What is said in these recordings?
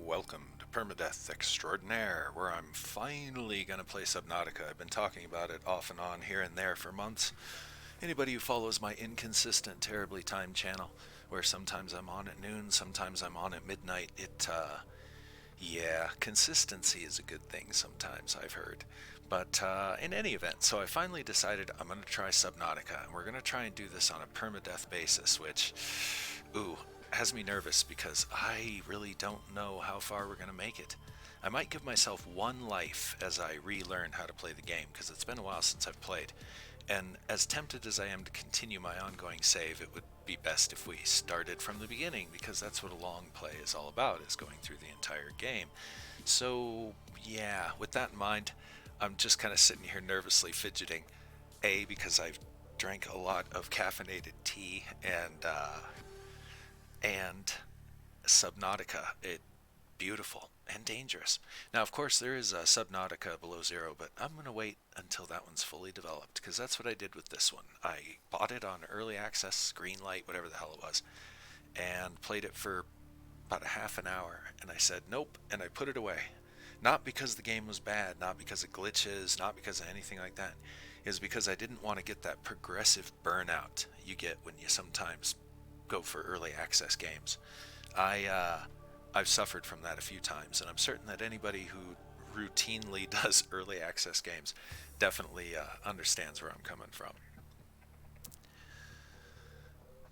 welcome to Permadeath Extraordinaire, where I'm finally going to play Subnautica. I've been talking about it off and on here and there for months. Anybody who follows my inconsistent, terribly timed channel, where sometimes I'm on at noon, sometimes I'm on at midnight, yeah, consistency is a good thing sometimes, I've heard. But in any event, so I finally decided I'm going to try Subnautica, and we're going to try and do this on a permadeath basis, which, ooh, has me nervous because I really don't know how far we're going to make it. I might give myself one life as I relearn how to play the game, because it's been a while since I've played. And as tempted as I am to continue my ongoing save, it would be best if we started from the beginning, because that's what a long play is all about, is going through the entire game. So, yeah, with that in mind, I'm just kind of sitting here nervously fidgeting. A, because I've drank a lot of caffeinated tea, and Subnautica, it beautiful and dangerous. Now, of course, there is a Subnautica Below Zero, but I'm going to wait until that one's fully developed, because that's what I did with this one. I bought it on early access, green light, whatever the hell it was, and played it for about a half an hour, and I said nope, and I put it away. Not because the game was bad, not because of glitches, not because of anything like that. It was because I didn't want to get that progressive burnout you get when you sometimes go for early access games. I've suffered from that a few times, and I'm certain that anybody who routinely does early access games definitely understands where I'm coming from.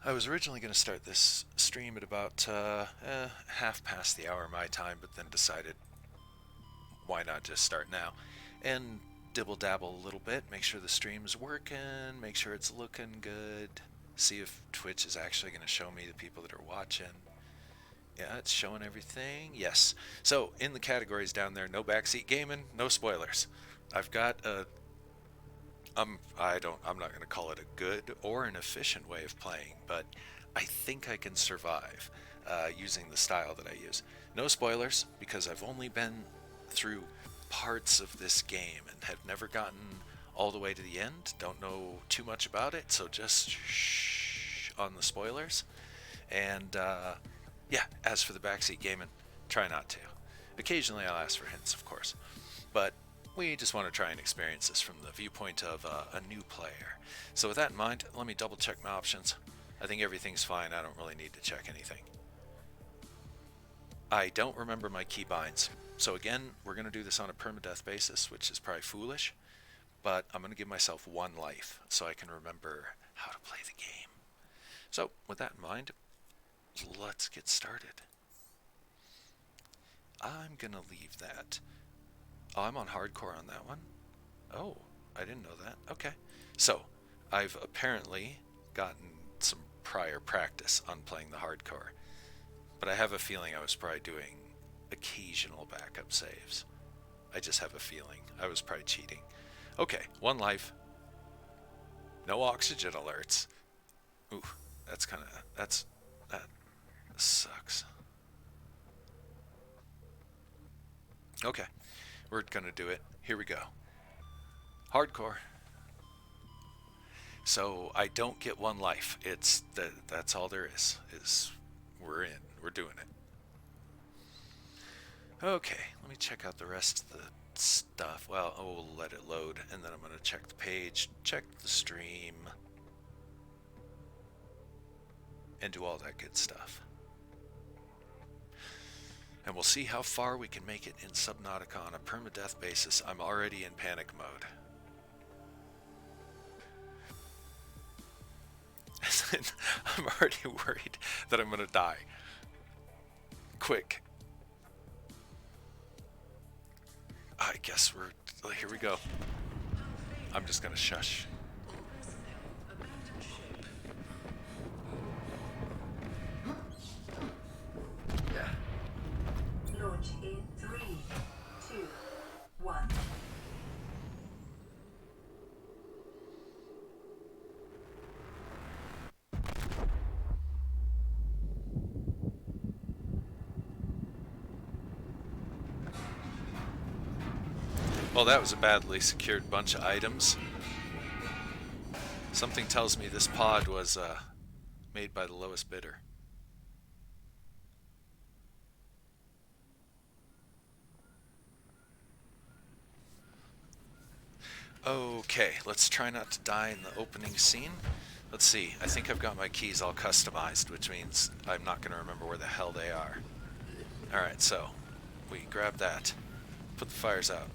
I was originally going to start this stream at about half past the hour my time, but then decided why not just start now and dibble dabble a little bit, make sure the stream's working, make sure it's looking good, see if Twitch is actually going to show me the people that are watching. Yeah, it's showing everything. Yes. So in the categories down there, no backseat gaming, no spoilers. I've got a I'm not going to call it a good or an efficient way of playing, but I think I can survive using the style that I use. No spoilers, because I've only been through parts of this game and have never gotten all the way to the end. Don't know too much about it, so just shh on the spoilers. And yeah, as for the backseat gaming, try not to. Occasionally I'll ask for hints, of course, but we just want to try and experience this from the viewpoint of a new player. So with that in mind, let me double check my options. I think everything's fine. I don't really need to check anything. I don't remember my keybinds. So again, we're going to do this on a permadeath basis, which is probably foolish, but I'm going to give myself one life so I can remember how to play the game. So with that in mind, let's get started. I'm going to leave that. Oh, I'm on hardcore on that one. Oh, I didn't know that. Okay. So, I've apparently gotten some prior practice on playing the hardcore, but I have a feeling I was probably doing occasional backup saves. I just have a feeling. I was probably cheating. Okay, one life. No oxygen alerts. Ooh, that sucks. Okay, we're gonna do it. Here we go. Hardcore. So I don't get one life. That's all there is. We're in. We're doing it. Okay, let me check out the rest of the stuff. Well, we'll let it load, and then I'm gonna check the page, check the stream, and do all that good stuff. And we'll see how far we can make it in Subnautica on a permadeath basis. I'm already in panic mode. I'm already worried that I'm gonna die. Quick. I guess here we go. I'm just gonna shush. Launch in 3, 2, 1. Well, that was a badly secured bunch of items. Something tells me this pod was made by the lowest bidder. Okay, let's try not to die in the opening scene. Let's see, I think I've got my keys all customized, which means I'm not going to remember where the hell they are. Alright, so we grab that. Put the fires out.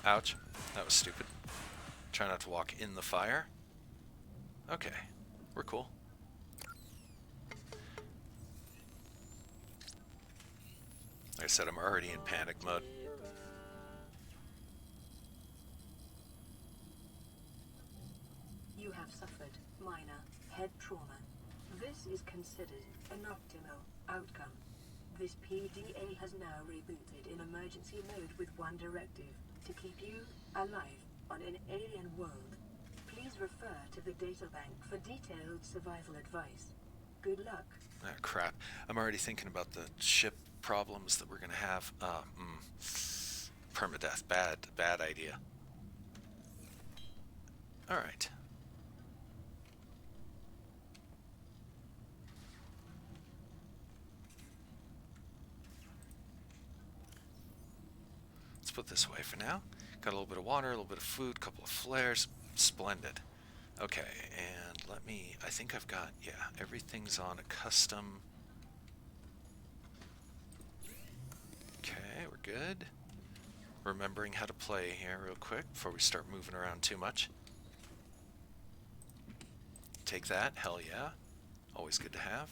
Ouch. That was stupid. Try not to walk in the fire. Okay, we're cool. Like I said, I'm already in panic mode. You have suffered minor head trauma. This is considered an optimal outcome. This PDA has now rebooted in emergency mode with one directive: to keep you alive on an alien world. Please refer to the databank for detailed survival advice. Good luck. Ah, crap. I'm already thinking about the ship problems that we're going to have. Permadeath. Bad idea. Alright. Let's put this away for now. Got a little bit of water, a little bit of food, a couple of flares. Splendid. Okay, and let me... I think I've got... Yeah, everything's on a custom... Okay, we're good. Remembering how to play here real quick before we start moving around too much. Take that, hell yeah. Always good to have.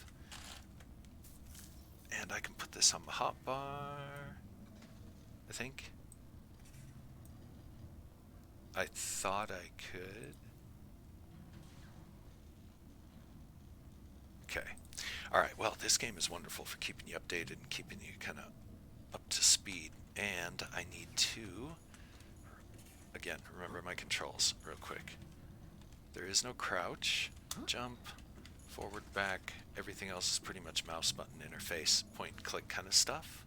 And I can put this on the hotbar, I think. I thought I could. Okay. Alright, well, this game is wonderful for keeping you updated and keeping you kind of up to speed. And I need to, again, remember my controls real quick. There is no crouch, jump, forward, back. Everything else is pretty much mouse button interface, point and click kind of stuff.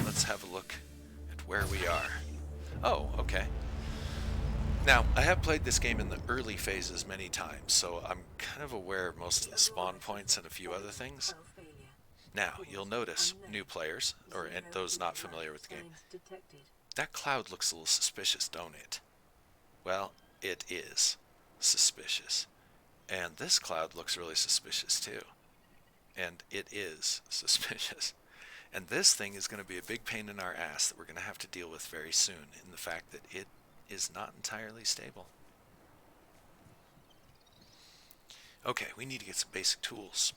Let's have a look at where we are. Oh, okay. Now, I have played this game in the early phases many times, so I'm kind of aware of most of the spawn points and a few other things. Now, you'll notice, new players, or those not familiar with the game, that cloud looks a little suspicious, don't it? Well, it is suspicious. And this cloud looks really suspicious too. And it is suspicious. And this thing is going to be a big pain in our ass that we're going to have to deal with very soon, in the fact that it is not entirely stable. Okay, we need to get some basic tools.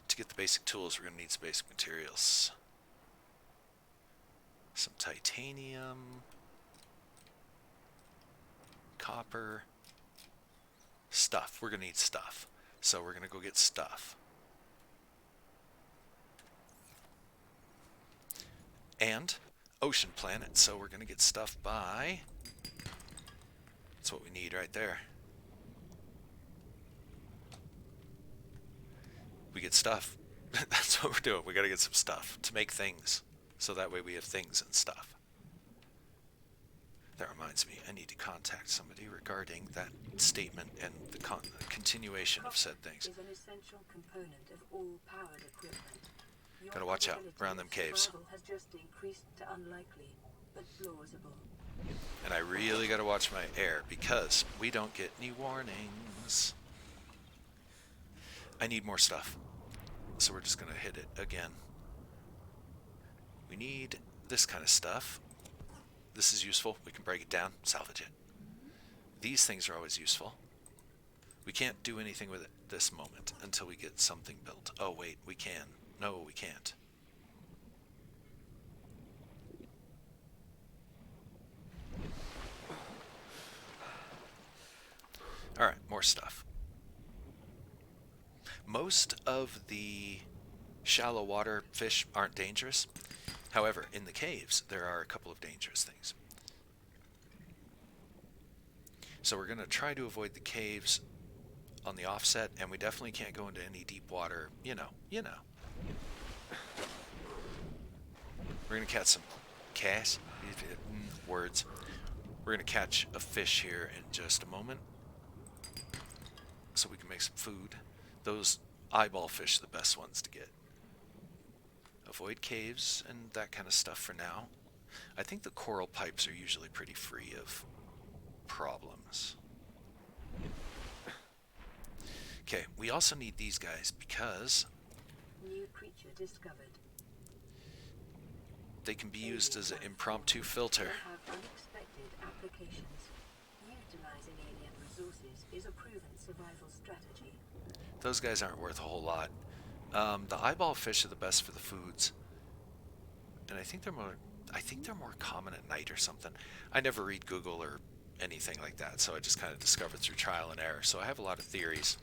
To get the basic tools, we're going to need some basic materials. Some titanium, copper, stuff. We're going to need stuff. So we're going to go get stuff. And ocean planet, so we're going to get stuff by... That's what we need right there. We get stuff. That's what we're doing. We got to get some stuff to make things. So that way we have things and stuff. That reminds me, I need to contact somebody regarding that statement and the continuation of said things. Is an essential component of all powered equipment. Gotta watch out around them caves. Has just increased to unlikely, but plausible. And I really gotta watch my air because we don't get any warnings. I need more stuff. So we're just gonna hit it again. We need this kind of stuff. This is useful. We can break it down, salvage it. These things are always useful. We can't do anything with it this moment until we get something built. Oh wait, we can. No, we can't. Alright, more stuff. Most of the shallow water fish aren't dangerous. However, in the caves, there are a couple of dangerous things. So we're going to try to avoid the caves on the offset, and we definitely can't go into any deep water, you know. We're going to catch some words. We're going to catch a fish here in just a moment. so we can make some food. Those eyeball fish are the best ones to get. Avoid caves and that kind of stuff for now. I think the coral pipes are usually pretty free of problems. Okay, we also need these guys because New creature discovered. they can be used as an impromptu filter. They have unexpected applications. Utilizing alien resources is a proven survival strategy. Those guys aren't worth a whole lot. The eyeball fish are the best for the foods, and I think they're more common at night or something. I never read Google or anything like that, so I just kind of discovered through trial and error. So I have a lot of theories,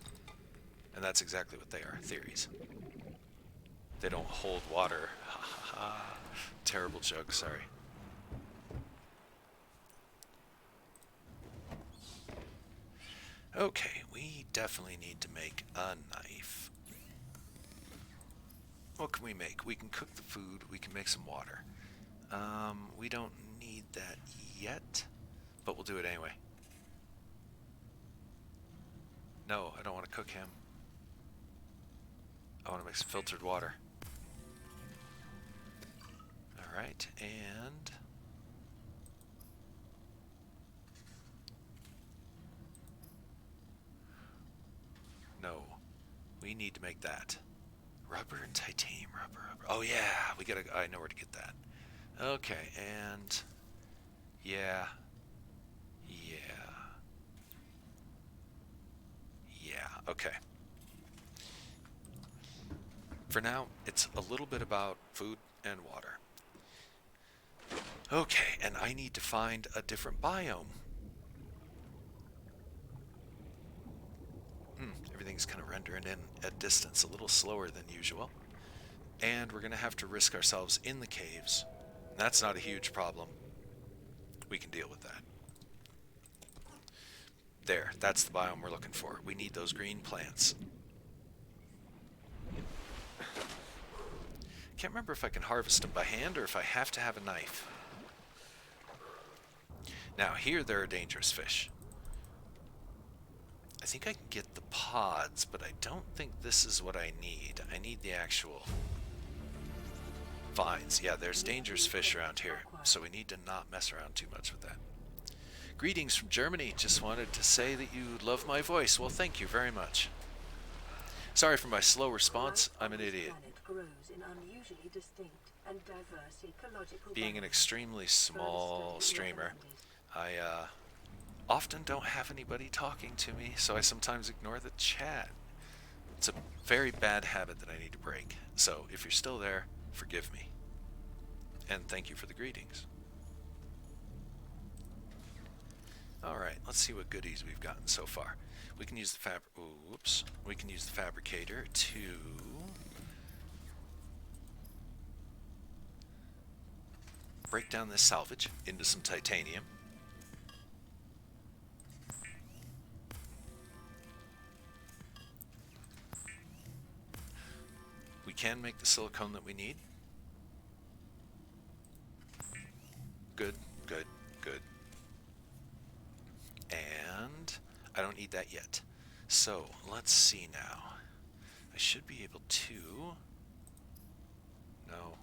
and that's exactly what they are, theories. They don't hold water. Ha ha ha. Terrible joke, sorry. Okay, we definitely need to make a knife. What can we make? We can cook the food, we can make some water. We don't need that yet, but we'll do it anyway. No, I don't want to cook him. I want to make some filtered water. Alright, and... no, we need to make that. Rubber and titanium, rubber. Oh yeah, I know where to get that. Okay, and... yeah. Okay. For now, it's a little bit about food and water. Okay, and I need to find a different biome. Everything's kind of rendering in at distance a little slower than usual. And we're going to have to risk ourselves in the caves. That's not a huge problem. We can deal with that. There, that's the biome we're looking for. We need those green plants. Can't remember if I can harvest them by hand or if I have to have a knife. Now, here there are dangerous fish. I think I can get the pods, but I don't think this is what I need. I need the actual vines. Yeah, there's dangerous fish around here, so we need to not mess around too much with that. Greetings from Germany. Just wanted to say that you love my voice. Well, thank you very much. Sorry for my slow response. I'm an idiot. Being an extremely small streamer, I often don't have anybody talking to me, so I sometimes ignore the chat. It's a very bad habit that I need to break. So if you're still there, forgive me. And thank you for the greetings. Alright, let's see what goodies we've gotten so far. We can use the we can use the fabricator to break down this salvage into some titanium. We can make the silicone that we need. Good, good, good. And I don't need that yet. So let's see now. I should be able to... No.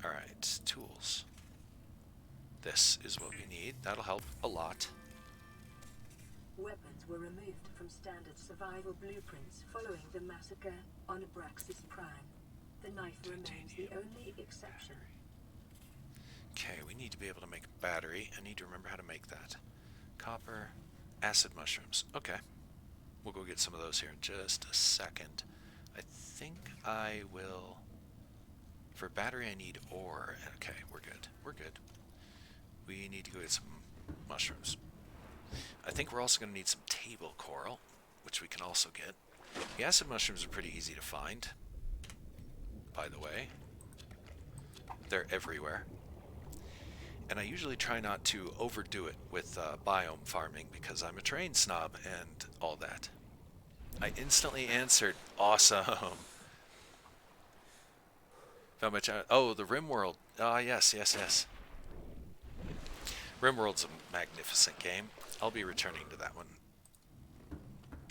Alright, tools. This is what we need. That'll help a lot. Weapons were removed from standard survival blueprints following the massacre on Abraxas Prime. The knife remains the only exception. Okay, we need to be able to make a battery. I need to remember how to make that. Copper, acid mushrooms. Okay. We'll go get some of those here in just a second. I think I will... For battery, I need ore. Okay, we're good. We're good. We need to go get some mushrooms. I think we're also going to need some table coral, which we can also get. The acid mushrooms are pretty easy to find, by the way. They're everywhere. And I usually try not to overdo it with biome farming because I'm a train snob and all that. I instantly answered, awesome. Found my oh, the RimWorld. Ah, yes. RimWorld's a magnificent game. I'll be returning to that one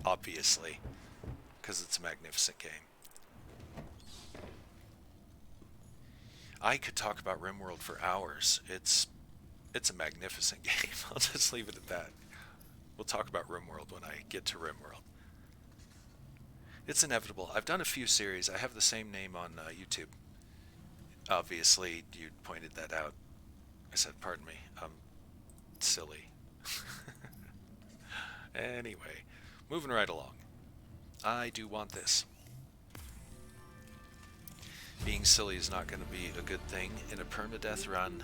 obviously, because it's a magnificent game. I could talk about RimWorld for hours. It's a magnificent game. I'll just leave it at that. We'll talk about RimWorld when I get to RimWorld. It's inevitable. I've done a few series. I have the same name on YouTube. Obviously, you pointed that out. I said, pardon me. Silly. Anyway, moving right along. I do want this. Being silly is not going to be a good thing in a permadeath run.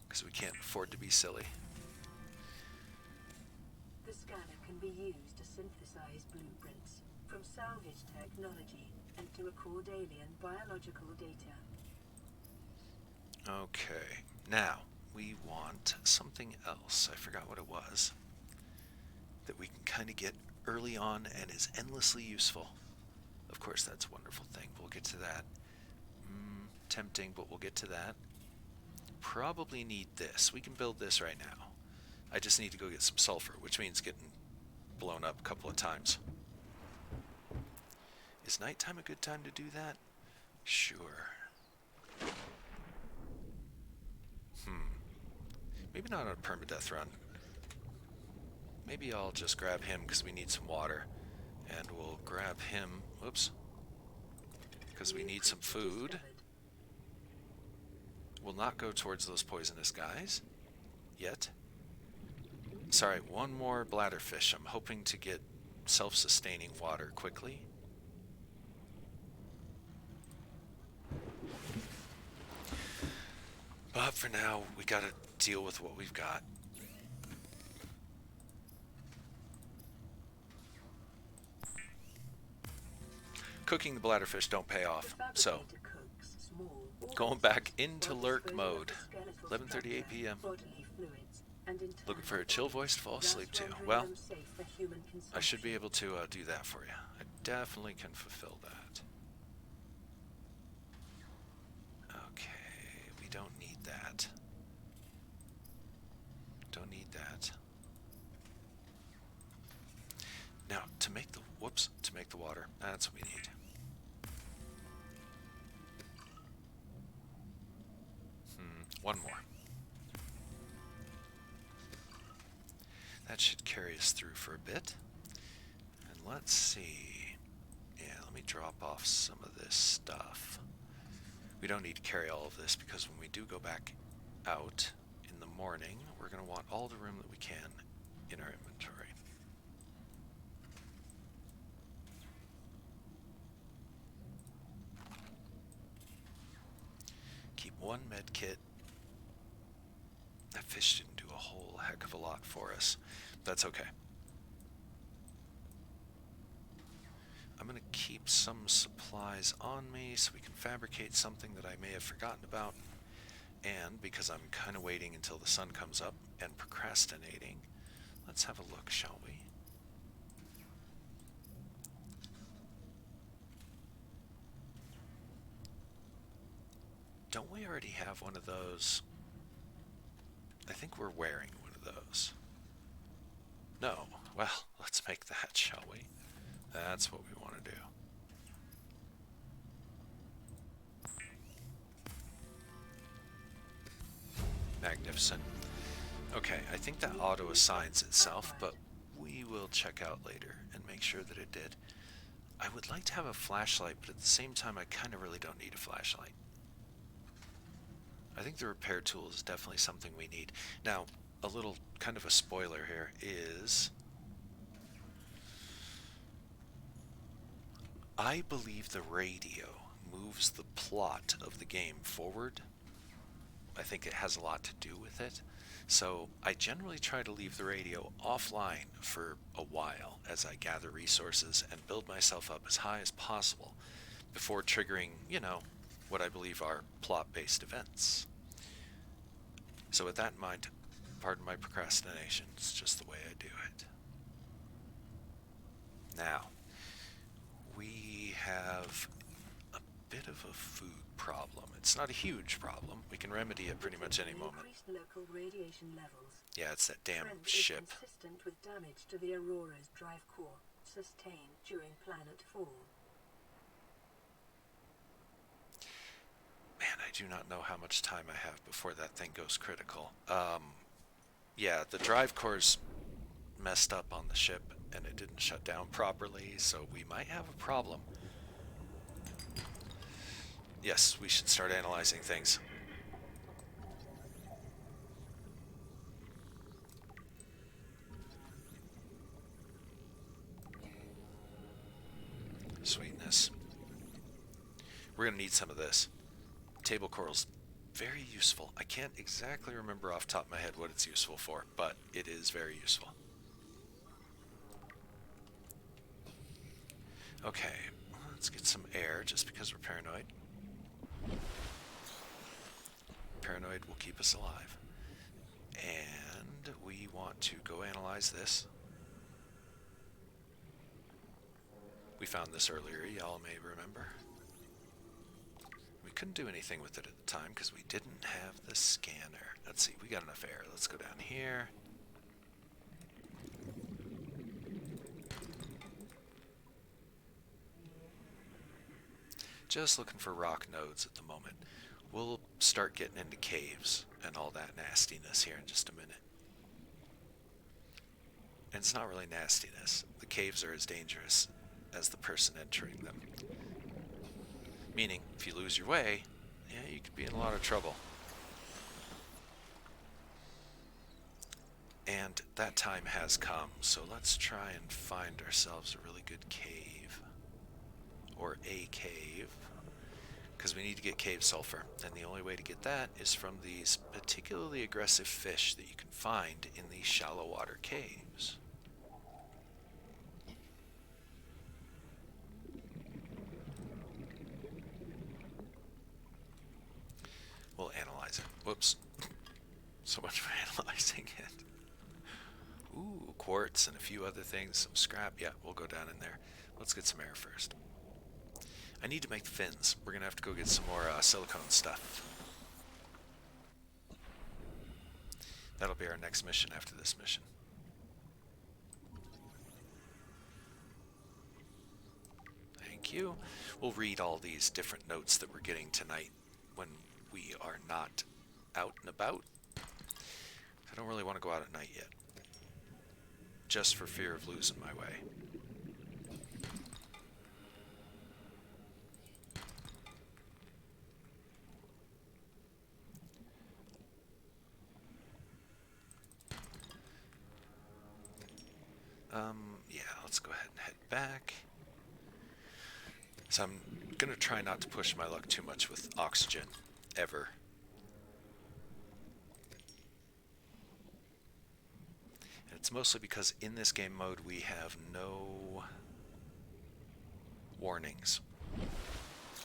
Because we can't afford to be silly. The scanner can be used to synthesize blueprints from salvage technology and to record alien biological data. Okay, now we want something else. I forgot what it was. That we can kind of get early on and is endlessly useful. Of course, that's a wonderful thing. We'll get to that. Tempting, but we'll get to that. Probably need this. We can build this right now. I just need to go get some sulfur, which means getting blown up a couple of times. Is nighttime a good time to do that? Sure. Maybe not on a permadeath run. Maybe I'll just grab him because we need some water. And we'll grab him, whoops, because we need some food. We'll not go towards those poisonous guys yet. Sorry, one more bladderfish. I'm hoping to get self-sustaining water quickly. But for now, we gotta deal with what we've got. Cooking the bladderfish don't pay off, so going back into lurk mode. 11:38 p.m. Looking for a chill voice to fall asleep to. Well, I should be able to do that for you. I definitely can fulfill that. Okay, we don't need that. Don't need that. Now, to make the water, that's what we need. One more. That should carry us through for a bit. And let's see. Yeah, let me drop off some of this stuff. We don't need to carry all of this because when we do go back out in the morning, we're going to want all the room that we can in our inventory. Keep one med kit. That fish didn't do a whole heck of a lot for us. That's okay. I'm going to keep some supplies on me so we can fabricate something that I may have forgotten about. And because I'm kind of waiting until the sun comes up and procrastinating, let's have a look, shall we? Don't we already have one of those? I think we're wearing one of those. No. Well, let's make that, shall we? That's what we want to do. Magnificent. Okay, I think that auto assigns itself, but we will check out later and make sure that it did. I would like to have a flashlight, but at the same time, I kind of really don't need a flashlight. I think the repair tool is definitely something we need. Now, a little kind of a spoiler here is I believe the radio moves the plot of the game forward. I think it has a lot to do with it. So I generally try to leave the radio offline for a while as I gather resources and build myself up as high as possible before triggering, what I believe are plot-based events. So with that in mind, pardon my procrastination, it's just the way I do it. Now, we have a bit bit of a food problem. It's not a huge problem. We can remedy it pretty much any moment. Increased local radiation levels. Yeah, it's that damn Trend ship. is consistent with damage to the Aurora's drive core, sustained during planet fall. Man, I do not know how much time I have before that thing goes critical. Yeah, the drive core's messed up on the ship, and it didn't shut down properly, so we might have a problem. Yes, we should start analyzing things. Sweetness. We're going to need some of this. Table coral's very useful. I can't exactly remember off the top of my head what it's useful for, but it is very useful. Okay, let's get some air just because we're paranoid. Paranoid will keep us alive. And we want to go analyze this. We found this earlier, y'all may remember. We couldn't do anything with it at the time because we didn't have the scanner. Let's see, we got enough air. Let's go down here. Just looking for rock nodes at the moment. We'll start getting into caves and all that nastiness here in just a minute. And it's not really nastiness. The caves are as dangerous as the person entering them. Meaning, if you lose your way, yeah, you could be in a lot of trouble. And that time has come, so let's try and find ourselves a really good cave. Or a cave. Because we need to get cave sulfur, and the only way to get that is from these particularly aggressive fish that you can find in these shallow water caves. We'll analyze it. Whoops. So much for analyzing it. Ooh, quartz and a few other things, some scrap. Yeah, we'll go down in there. Let's get some air first. I need to make the fins. We're going to have to go get some more silicone stuff. That'll be our next mission after this mission. Thank you. We'll read all these different notes that we're getting tonight when we are not out and about. I don't really want to go out at night yet. Just for fear of losing my way. Yeah, let's go ahead and head back. So I'm going to try not to push my luck too much with oxygen, ever. And it's mostly because in this game mode we have no warnings.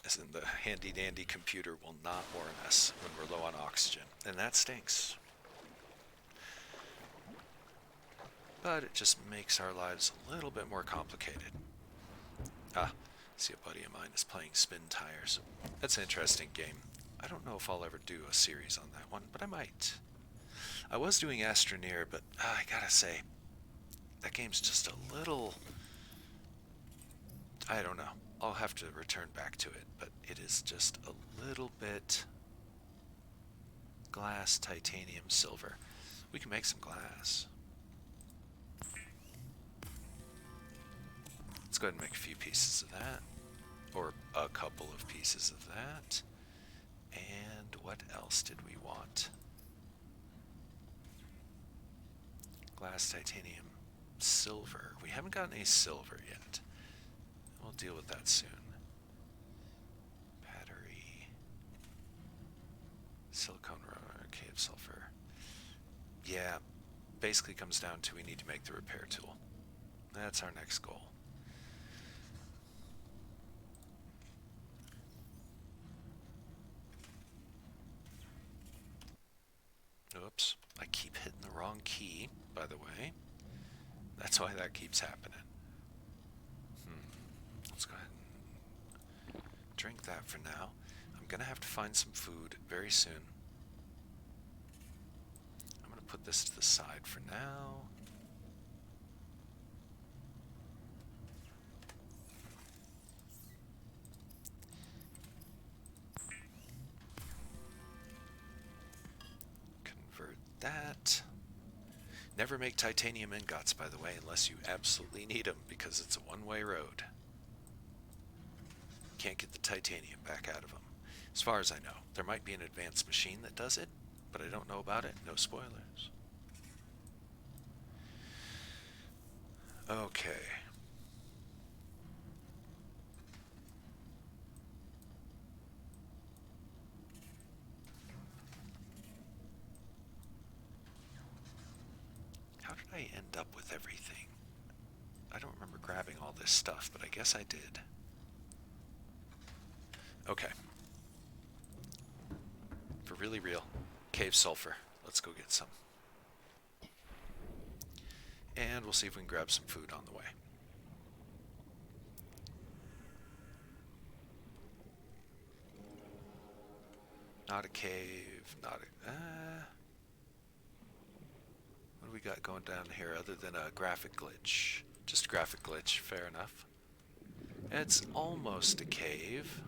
As in the handy-dandy computer will not warn us when we're low on oxygen, and that stinks. But it just makes our lives a little bit more complicated. Ah, see a buddy of mine is playing Spin Tires. That's an interesting game. I don't know if I'll ever do a series on that one, but I might. I was doing Astroneer, but I gotta say, that game's just a little... I don't know. I'll have to return back to it, but it is just a little bit glass, titanium, silver. We can make some glass. Let's go ahead and make a few pieces of that, or a couple of pieces of that. And what else did we want? Glass, titanium, silver. We haven't gotten any silver yet. We'll deal with that soon. Battery, silicone rubber, cave sulfur. Yeah, basically comes down to we need to make the repair tool. That's our next goal. Oops, I keep hitting the wrong key, by the way. That's why that keeps happening. Let's go ahead and drink that for now. I'm gonna have to find some food very soon. I'm gonna put this to the side for now. Convert that. Never make titanium ingots, by the way, unless you absolutely need them, because it's a one-way road. Can't get the titanium back out of them. As far as I know. There might be an advanced machine that does it, but I don't know about it. No spoilers. Okay. How did I end up with everything? I don't remember grabbing all this stuff, but I guess I did. Okay. For really real. Cave sulfur. Let's go get some. And we'll see if we can grab some food on the way. Not a cave, not a... what do we got going down here other than a graphic glitch? Just a graphic glitch, fair enough. It's almost a cave.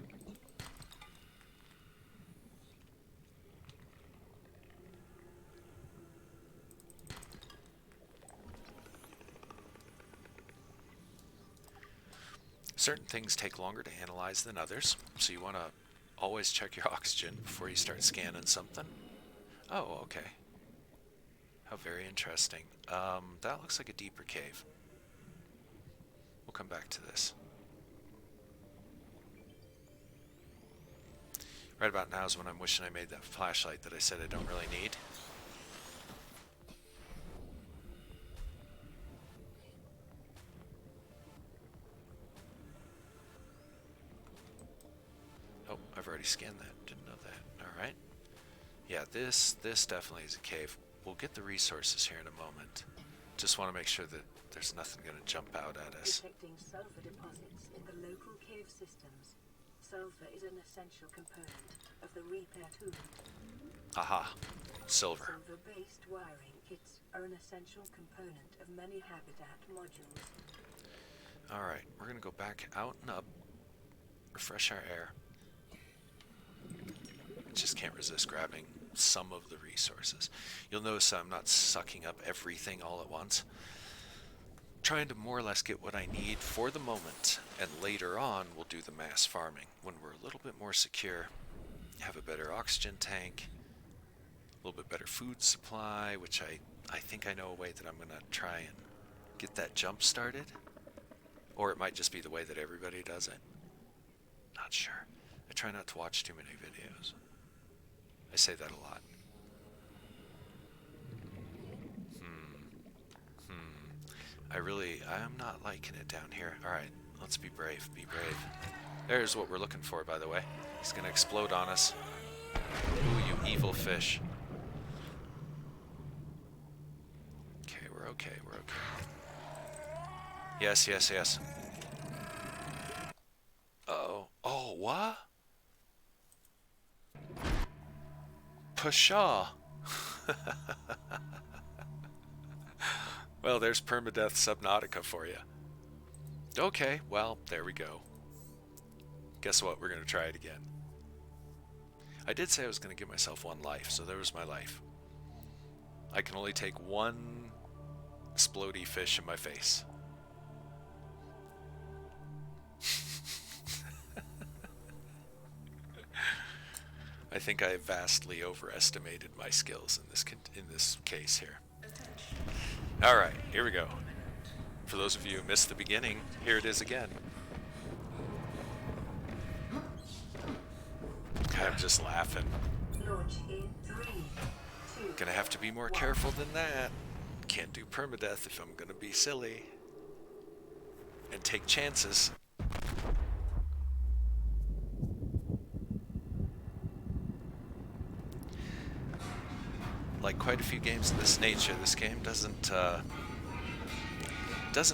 Certain things take longer to analyze than others, so you want to always check your oxygen before you start scanning something. Oh, okay. How very interesting. That looks like a deeper cave. We'll come back to this. Right about now is when I'm wishing I made that flashlight that I said I don't really need. Oh, I've already scanned that. Didn't know that. Alright. Yeah, this definitely is a cave. We'll get the resources here in a moment. Just want to make sure that there's nothing going to jump out at us. Detecting sulfur deposits in the local cave systems. Sulfur is an essential component of the repair tool. Aha. Silver. Silver-based wiring kits are an essential component of many habitat modules. Alright, we're going to go back out and up. Refresh our air. Just can't resist grabbing some of the resources. You'll notice I'm not sucking up everything all at once. Trying to more or less get what I need for the moment, and later on we'll do the mass farming when we're a little bit more secure, have a better oxygen tank, a little bit better food supply, which I think I know a way that I'm going to try and get that jump started. Or it might just be the way that everybody does it. Not sure. I try not to watch too many videos. I say that a lot. I'm not liking it down here. Alright, let's be brave, be brave. There's what we're looking for, by the way. He's gonna explode on us. Ooh, you evil fish. Okay, we're okay, we're okay. Yes, yes, yes. Uh-oh. Oh, what? Pshaw. Well, there's permadeath Subnautica for you. Okay, well, there we go. Guess what? We're going to try it again. I did say I was going to give myself one life, so there was my life. I can only take one explodey fish in my face. I think I vastly overestimated my skills in this case here. Alright, here we go. For those of you who missed the beginning, here it is again. I'm just laughing. Launch in 3, 2, Gonna have to be more careful than that. Can't do permadeath if I'm gonna be silly. And take chances. Like quite a few games of this nature, this game doesn't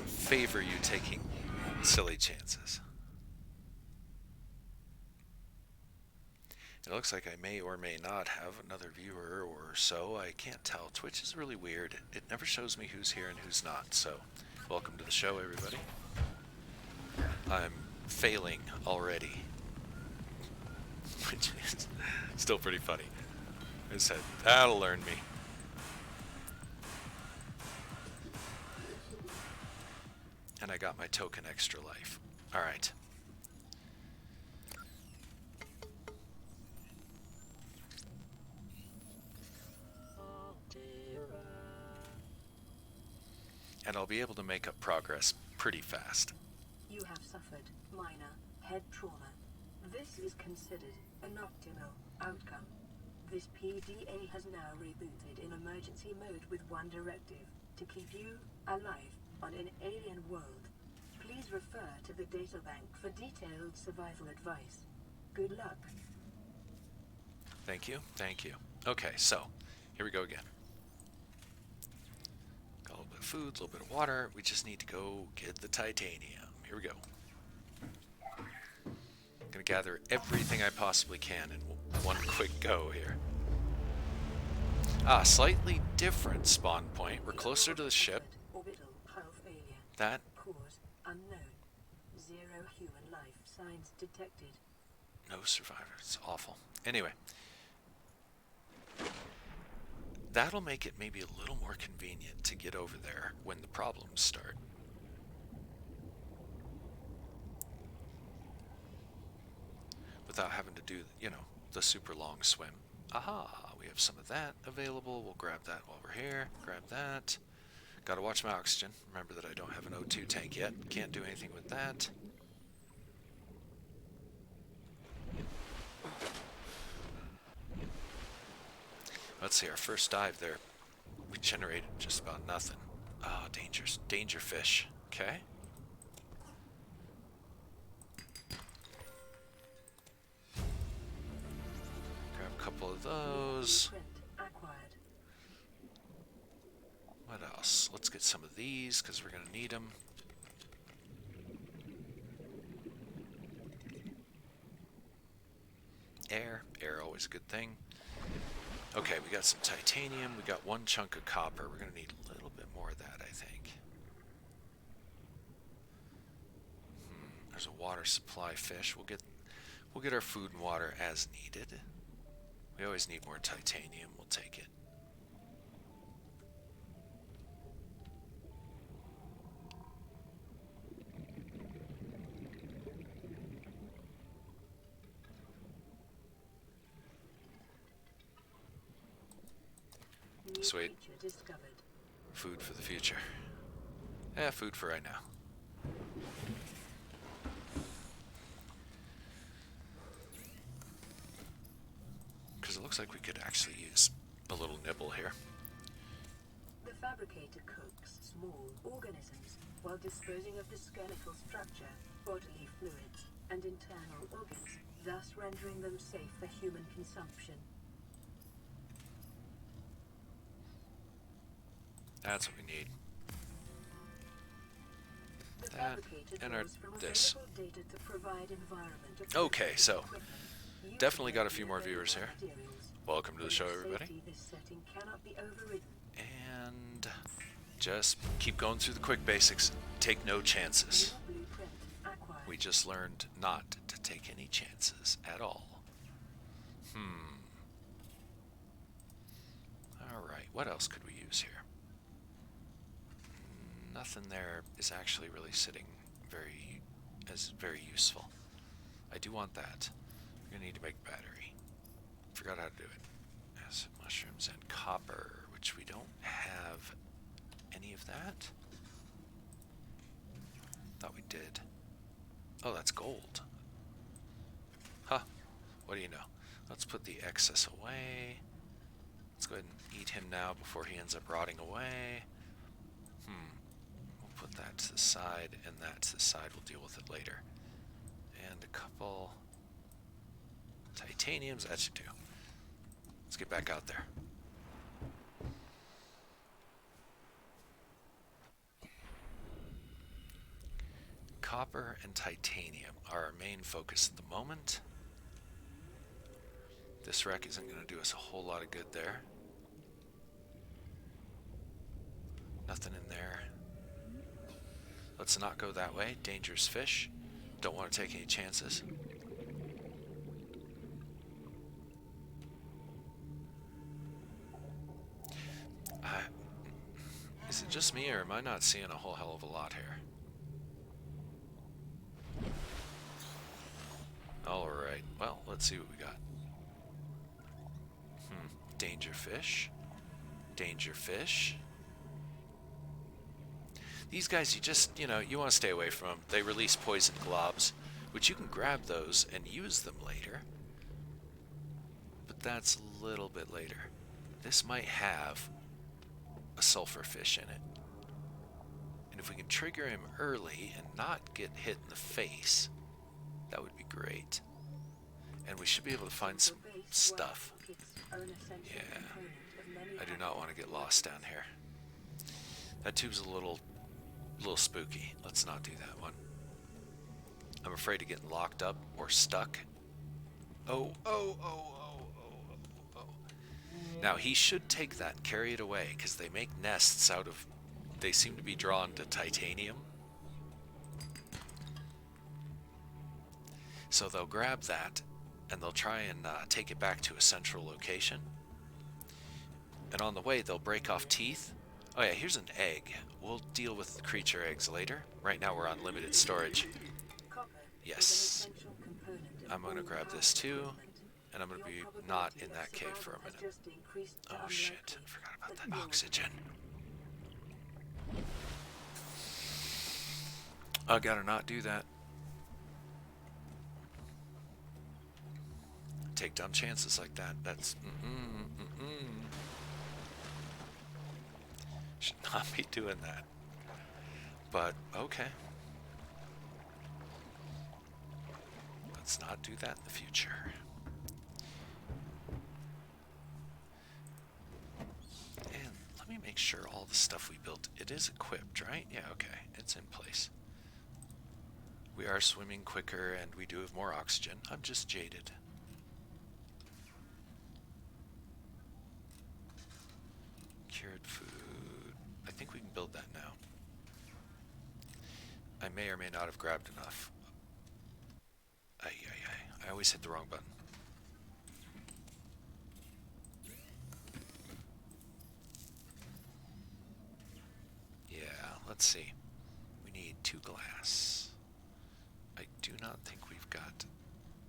favor you taking silly chances. It looks like I may or may not have another viewer or so. I can't tell. Twitch is really weird. It never shows me who's here and who's not. So, welcome to the show, everybody. I'm failing already, which is still pretty funny. I said, that'll learn me. And I got my token extra life. Alright. And I'll be able to make up progress pretty fast. You have suffered minor head trauma. This is considered an optimal outcome. This PDA has now rebooted in emergency mode with one directive: to keep you alive on an alien world. Please refer to the databank for detailed survival advice. Good luck. Thank you, thank you. Okay, so, here we go again. Got a little bit of food, a little bit of water. We just need to go get the titanium. Here we go. I'm gonna gather everything I possibly can in one quick go here. Slightly different spawn point. We're closer to the ship. Orbital hull failure. That Cause unknown. 0 human life signs detected. no survivors. It's awful. Anyway. That'll make it maybe a little more convenient to get over there when the problems start. Without having to do, you know, the super long swim. Aha, we have some of that available. We'll grab that while we're here. Grab that. Gotta watch my oxygen. Remember that I don't have an O2 tank yet. Can't do anything with that. Let's see, our first dive there, we generated just about nothing. Ah, danger fish. Okay. Grab a couple of those. What else? Let's get some of these because we're going to need them. Air, always a good thing. Okay, we got some titanium, we got one chunk of copper. We're going to need a little bit more of that, I think. There's a water supply fish. We'll get our food and water as needed. We always need more titanium. We'll take it. Sweet. Food for the future. Yeah, food for right now. Because it looks like we could actually use a little nibble here. The fabricator cooks small organisms while disposing of the skeletal structure, bodily fluids, and internal organs, thus rendering them safe for human consumption. That's what we need. That and this. Okay, so definitely got a few more viewers here. Welcome to the show, everybody. And just keep going through the quick basics. Take no chances. We just learned not to take any chances at all. Alright, what else could we use here? Nothing there is actually really sitting very useful. I do want that. We're gonna need to make battery. Forgot how to do it. Acid mushrooms and copper, which we don't have any of that. Thought we did. Oh, that's gold. Huh. What do you know? Let's put the excess away. Let's go ahead and eat him now before he ends up rotting away. We'll put that to the side, and that to the side. We'll deal with it later. And a couple titaniums. That should do. Let's get back out there. Copper and titanium are our main focus at the moment. This wreck isn't going to do us a whole lot of good there. Nothing in there. Let's not go that way. Dangerous fish. Don't want to take any chances. Is it just me, or am I not seeing a whole hell of a lot here? Alright, well, let's see what we got. Danger fish. Danger fish. These guys, you want to stay away from them. They release poison globs, which you can grab those and use them later. But that's a little bit later. This might have a sulfur fish in it. And if we can trigger him early and not get hit in the face, that would be great. And we should be able to find some stuff. Yeah, I do not want to get lost down here. That tube's a little spooky. Let's not do that one. I'm afraid of getting locked up or stuck. Oh. Now, he should take that and carry it away, because they make nests out of... They seem to be drawn to titanium. So they'll grab that, and they'll try and take it back to a central location. And on the way, they'll break off teeth. Oh yeah, here's an egg. We'll deal with the creature eggs later. Right now we're on limited storage. Yes. I'm going to grab this too. And I'm going to be not in that cave for a minute. Oh shit, I forgot about that oxygen. I gotta not do that. Take dumb chances like that. That's... Should not be doing that. But, okay. Let's not do that in the future. And let me make sure all the stuff we built, it is equipped, right? Yeah, okay. It's in place. We are swimming quicker and we do have more oxygen. I'm just jaded. Cured food. I think we can build that now. I may or may not have grabbed enough. I always hit the wrong button. Yeah, let's see. We need 2 glass. I do not think we've got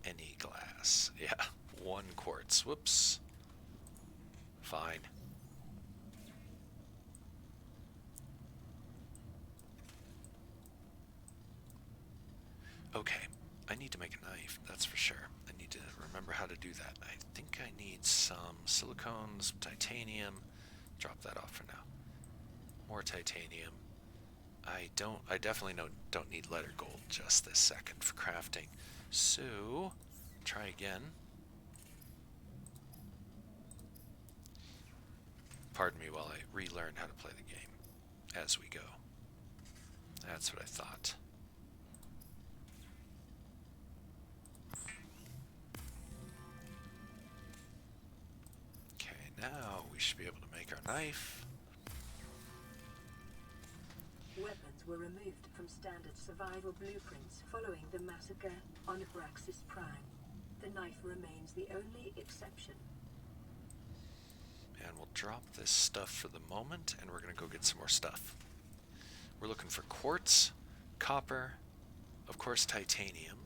any glass. Yeah, 1 quartz. Whoops. Fine. Okay, I need to make a knife, that's for sure. I need to remember how to do that. I think I need some silicone, some titanium. Drop that off for now. More titanium. I definitely don't need lead or gold just this second for crafting. So, try again. Pardon me while I relearn how to play the game as we go. That's what I thought. Now we should be able to make our knife. Weapons were removed from standard survival blueprints following the massacre on Abraxas Prime. The knife remains the only exception. And we'll drop this stuff for the moment, and we're going to go get some more stuff. We're looking for quartz, copper, of course titanium.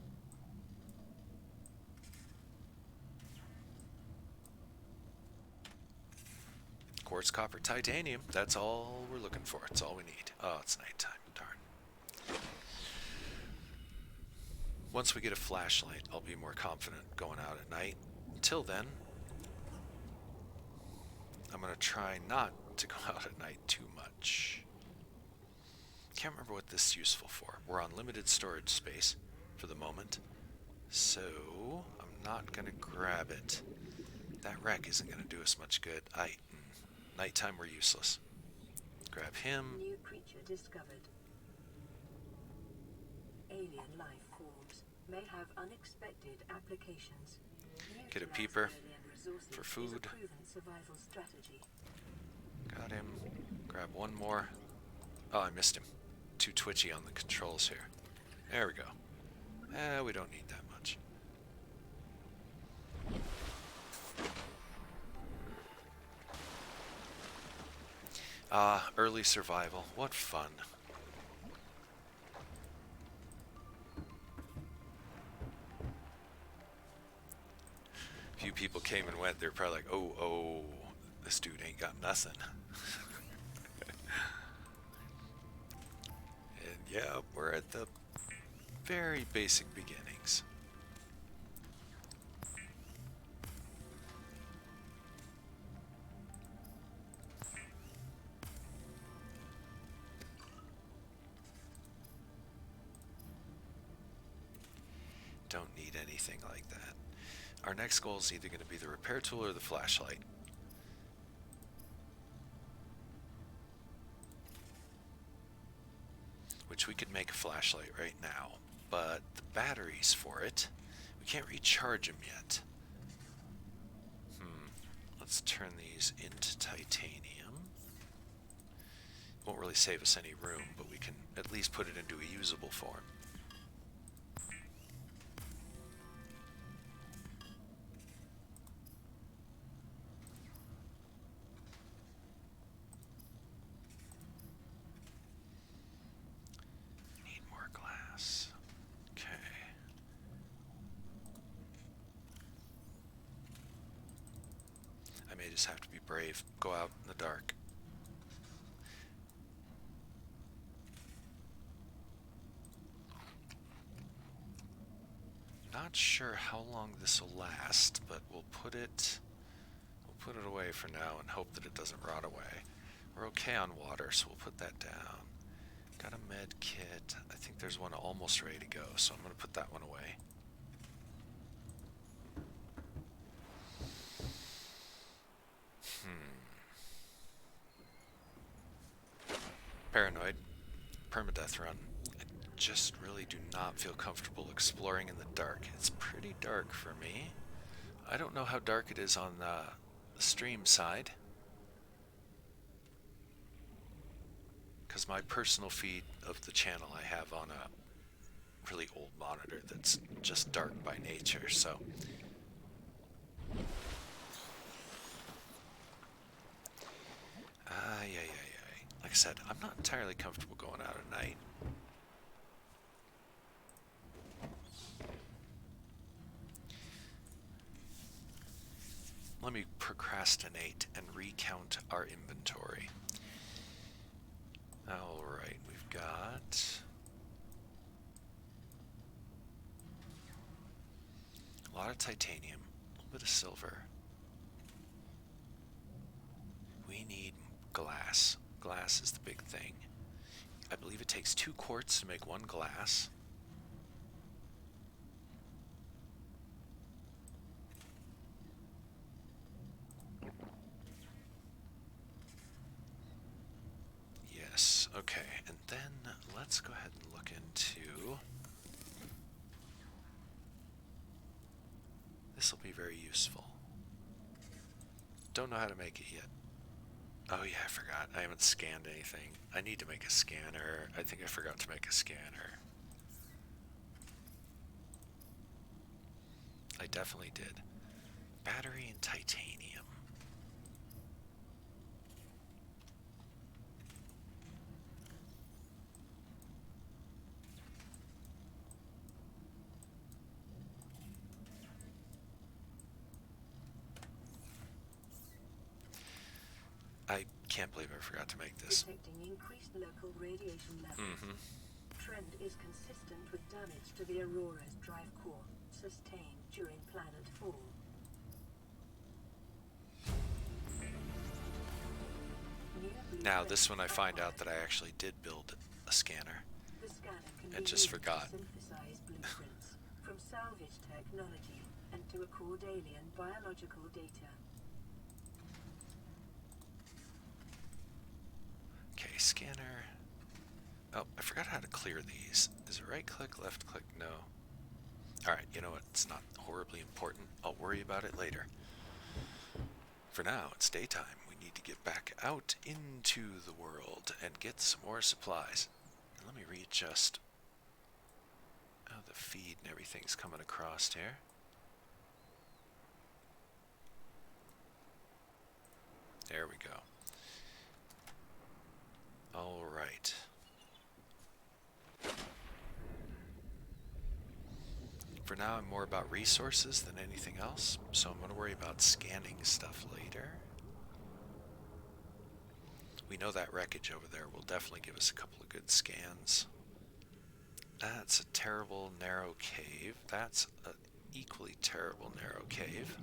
Quartz, copper, titanium. That's all we're looking for. It's all we need. Oh, it's nighttime. Darn. Once we get a flashlight, I'll be more confident going out at night. Until then, I'm going to try not to go out at night too much. Can't remember what this is useful for. We're on limited storage space for the moment. So, I'm not going to grab it. That wreck isn't going to do us much good. Nighttime, we're useless. Grab him. New creature discovered. Alien life forms. may have unexpected applications. Get a Utilize peeper alien resources for is a food. proven survival strategy. Got him. Grab one more. Oh, I missed him. Too twitchy on the controls here. There we go. We don't need that much. Early survival. What fun. Few people came and went. They're probably like, oh, this dude ain't got nothing. And yeah, we're at the very basic beginnings. Don't need anything like that. Our next goal is either going to be the repair tool or the flashlight. Which we could make a flashlight right now, but the batteries for it, we can't recharge them yet. Let's turn these into titanium. Won't really save us any room, but we can at least put it into a usable form. Need more glass. Okay. I may just have to be brave. Go out in the dark. Not sure how long this will last, but we'll put it away for now and hope that it doesn't rot away. We're okay on water, so we'll put that down. Got a med kit. I think there's one almost ready to go, so I'm going to put that one away. Paranoid. Permadeath run. I just really do not feel comfortable exploring in the dark. It's pretty dark for me. I don't know how dark it is on the stream side, because my personal feed of the channel I have on a really old monitor that's just dark by nature, so like I said, I'm not entirely comfortable going out at night. Let me procrastinate and recount our inventory. Alright, we've got a lot of titanium, a little bit of silver. We need glass. Glass is the big thing. I believe it takes 2 quartz to make 1 glass. Yes, okay, and then let's go ahead and look into... This will be very useful. Don't know how to make it yet. Oh yeah, I forgot. I haven't scanned anything. I need to make a scanner. I think I forgot to make a scanner. I definitely did. Battery and titanium. I can't believe I forgot to make this. Detecting increased local radiation levels. Trend is consistent with damage to the Aurora's drive core, sustained during planet fall. Now, this one I find out that I actually did build a scanner. The scanner can and be just used forgot. to synthesize blueprints from salvage technology and to record alien biological data. Okay, scanner. Oh, I forgot how to clear these. Is it right click, left click? No. Alright, you know what? It's not horribly important. I'll worry about it later. For now, it's daytime. We need to get back out into the world and get some more supplies. And let me readjust how the feed and everything's coming across here. There we go. Alright. For now, I'm more about resources than anything else, so I'm going to worry about scanning stuff later. We know that wreckage over there will definitely give us a couple of good scans. That's a terrible narrow cave. That's an equally terrible narrow cave.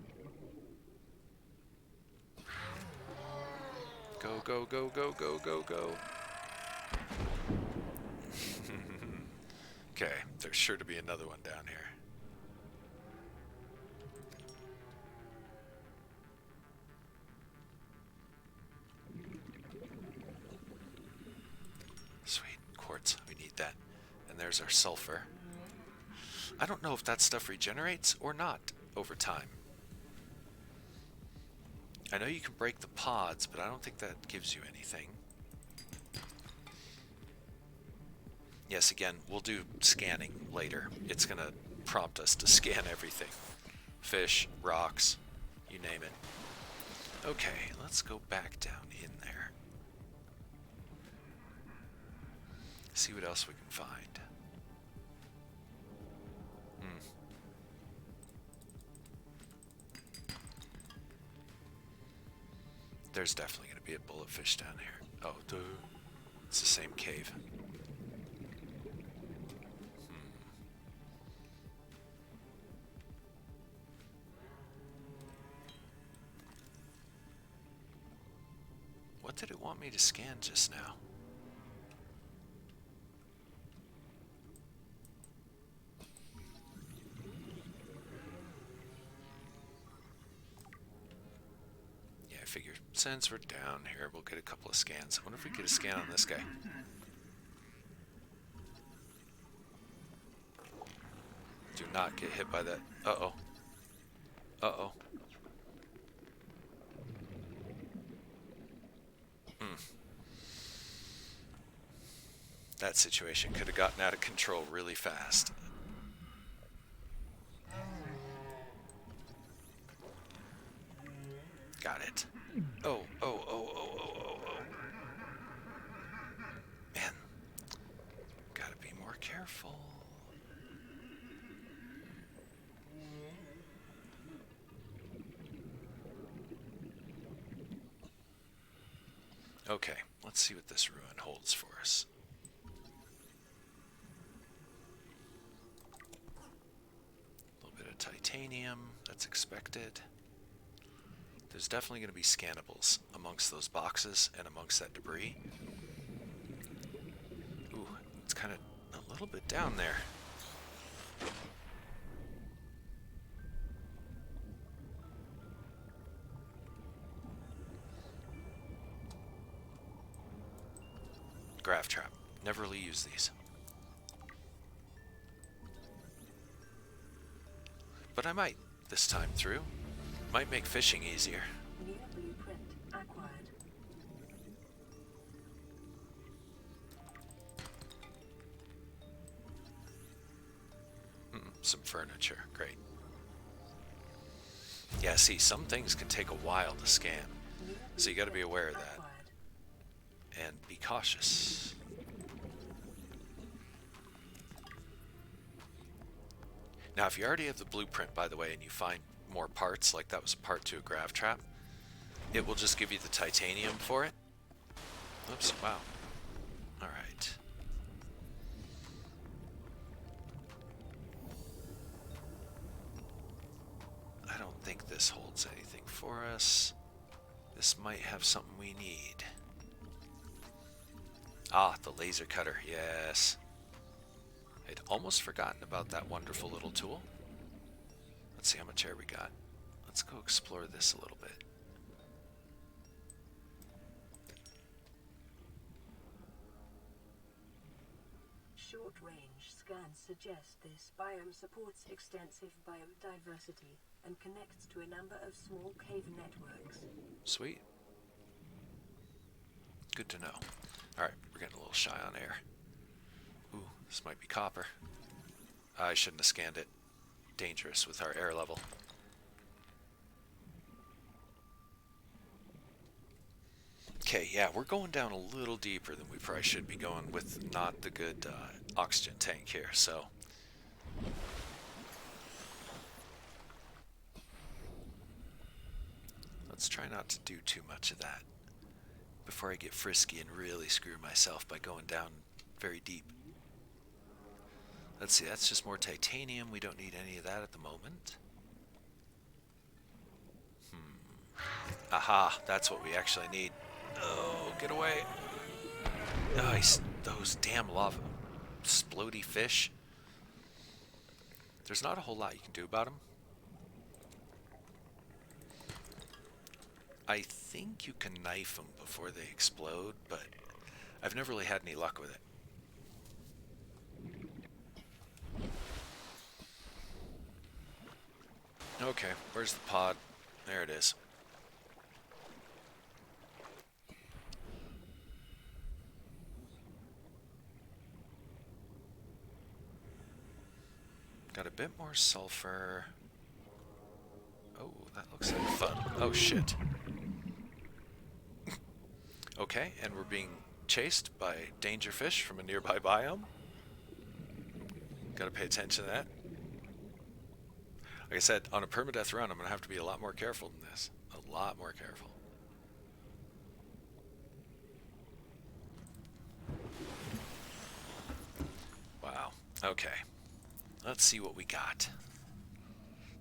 Go, go, go, go, go, go, go. Okay, there's sure to be another one down here. Sweet, quartz, we need that. And there's our sulfur. I don't know if that stuff regenerates or not over time. I know you can break the pods, but I don't think that gives you anything. Yes, again, we'll do scanning later. It's going to prompt us to scan everything. Fish, rocks, you name it. Okay, let's go back down in there. See what else we can find. There's definitely going to be a bulletfish down here. Oh, duh. It's the same cave. What did it want me to scan just now? Yeah, I figure since we're down here, we'll get a couple of scans. I wonder if we get a scan on this guy. Do not get hit by that. Uh-oh. Uh-oh. That situation could have gotten out of control really fast. Got it. Oh, oh, oh, oh, oh, oh, oh. Man. Gotta be more careful. Okay, let's see what this ruin holds for us. A little bit of titanium, that's expected. There's definitely going to be scannables amongst those boxes and amongst that debris. Ooh, it's kind of a little bit down there. Grav trap. Never really use these. But I might this time through. Might make fishing easier. New blueprint acquired. Some furniture. Great. Yeah, see, some things can take a while to scan. So you got to be aware of that. And be cautious. Now, if you already have the blueprint, by the way, and you find more parts, like that was part to a grav trap, it will just give you the titanium for it. Oops, wow. Alright. I don't think this holds anything for us. This might have something we need. Ah, the laser cutter, yes. I'd almost forgotten about that wonderful little tool. Let's see how much air we got. Let's go explore this a little bit. Short-range scans suggest this biome supports extensive biodiversity and connects to a number of small cave networks. Sweet. Good to know. Alright, we're getting a little shy on air. Ooh, this might be copper. I shouldn't have scanned it. Dangerous with our air level. Okay, yeah, we're going down a little deeper than we probably should be going with not the good oxygen tank here, so... let's try not to do too much of that before I get frisky and really screw myself by going down very deep. Let's see, that's just more titanium. We don't need any of that at the moment. Aha, that's what we actually need. Oh, get away. Nice. Those damn lava splody fish. There's not a whole lot you can do about them. I think you can knife them before they explode, but I've never really had any luck with it. Okay, where's the pod? There it is. Got a bit more sulfur. Oh, that looks like fun. Oh, shit. Okay, and we're being chased by danger fish from a nearby biome. Gotta pay attention to that. Like I said, on a permadeath run, I'm gonna have to be a lot more careful than this. A lot more careful. Wow. Okay. Let's see what we got.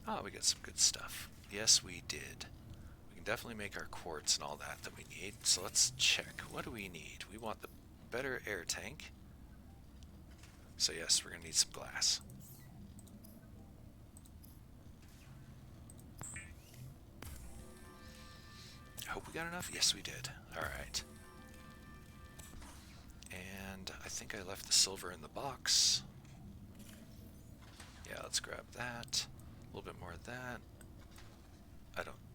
Oh, we got some good stuff. Yes, we did. We can definitely make our quartz and all that we need. So let's check. What do we need? We want the better air tank. So yes, we're going to need some glass. I hope we got enough. Yes, we did. All right. And I think I left the silver in the box. Yeah, let's grab that. A little bit more of that.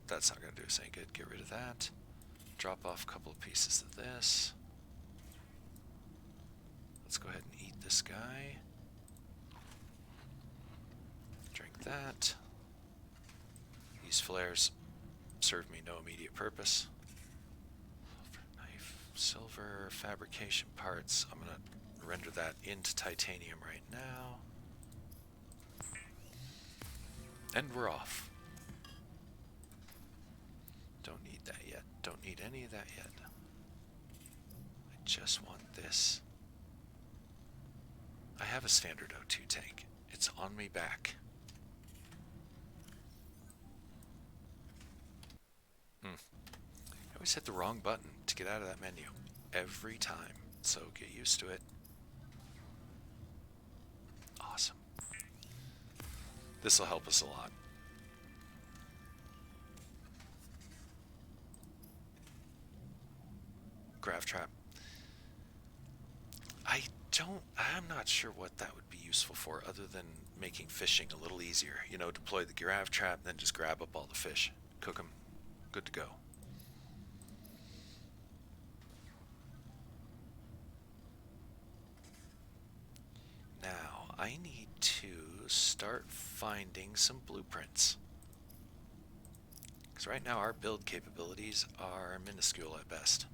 That's not going to do us any good. Get rid of that. Drop off a couple of pieces of this. Let's go ahead and eat this guy. Drink that. These flares serve me no immediate purpose. Knife, silver, fabrication parts. I'm going to render that into titanium right now. And we're off. Don't need that yet. Don't need any of that yet. I just want this. I have a standard O2 tank. It's on me back. I always hit the wrong button to get out of that menu. Every time. So get used to it. Awesome. This will help us a lot. Grav trap. I'm not sure what that would be useful for other than making fishing a little easier. You know, deploy the grav trap and then just grab up all the fish. Cook them. Good to go. Now, I need to start finding some blueprints. Because right now our build capabilities are minuscule at best.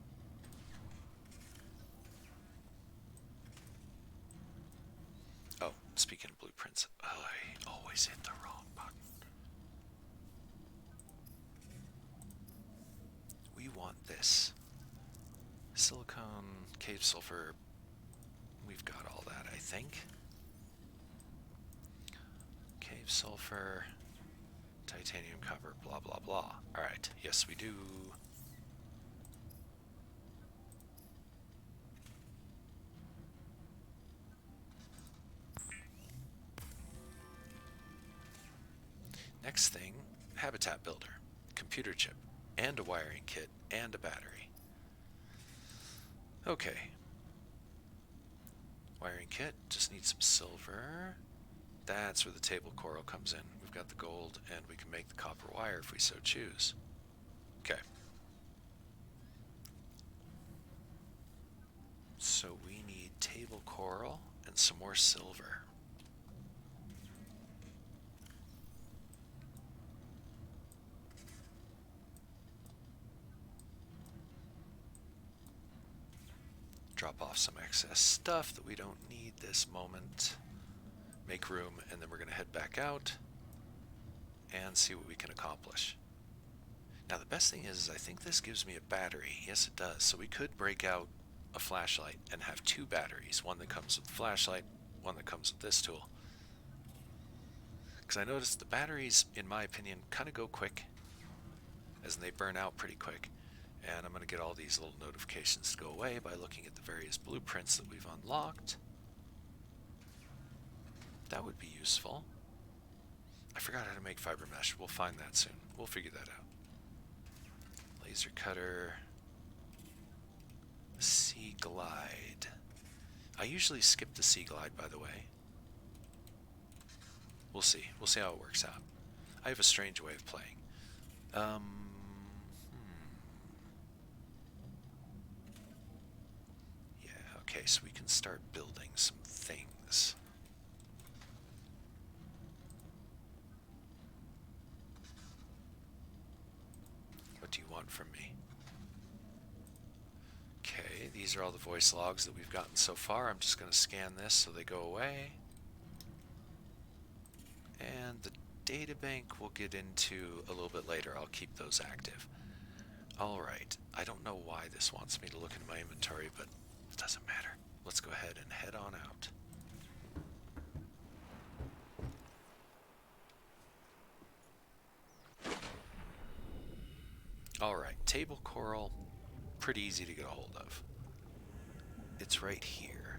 Oh, speaking of blueprints, I always hit the wrong button. We want this. Silicon, cave sulfur. We've got all that, I think. Cave sulfur, titanium, copper, blah, blah, blah. Alright, yes we do. Next thing, habitat builder, computer chip, and a wiring kit, and a battery. Okay. Wiring kit, just need some silver. That's where the table coral comes in. We've got the gold, and we can make the copper wire if we so choose. Okay. So we need table coral and some more silver. Drop off some excess stuff that we don't need this moment. Make room, and then we're going to head back out and see what we can accomplish. Now the best thing is I think this gives me a battery. Yes, it does. So we could break out a flashlight and have two batteries. One that comes with the flashlight, one that comes with this tool. Because I noticed the batteries, in my opinion, kind of go quick, as in they burn out pretty quick. And I'm going to get all these little notifications to go away by looking at the various blueprints that we've unlocked. That would be useful. I forgot how to make fiber mesh. We'll find that soon. We'll figure that out. Laser cutter. Sea glide. I usually skip the sea glide, by the way. We'll see. We'll see how it works out. I have a strange way of playing. Yeah, okay, so we can start building some things. What do you want from me? Okay, these are all the voice logs that we've gotten so far. I'm just going to scan this so they go away. And the databank we'll get into a little bit later. I'll keep those active. Alright, I don't know why this wants me to look into my inventory, but it doesn't matter. Let's go ahead and head on out. Alright, table coral, pretty easy to get a hold of. It's right here.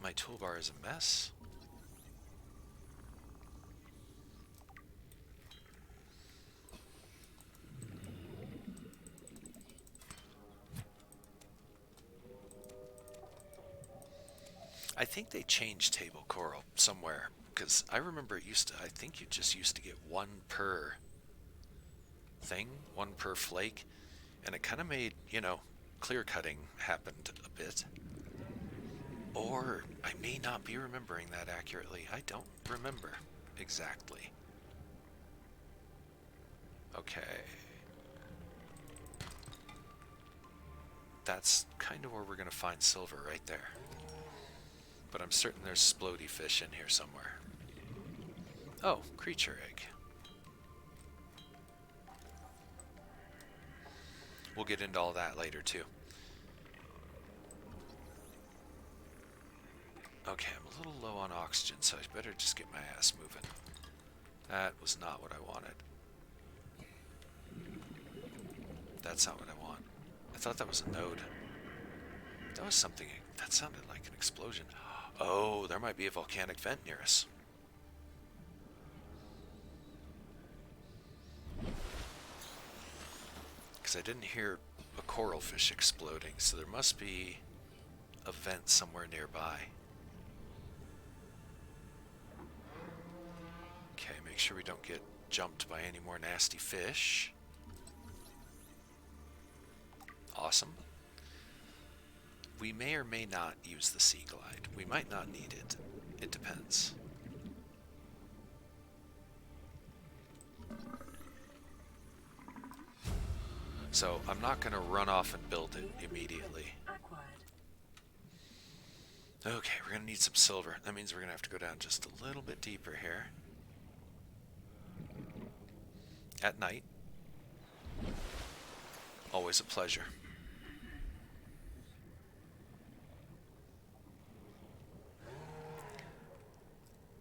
My toolbar is a mess. I think they changed table coral somewhere, because I remember it used to, I think you just used to get one per thing, one per flake, and it kind of made, you know, clear cutting happened a bit. Or I may not be remembering that accurately. I don't remember exactly. Okay. That's kind of where we're going to find silver right there. But I'm certain there's splody fish in here somewhere. Oh, creature egg. We'll get into all that later too. Okay, I'm a little low on oxygen, so I better just get my ass moving. That was not what I wanted. That's not what I want. I thought that was a node. That was something, that sounded like an explosion. Oh, there might be a volcanic vent near us. Because I didn't hear a coral fish exploding, so there must be a vent somewhere nearby. Okay, make sure we don't get jumped by any more nasty fish. Awesome. We may or may not use the sea glide. We might not need it. It depends. So I'm not going to run off and build it immediately. Okay, we're going to need some silver. That means we're going to have to go down just a little bit deeper here. At night. Always a pleasure.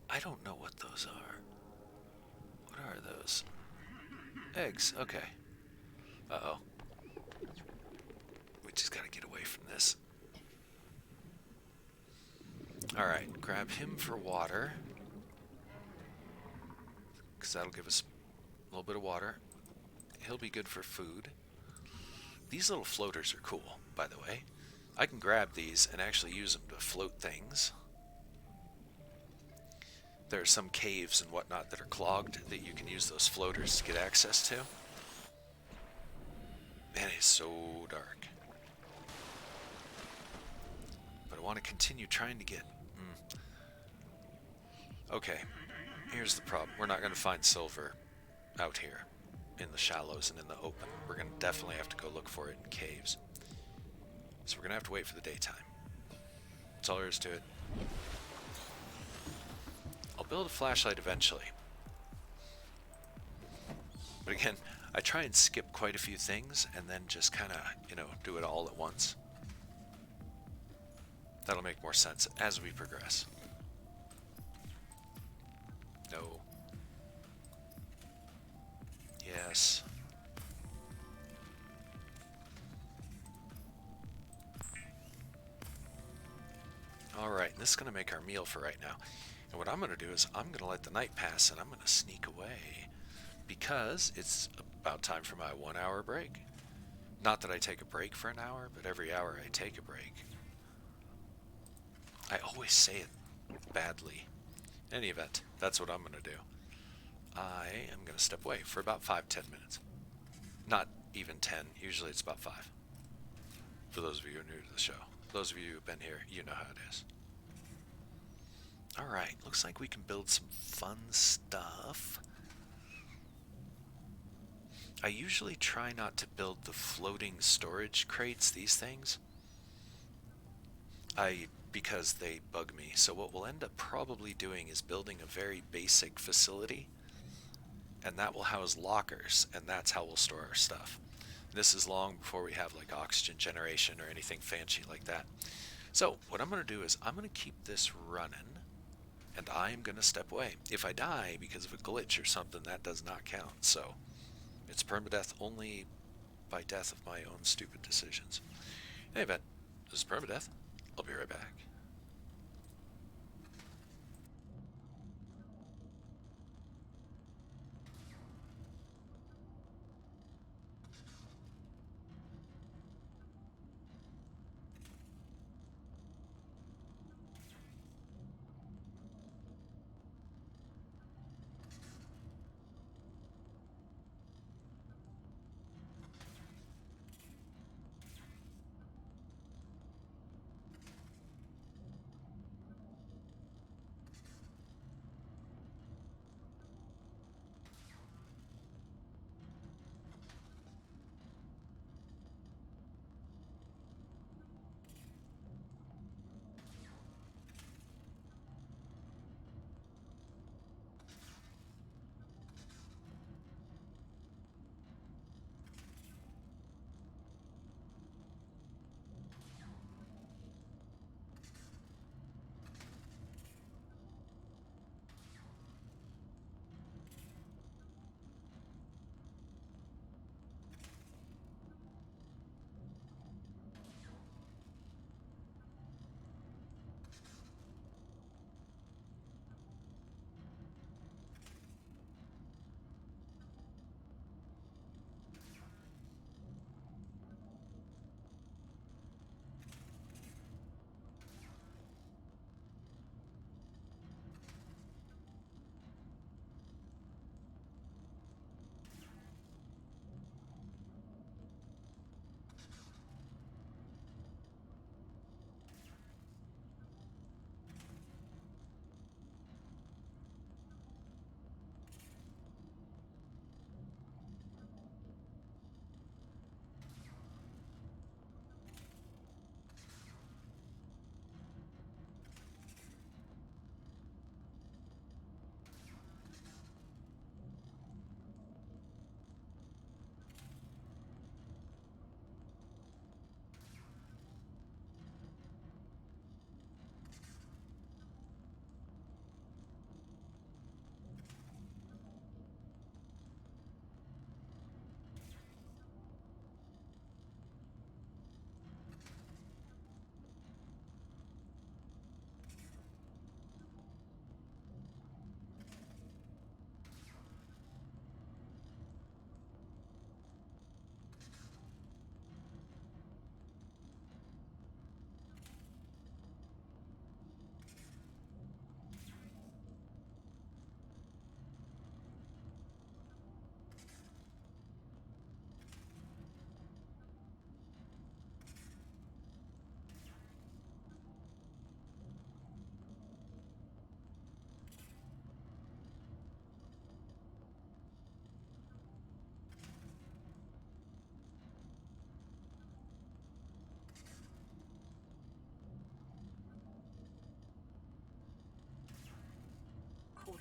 I don't know what those are. What are those? Eggs, okay. Uh-oh. We just gotta get away from this. Alright, grab him for water. Because that'll give us a little bit of water. He'll be good for food. These little floaters are cool, by the way. I can grab these and actually use them to float things. There are some caves and whatnot that are clogged that you can use those floaters to get access to. Man, it's so dark. But I want to continue trying to get... Okay, here's the problem. We're not going to find silver out here in the shallows and in the open. We're going to definitely have to go look for it in caves. So we're going to have to wait for the daytime. That's all there is to it. I'll build a flashlight eventually. But again, I try and skip quite a few things and then just kind of, do it all at once. That'll make more sense as we progress. No. Yes. Alright, this is going to make our meal for right now. And what I'm going to do is I'm going to let the night pass and I'm going to sneak away. Because it's about time for my 1 hour break. Not that I take a break for an hour, but every hour I take a break. I always say it badly. In any event, that's what I'm going to do. I am going to step away for about 5-10 minutes. Not even 10, usually it's about 5. For those of you who are new to the show. Those of you who've been here, you know how it is. Alright, looks like we can build some fun stuff. I usually try not to build the floating storage crates, these things. Because they bug me. So what we'll end up probably doing is building a very basic facility. And that will house lockers, and that's how we'll store our stuff. This is long before we have like oxygen generation or anything fancy like that. So what I'm going to do is I'm going to keep this running, and I'm going to step away. If I die because of a glitch or something, that does not count. So it's permadeath only by death of my own stupid decisions. In any event, this is permadeath. I'll be right back.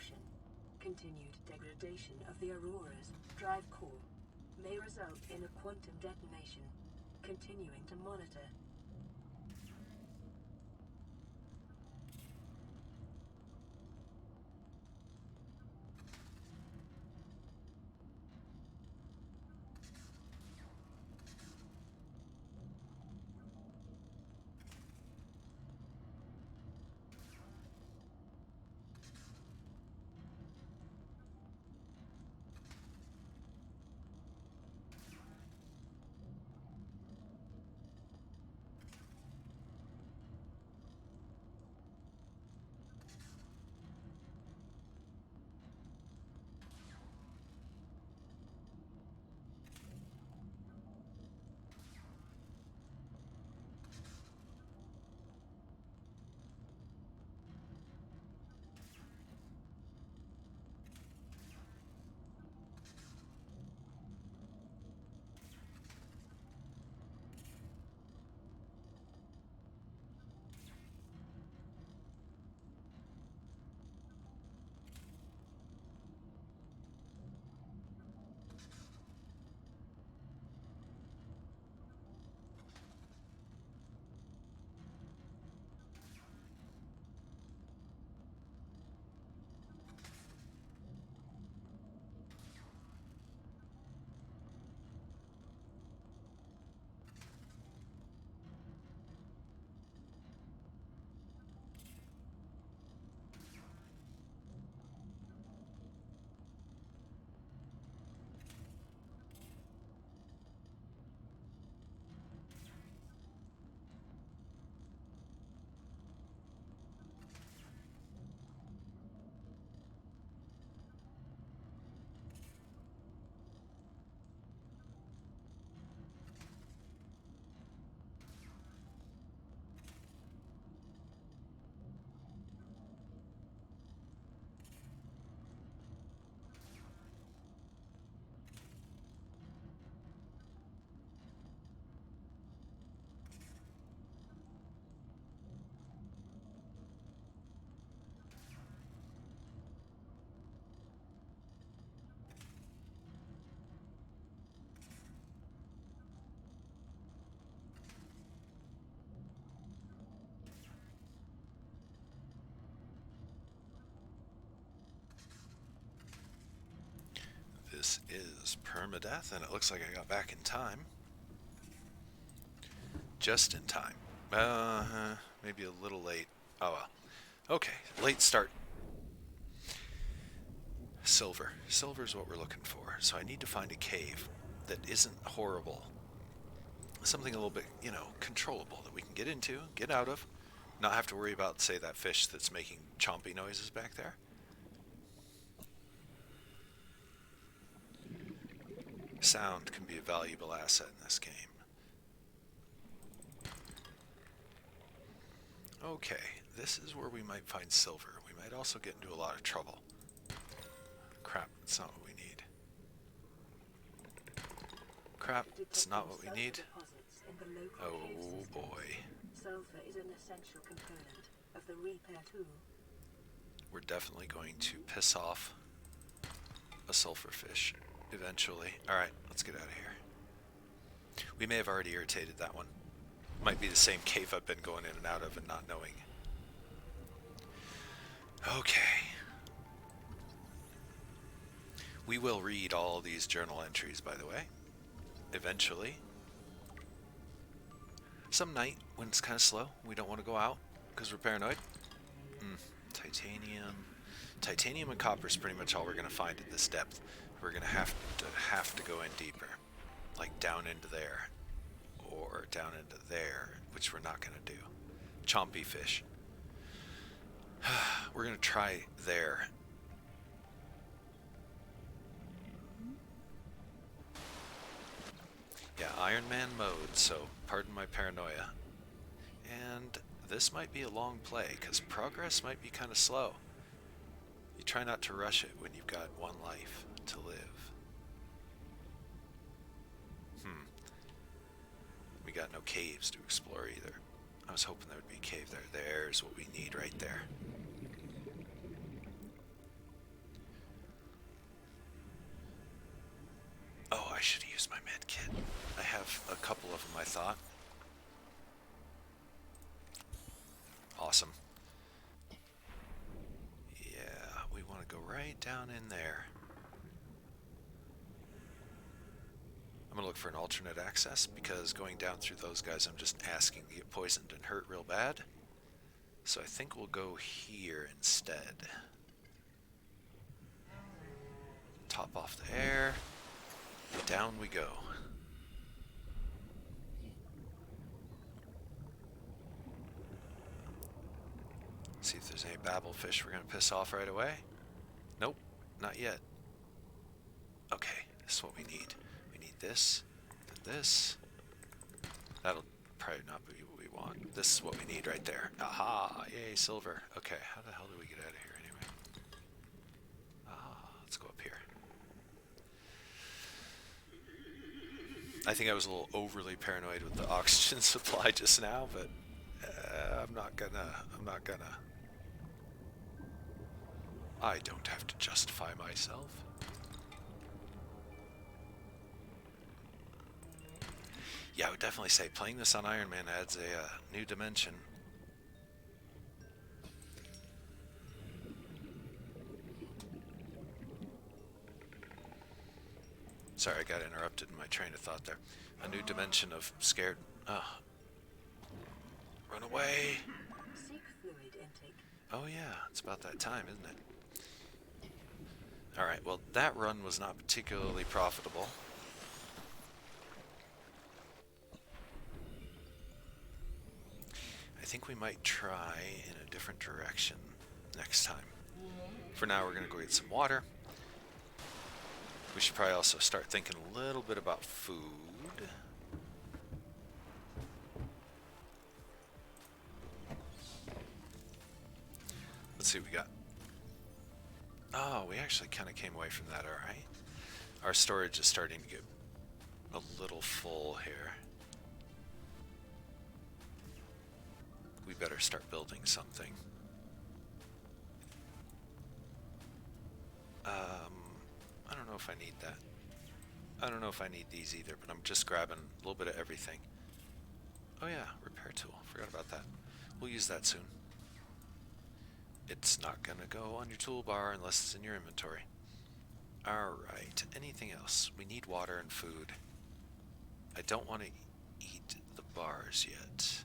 destruction. Continued degradation of the Aurora's drive core may result in a quantum detonation. Continuing to monitor. This is permadeath, and it looks like I got back in time. Just in time. Maybe a little late. Oh well. Okay, late start. Silver. Silver's what we're looking for. So I need to find a cave that isn't horrible. Something a little bit, controllable that we can get into, get out of, not have to worry about, say, that fish that's making chompy noises back there. Sound can be a valuable asset in this game. Okay, this is where we might find silver. We might also get into a lot of trouble. Crap, it's not what we need. Crap, it's not what we need. Oh boy. Sulfur is an essential component of the repair tool. We're definitely going to piss off a sulfur fish eventually. Alright, let's get out of here. We may have already irritated that one. Might be the same cave I've been going in and out of and not knowing. Okay. We will read all these journal entries, by the way. Eventually. Some night, when it's kind of slow, we don't want to go out because we're paranoid. Titanium. Titanium and copper is pretty much all we're going to find at this depth. We're going to have to go in deeper. Like down into there. Or down into there, which we're not going to do. Chompy fish. We're going to try there. Yeah, Iron Man mode, so pardon my paranoia. And this might be a long play, because progress might be kind of slow. You try not to rush it when you've got one life to live. We got no caves to explore either. I was hoping there would be a cave there. There's what we need right there. thought. Awesome. Yeah, we want to go right down in there. I'm gonna look for an alternate access because going down through those guys, I'm just asking to get poisoned and hurt real bad. So I think we'll go here instead. Top off the air. Down we go. See if there's any babblefish we're gonna piss off right away. Nope, not yet. Okay, this is what we need. We need this, and this. That'll probably not be what we want. This is what we need right there. Aha! Yay, silver. Okay, how the hell do we get out of here anyway? Let's go up here. I think I was a little overly paranoid with the oxygen supply just now, but I'm not gonna. I don't have to justify myself. Yeah, I would definitely say playing this on Iron Man adds a new dimension. Sorry, I got interrupted in my train of thought there. A new dimension of scared. Run away! Seek fluid intake. Oh yeah, it's about that time, isn't it? Alright, well that run was not particularly profitable. I think we might try in a different direction next time. For now, we're going to go get some water. We should probably also start thinking a little bit about food. Let's see what we got. Oh, we actually kind of came away from that alright. Our storage is starting to get a little full here. We better start building something. I don't know if I need that. I don't know if I need these either, but I'm just grabbing a little bit of everything. Oh yeah, repair tool. Forgot about that. We'll use that soon. It's not gonna go on your toolbar unless it's in your inventory. Alright, anything else? We need water and food. I don't want to eat the bars yet.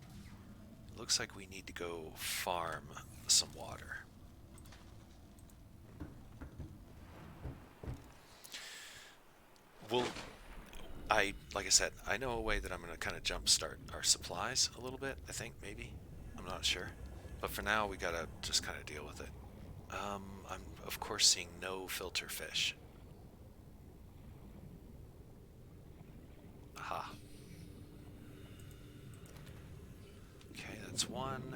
Looks like we need to go farm some water. Like I said, I know a way that I'm going to kind of jumpstart our supplies a little bit, I think, maybe. I'm not sure. But for now, we got to just kind of deal with it. I'm, of course, seeing no filter fish. Aha. Okay, that's one.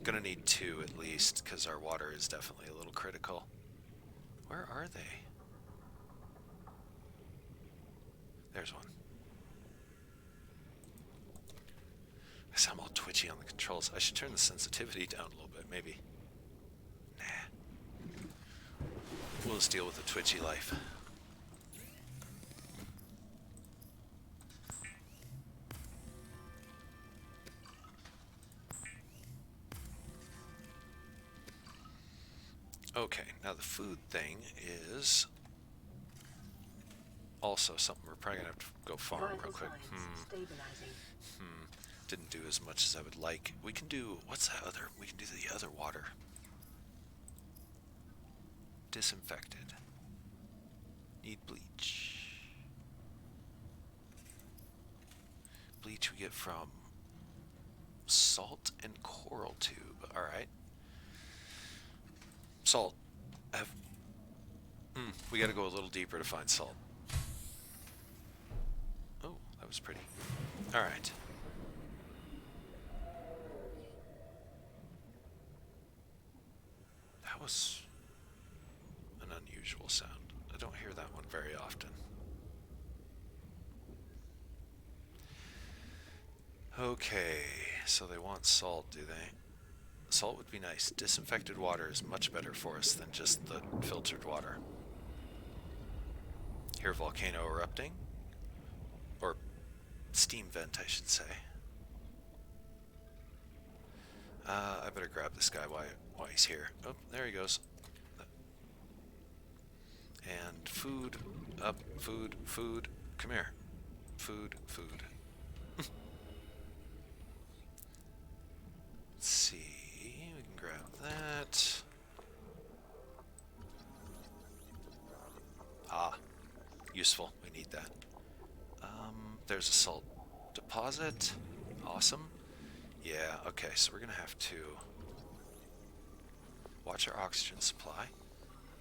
Gonna need two at least, because our water is definitely a little critical. Where are they? There's one. I guess I'm all twitchy on the controls. I should turn the sensitivity down a little bit, maybe. Nah. We'll just deal with the twitchy life. Okay, now the food thing is also something we're probably gonna have to go farm real quick. Didn't do as much as I would like. We can do, what's that other? We can do the other water. Disinfected. Need bleach. Bleach we get from salt and coral tube. Alright. Salt. We gotta go a little deeper to find salt. Oh, that was pretty. Alright. That was an unusual sound. I don't hear that one very often. Okay, so they want salt, do they? Salt would be nice. Disinfected water is much better for us than just the filtered water. Here, volcano erupting. Or Steam vent, I should say. I better grab this guy while he's here. Oh, there he goes. And food, up, food, food. Come here. Food, food. Let's see, we can grab that. Ah, useful, we need that. There's a salt deposit. Awesome. Yeah, okay, so we're gonna have to watch our oxygen supply.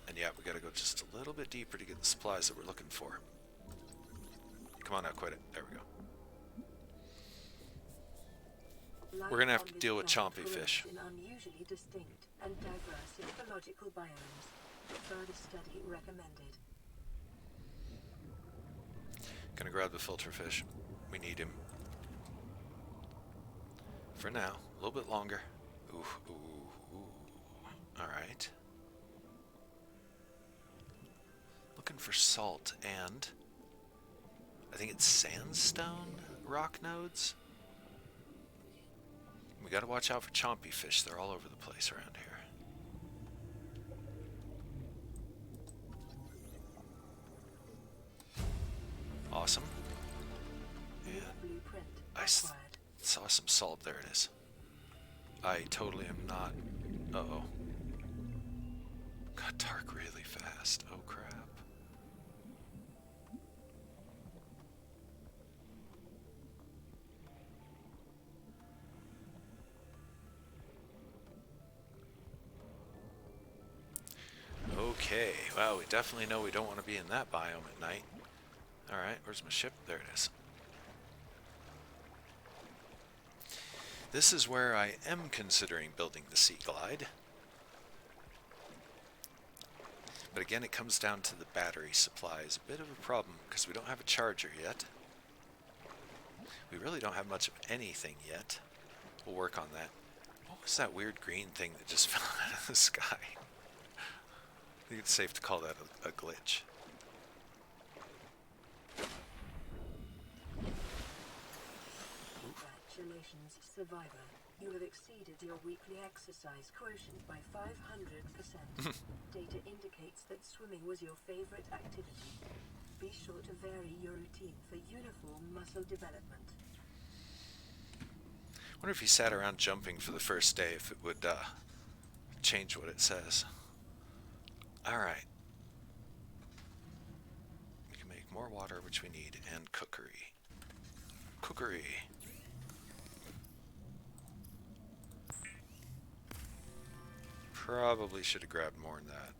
And yeah, we gotta go just a little bit deeper to get the supplies that we're looking for. Come on now, quit it. There we go. We're gonna have to deal with chompy fish. In unusually distinct and diverse ecological biomes. Further study recommended. Gonna grab the filter fish. We need him. For now, a little bit longer. Ooh, ooh, ooh. Alright. Looking for salt and I think it's sandstone rock nodes. We gotta watch out for chompy fish. They're all over the place around here. Awesome. And I saw some salt. There it is. I totally am not. Uh-oh. Got dark really fast. Oh crap. Okay, well, we definitely know we don't want to be in that biome at night. Alright, where's my ship? There it is. This is where I am considering building the Sea Glide. But again, it comes down to the battery supply is a bit of a problem because we don't have a charger yet. We really don't have much of anything yet. We'll work on that. What was that weird green thing that just fell out of the sky? I think it's safe to call that a glitch. Congratulations, survivor. You have exceeded your weekly exercise quotient by 500%. Data indicates that swimming was your favorite activity. Be sure to vary your routine for uniform muscle development. I wonder if he sat around jumping for the first day, if it would change what it says. Alright. We can make more water, which we need, and cookery. Cookery. Probably should have grabbed more than that.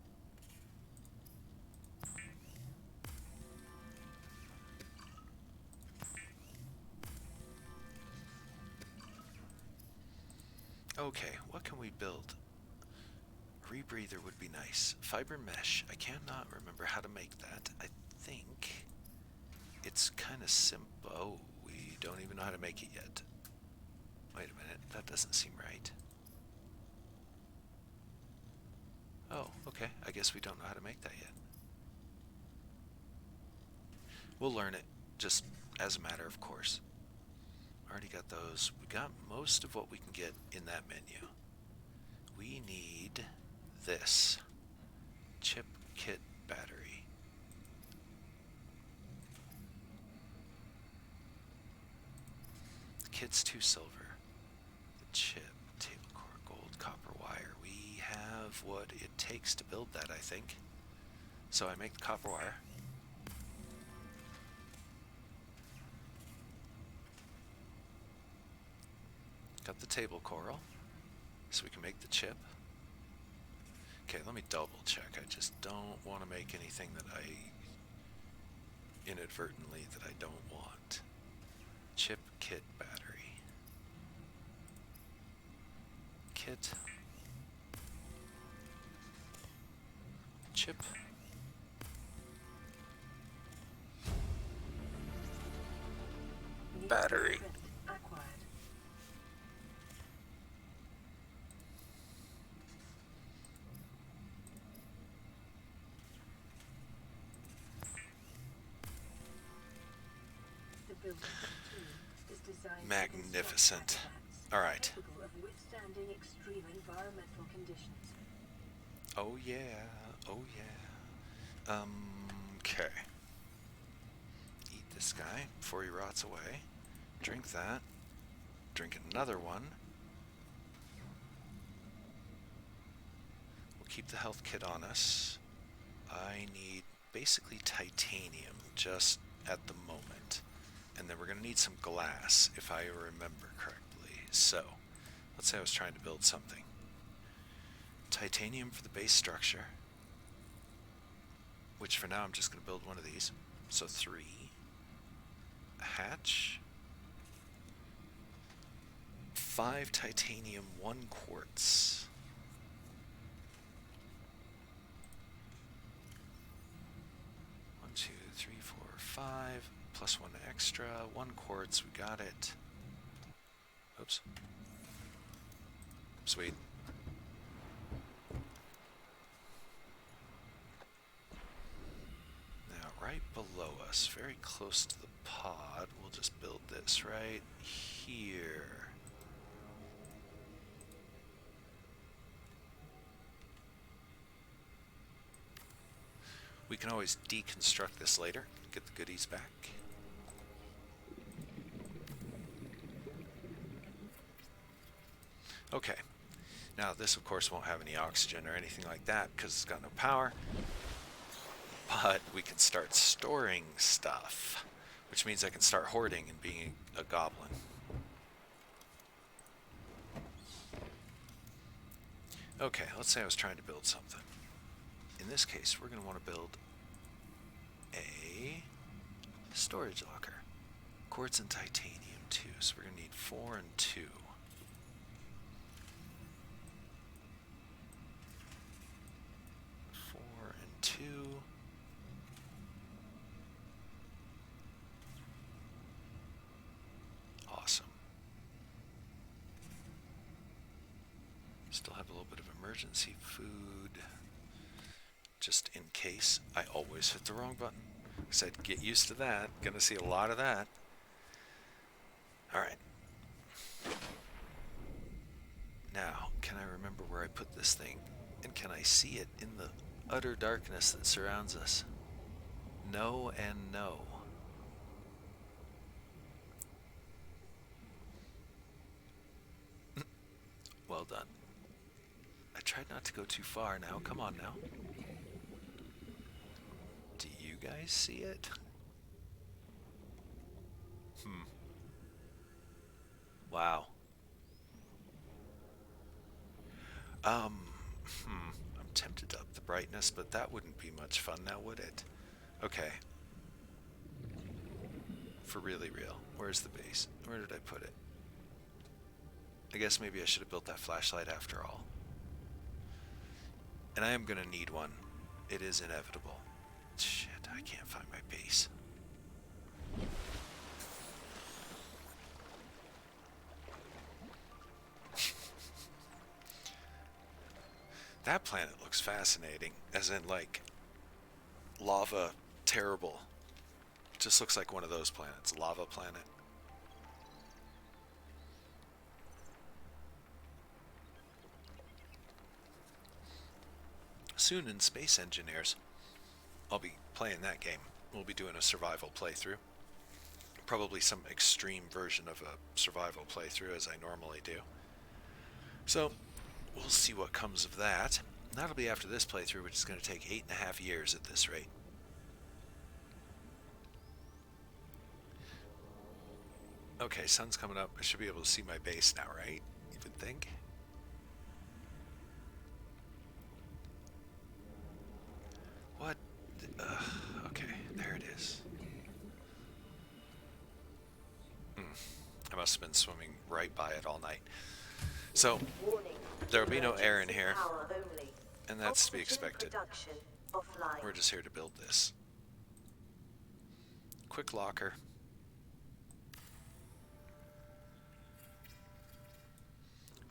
Okay, what can we build? Rebreather would be nice. Fiber mesh. I cannot remember how to make that. I think it's kind of simple. Oh, we don't even know how to make it yet. Wait a minute. That doesn't seem right. Oh, okay. I guess we don't know how to make that yet. We'll learn it, just as a matter of course. Already got those. We got most of what we can get in that menu. We need this. Chip kit battery. The kit's 2 silver. The chip, table core, gold, copper wire. We have what it takes to build that, I think. So I make the copper wire. Got the table coral, so we can make the chip. Okay, let me double check. I just don't want to make anything that I inadvertently that I don't want. Chip kit battery. Kit. Chip. Battery. Magnificent. Alright. Capable of withstanding extreme environmental conditions. Oh yeah. Oh yeah. Okay. Eat this guy before he rots away. Drink that. Drink another one. We'll keep the health kit on us. I need basically titanium just at the moment. And then we're going to need some glass, if I remember correctly. So, let's say I was trying to build something. Titanium for the base structure, which for now I'm just going to build one of these. So 3. A hatch. 5 titanium, 1 quartz. One, 2, 3, 4, 5. Plus 1 extra. 1 quartz. We got it. Oops. Sweet. Now, right below us, very close to the pod, we'll just build this right here. We can always deconstruct this later, get the goodies back. Okay, now this of course won't have any oxygen or anything like that because it's got no power, but we can start storing stuff, which means I can start hoarding and being a goblin. Okay, let's say I was trying to build something. In this case, we're going to want to build a storage locker. Quartz and titanium too, so we're going to need 4 and 2. 4 and 2. Awesome. Still have a little bit of emergency food. Just in case. I always hit the wrong button. I said get used to that. Gonna see a lot of that. Alright. Now, can I remember where I put this thing? And can I see it in the utter darkness that surrounds us? No and no. Well done. I tried not to go too far now. Come on now. Do you guys see it? Wow. I'm tempted to up the brightness, but that wouldn't be much fun now, would it? Okay. For really real. Where's the base? Where did I put it? I guess maybe I should have built that flashlight after all. And I am gonna need one. It is inevitable. Shit, I can't find my base. That planet looks fascinating, as in like lava terrible. It just looks like one of those planets, lava planet. Soon in Space Engineers, I'll be playing that game. We'll be doing a survival playthrough. Probably some extreme version of a survival playthrough, as I normally do. So, we'll see what comes of that. That'll be after this playthrough, which is going to take 8.5 years at this rate. Okay, sun's coming up. I should be able to see my base now, right? You would think. What? Okay, there it is. I must have been swimming right by it all night. So, there will be no air in here, and that's to be expected. We're just here to build this. Quick locker.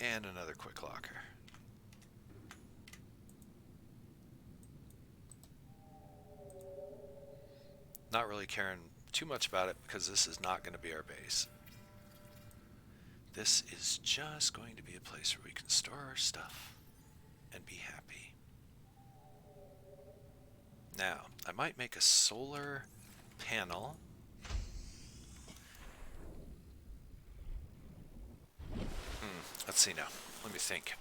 And another quick locker. Not really caring too much about it because this is not going to be our base. This is just going to be a place where we can store our stuff and be happy. Now, I might make a solar panel. Let's see now. Let me think.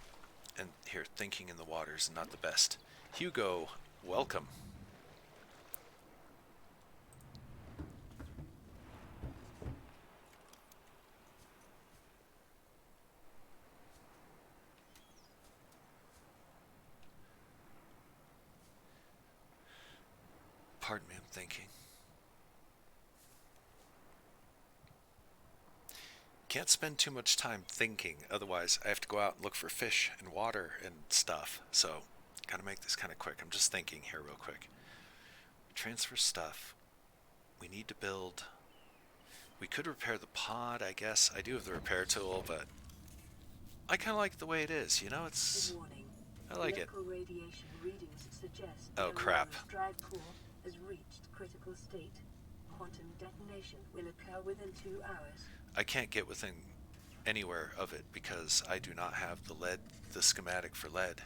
And here, thinking in the water is not the best. Hugo, welcome. Pardon me, I'm thinking. Can't spend too much time thinking, otherwise I have to go out and look for fish and water and stuff. So, gotta make this kind of quick. I'm just thinking here real quick. Transfer stuff. We need to build... We could repair the pod, I guess. I do have the repair tool, but I kind of like the way it is. You know, it's... Warning. I like it. Local radiation readings suggest Oh, crap. the drive core has reached critical state. Quantum detonation will occur within 2 hours. I can't get within anywhere of it because I do not have the schematic for lead.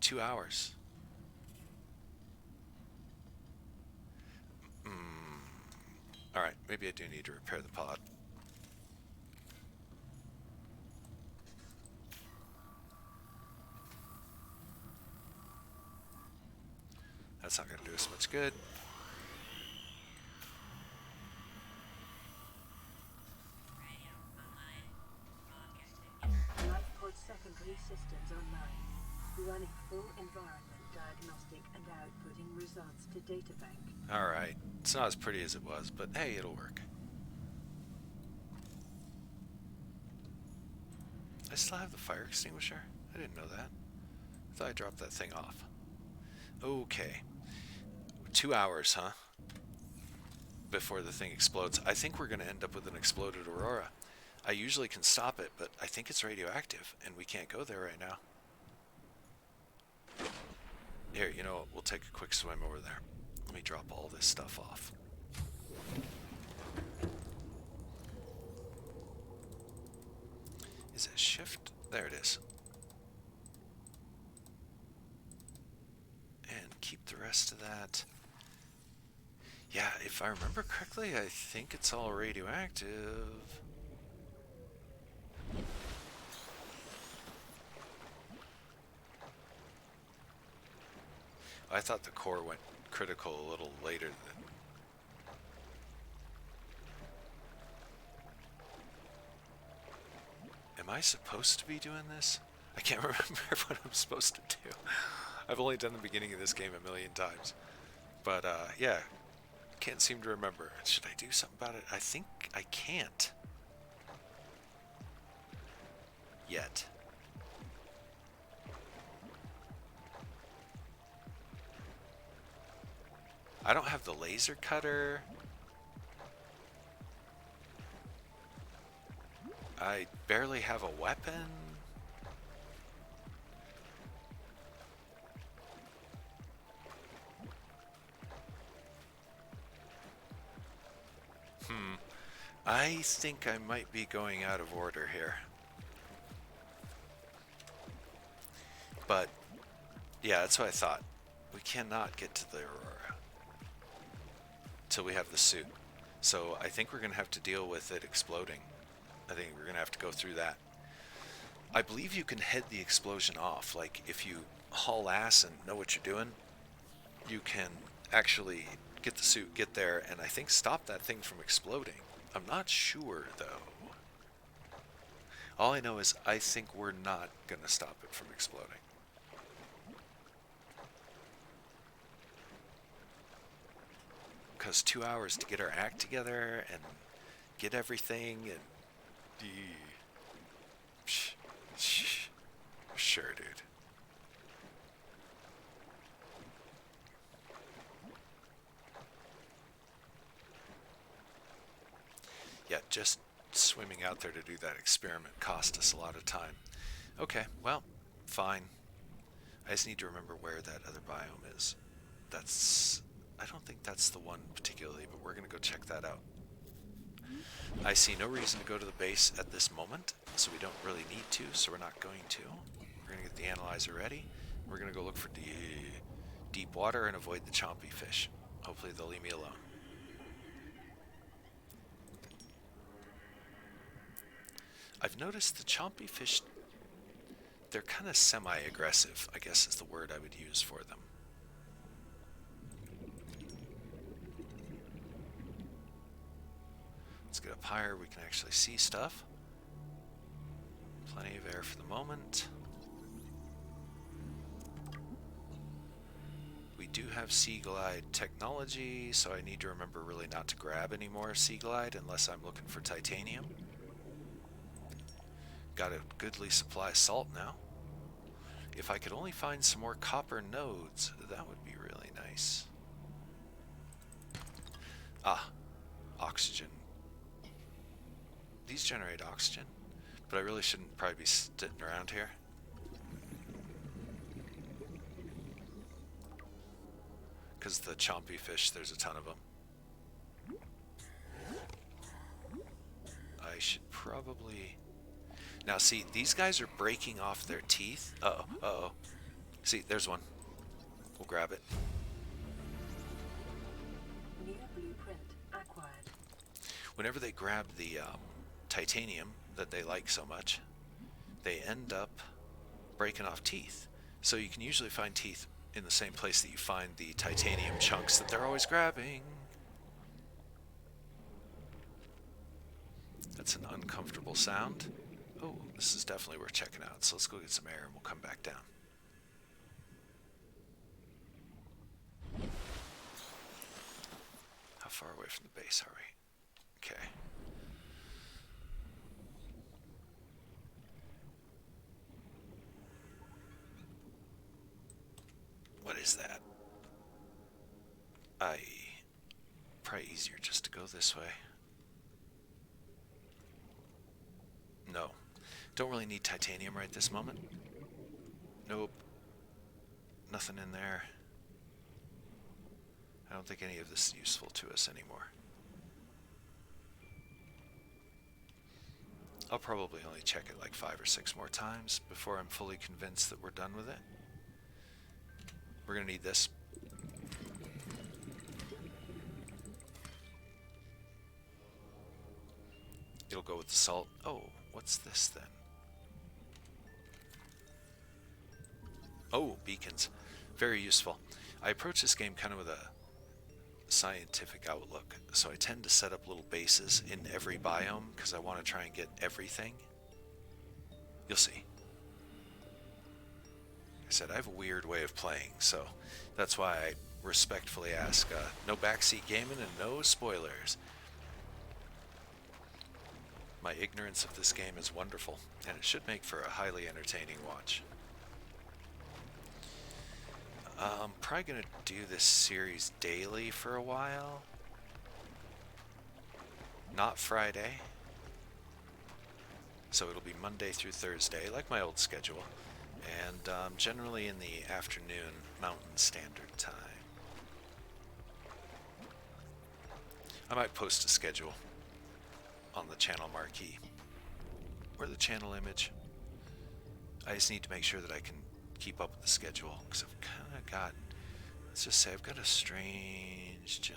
2 hours. Alright, maybe I do need to repair the pod. That's not going to do us much good. Lifepod secondary systems online. Running full environment diagnostic and outputting results to databank. Alright, it's not as pretty as it was, but hey, it'll work. I still have the fire extinguisher? I didn't know that. I thought I dropped that thing off. Okay. 2 hours, huh? Before the thing explodes. I think we're going to end up with an exploded aurora. I usually can stop it, but I think it's radioactive, and we can't go there right now. Here, you know what? We'll take a quick swim over there. Let me drop all this stuff off. Is it shift? There it is. And keep the rest of that. Yeah, if I remember correctly, I think it's all radioactive. I thought the core went critical a little later than... Am I supposed to be doing this? I can't remember what I'm supposed to do. I've only done the beginning of this game a million times. But, yeah. Can't seem to remember. Should I do something about it? I think I can't. Yet. I don't have the laser cutter. I barely have a weapon. I think I might be going out of order here. But, yeah, that's what I thought. We cannot get to the Aurora till we have the suit. So I think we're going to have to deal with it exploding. I think we're going to have to go through that. I believe you can head the explosion off. Like, if you haul ass and know what you're doing, you can actually get the suit, get there, and I think stop that thing from exploding. I'm not sure, though. All I know is I think we're not going to stop it from exploding. Because 2 hours to get our act together and get everything and... Sure, dude. Yeah, just swimming out there to do that experiment cost us a lot of time. Okay, well, fine. I just need to remember where that other biome is. I don't think that's the one particularly, but we're going to go check that out. I see no reason to go to the base at this moment, so we don't really need to, so we're not going to. We're going to get the analyzer ready. We're going to go look for deep water and avoid the chompy fish. Hopefully they'll leave me alone. I've noticed the chompy fish, they're kind of semi-aggressive, I guess is the word I would use for them. Let's get up higher, we can actually see stuff. Plenty of air for the moment. We do have Sea Glide technology, so I need to remember really not to grab any more Sea Glide unless I'm looking for titanium. Got a goodly supply of salt now. If I could only find some more copper nodes, that would be really nice. Ah, oxygen. These generate oxygen, but I really shouldn't probably be sitting around here. Because the chompy fish, there's a ton of them. I should probably... Now see, these guys are breaking off their teeth. Uh-oh, uh-oh. See, there's one. We'll grab it. New blueprint acquired. Whenever they grab the titanium that they like so much, they end up breaking off teeth. So you can usually find teeth in the same place that you find the titanium chunks that they're always grabbing. That's an uncomfortable sound. Oh, this is definitely worth checking out, so let's go get some air and we'll come back down. How far away from the base are we? Okay. What is that? Probably easier just to go this way. No. Don't really need titanium right this moment. Nope. Nothing in there. I don't think any of this is useful to us anymore. I'll probably only check it like 5 or 6 more times before I'm fully convinced that we're done with it. We're gonna need this. It'll go with the salt. Oh, what's this then? Oh, beacons. Very useful. I approach this game kind of with a scientific outlook, so I tend to set up little bases in every biome because I want to try and get everything. You'll see. Like I said, I have a weird way of playing, so that's why I respectfully ask, no backseat gaming and no spoilers. My ignorance of this game is wonderful, and it should make for a highly entertaining watch. I'm probably going to do this series daily for a while. Not Friday. So it'll be Monday through Thursday, like my old schedule. And generally in the afternoon, Mountain Standard Time. I might post a schedule on the channel marquee. Or the channel image. I just need to make sure that I can keep up with the schedule, because I've kind of got, let's just say I've got a strange job.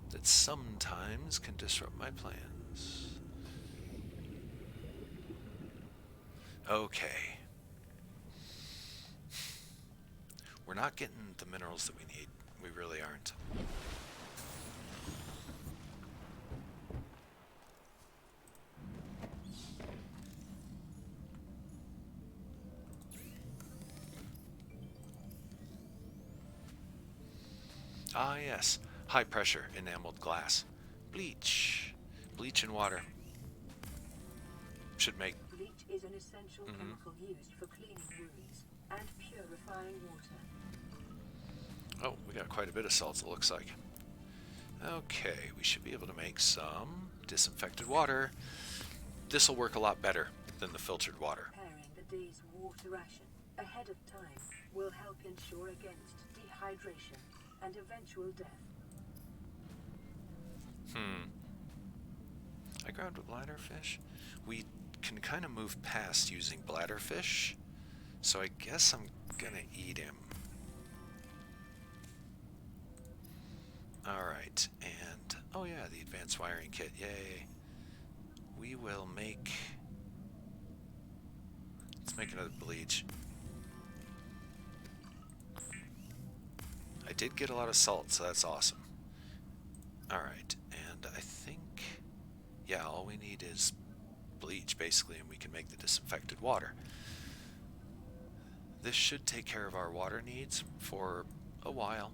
That sometimes can disrupt my plans. Okay. We're not getting the minerals that we need. We really aren't. Ah, yes. High pressure enameled glass. Bleach. Bleach and water. Should make... Bleach is an essential chemical used for cleaning wounds and purifying water. Oh, we got quite a bit of salt, it looks like. Okay, we should be able to make some disinfected water. This will work a lot better than the filtered water. Preparing the day's water ration ahead of time will help ensure against dehydration. dehydration and eventual death. I grabbed a bladderfish. We can kind of move past using bladderfish, so I guess I'm gonna eat him. Alright, and oh yeah, the advanced wiring kit, yay. We will make... Let's make another bleach. I did get a lot of salt, so that's awesome. Alright, and I think... Yeah, all we need is bleach, basically, and we can make the disinfected water. This should take care of our water needs for a while.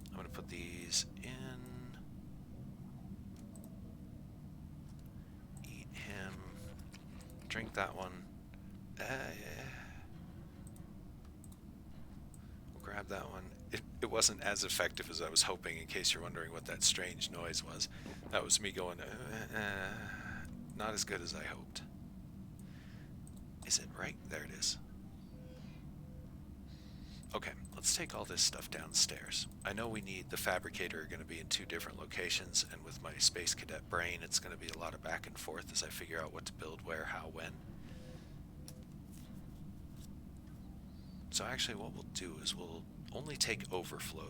I'm going to put these in. Eat him. Drink that one. We'll grab that one. It wasn't as effective as I was hoping, in case you're wondering what that strange noise was. That was me going, not as good as I hoped. Is it right? There it is. Okay, let's take all this stuff downstairs. I know we need the fabricator are going to be in 2 different locations, and with my Space Cadet brain, it's going to be a lot of back and forth as I figure out what to build, where, how, when. So actually what we'll do is we'll only take overflow.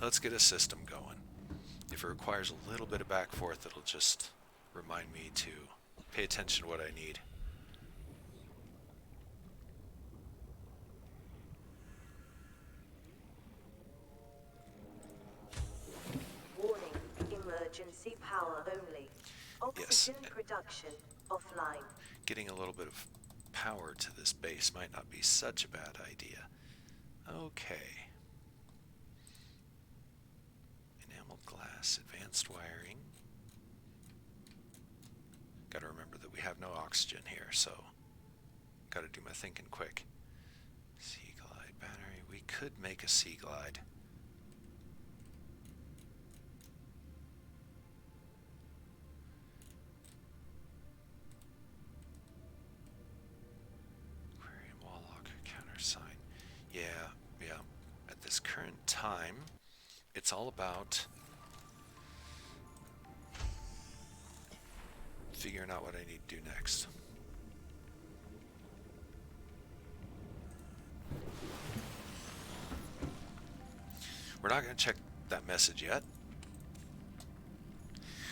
Let's get a system going. If it requires a little bit of back and forth, it'll just remind me to pay attention to what I need. Warning, emergency power only. Oxygen production offline. Getting a little bit of power to this base might not be such a bad idea. Okay. Enameled glass, advanced wiring. Gotta remember that we have no oxygen here, so gotta do my thinking quick. Sea Glide battery. We could make a Sea Glide. Aquarium wall locker countersign. Yeah. At this current time, it's all about figuring out what I need to do next. We're not going to check that message yet,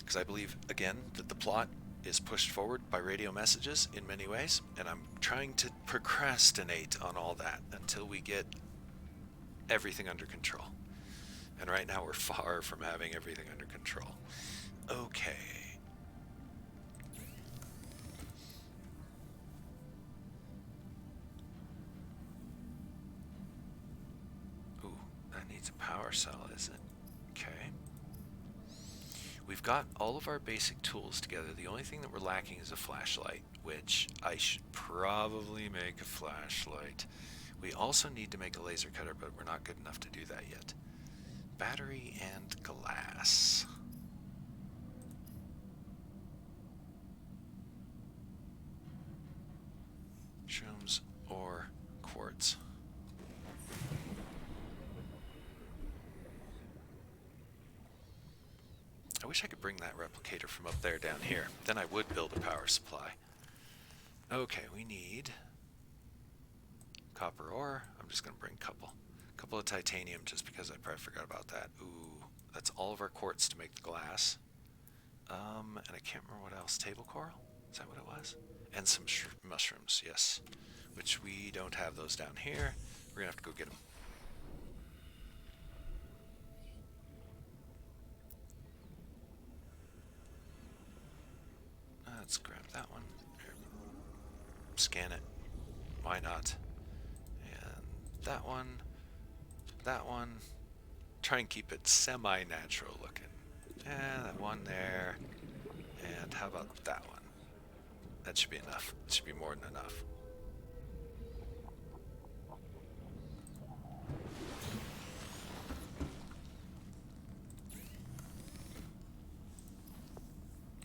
because I believe, again, that the plot is pushed forward by radio messages in many ways, and I'm trying to procrastinate on all that until we get everything under control. And right now we're far from having everything under control. Okay. Ooh, that needs a power cell, isn't it? Okay. We've got all of our basic tools together. The only thing that we're lacking is a flashlight, which I should probably make a flashlight. We also need to make a laser cutter, but we're not good enough to do that yet. Battery and glass. Shrooms or quartz. I wish I could bring that replicator from up there down here. Then I would build a power supply. Okay, we need copper ore. I'm just going to bring a couple of titanium just because I probably forgot about that. Ooh, that's all of our quartz to make the glass. And I can't remember what else. Table coral? Is that what it was? And some mushrooms, yes. Which we don't have those down here. We're going to have to go get them. Let's grab that one. Here. Scan it. Why not? And that one. That one. Try and keep it semi-natural looking. Yeah, that one there. And how about that one? That should be enough. It should be more than enough.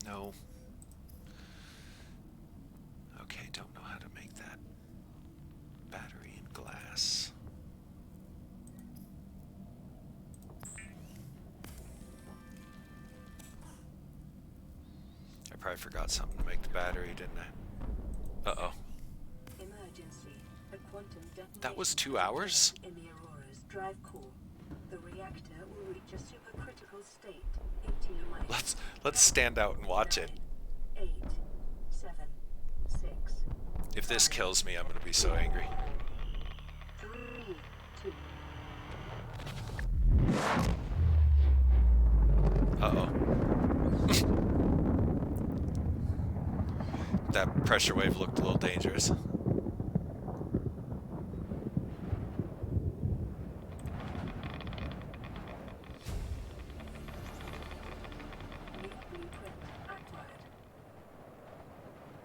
No. Okay, don't know how to make that. probably forgot something to make the battery, didn't I? Uh-oh. Emergency. A quantum detonation That was 2 hours? in the Aurora's drive core. The reactor will reach a supercritical state in T minus. Let's stand out and watch it. 8, 7, 6. If this kills me, I'm gonna be so angry. 3, 2. Uh-oh. That pressure wave looked a little dangerous. New blueprint acquired.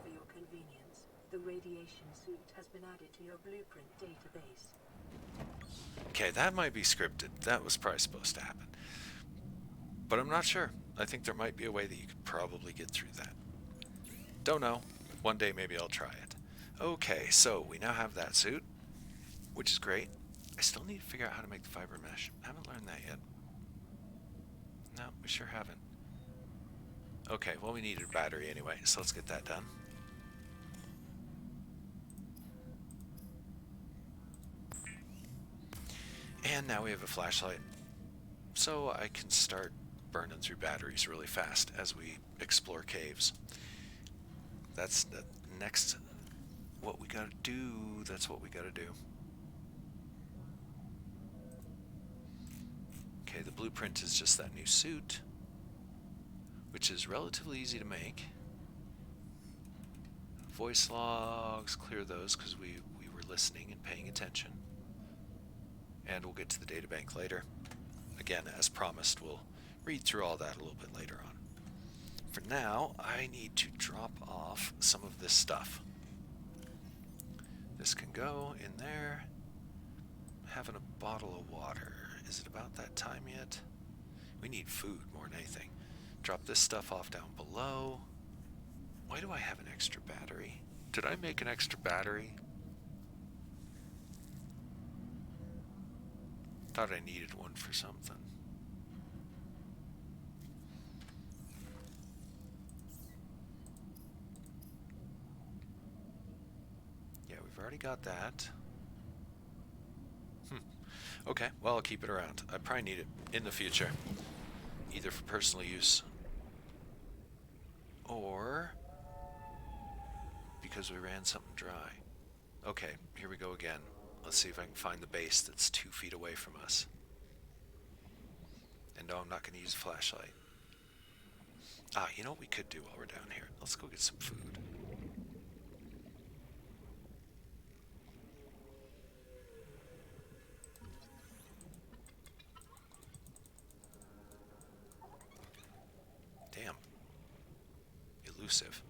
For your convenience, the radiation suit has been added to your blueprint database. Okay, that might be scripted. That was probably supposed to happen. But I'm not sure. I think there might be a way that you could probably get through that. Don't know. One day maybe I'll try it. Okay, so we now have that suit, which is great. I still need to figure out how to make the fiber mesh. I haven't learned that yet. No, we sure haven't. Okay, well we needed a battery anyway, so let's get that done. And now we have a flashlight, so I can start burning through batteries really fast as we explore caves. That's the next, what we gotta do, that's what we gotta do. Okay, the blueprint is just that new suit, which is relatively easy to make. Voice logs, clear those because we were listening and paying attention. And we'll get to the databank later. Again, as promised, we'll read through all that a little bit later on. For now, I need to drop off some of this stuff. This can go in there. Having a bottle of water. Is it about that time yet? We need food more than anything. Drop this stuff off down below. Why do I have an extra battery? Did I make an extra battery? Thought I needed one for something. Yeah, we've already got that. Okay, well, I'll keep it around. I probably need it in the future. Either for personal use or because we ran something dry. Okay, here we go again. Let's see if I can find the base that's 2 feet away from us. And no, I'm not going to use a flashlight. Ah, you know what we could do while we're down here? Let's go get some food. Damn. Elusive.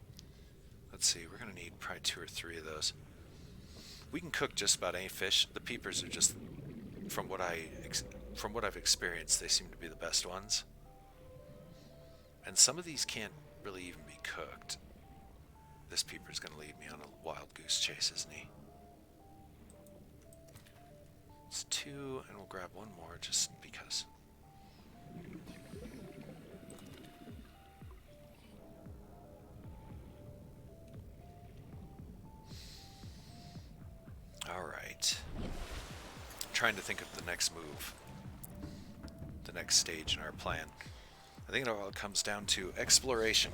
Let's see, we're going to need probably 2 or 3 of those. We can cook just about any fish. The peepers are just, from what I've experienced, they seem to be the best ones. And some of these can't really even be cooked. This peeper's going to lead me on a wild goose chase, isn't he? It's 2, and we'll grab 1 more just because. Alright. Trying to think of the next move. The next stage in our plan. I think it all comes down to exploration.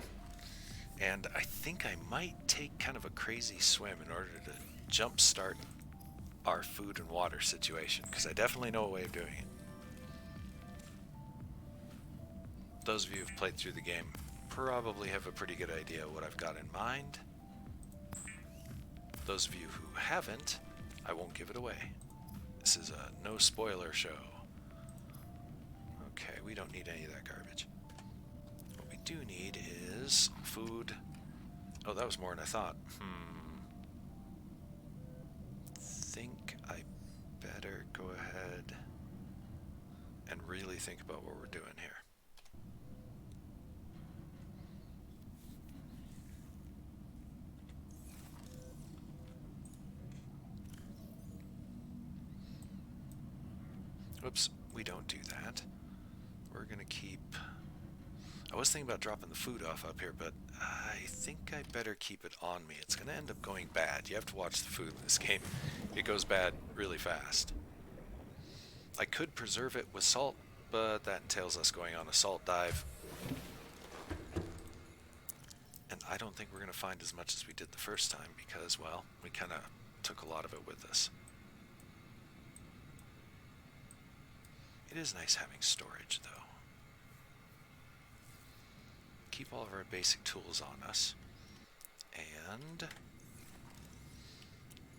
And I think I might take kind of a crazy swim in order to jumpstart our food and water situation, because I definitely know a way of doing it. Those of you who've played through the game probably have a pretty good idea of what I've got in mind. Those of you who haven't, I won't give it away. This is a no spoiler show. Okay, we don't need any of that garbage. What we do need is food. Oh, that was more than I thought. Think I better go ahead and really think about what we're doing here. Whoops, we don't do that. We're gonna keep... I was thinking about dropping the food off up here, but I think I better keep it on me. It's going to end up going bad. You have to watch the food in this game. It goes bad really fast. I could preserve it with salt, but that entails us going on a salt dive. And I don't think we're going to find as much as we did the first time because, well, we kind of took a lot of it with us. It is nice having storage, though. Keep all of our basic tools on us. And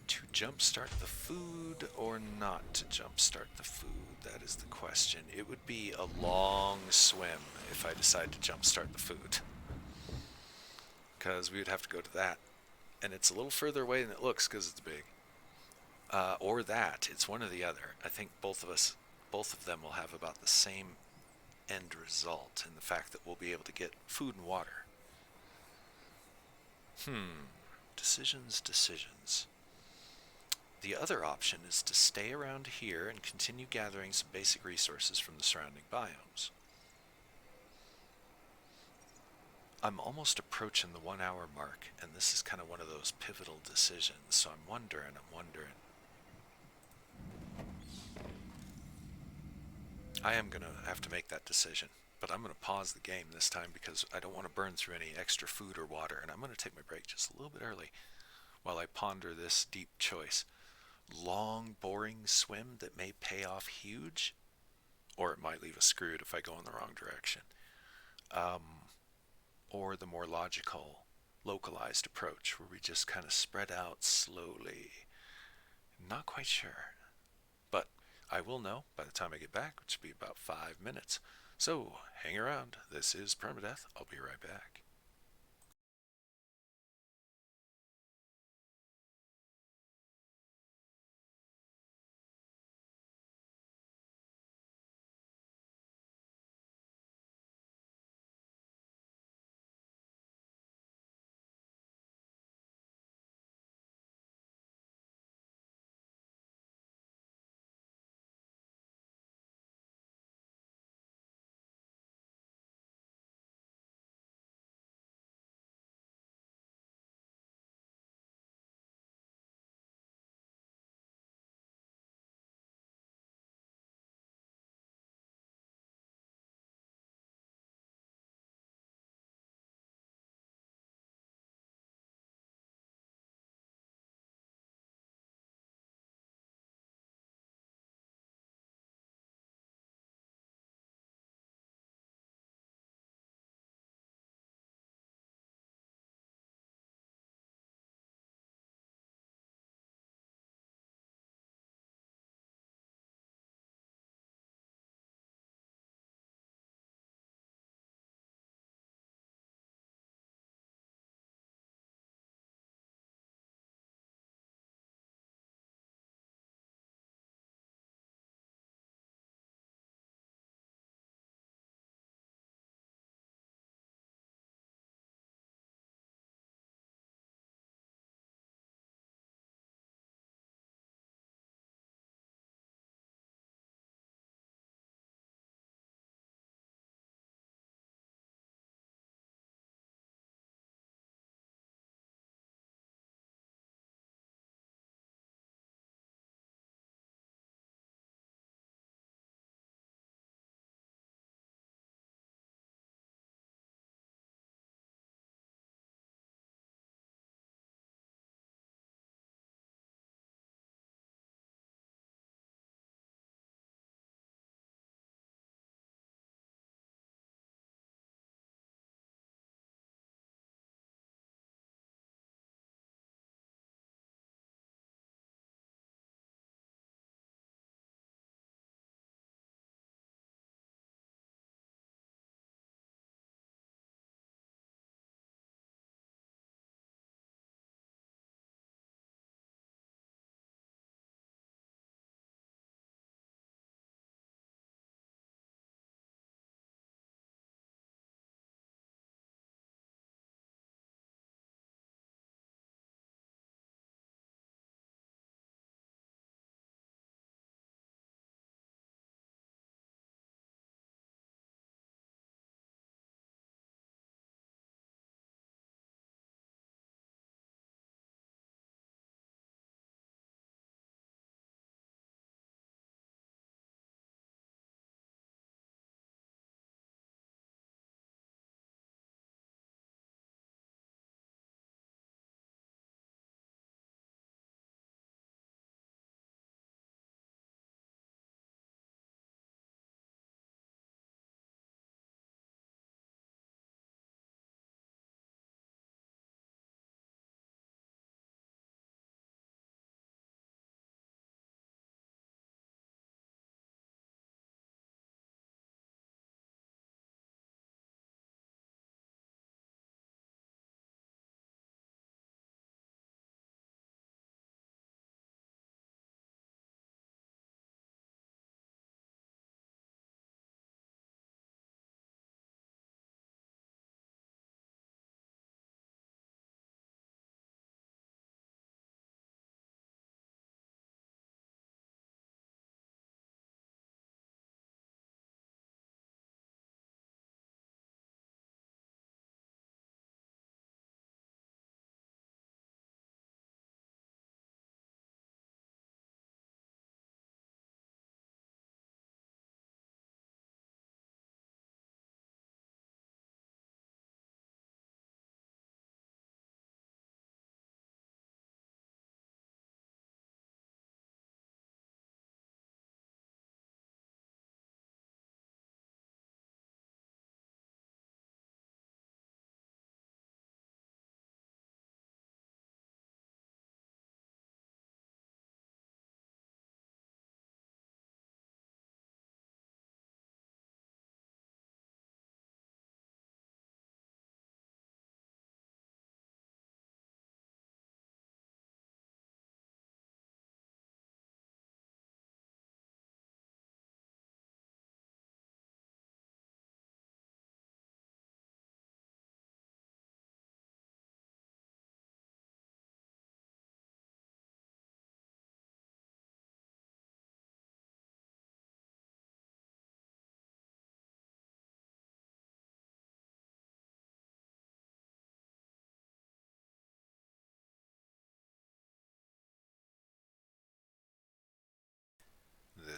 to jumpstart the food or not to jumpstart the food, that is the question. It would be a long swim if I decide to jumpstart the food, because we would have to go to that, and it's a little further away than it looks because it's big. Or that, it's one or the other. I think both of them will have about the same end result in the fact that we'll be able to get food and water. Decisions. The other option is to stay around here and continue gathering some basic resources from the surrounding biomes. I'm almost approaching the 1 hour mark, and this is kind of one of those pivotal decisions, so I'm wondering. I am going to have to make that decision, but I'm going to pause the game this time because I don't want to burn through any extra food or water, and I'm going to take my break just a little bit early while I ponder this deep choice. Long, boring swim that may pay off huge, or it might leave us screwed if I go in the wrong direction. Or the more logical, localized approach where we just kind of spread out slowly. Not quite sure. But I will know by the time I get back, which will be about 5 minutes. So hang around. This is Permadeath. I'll be right back.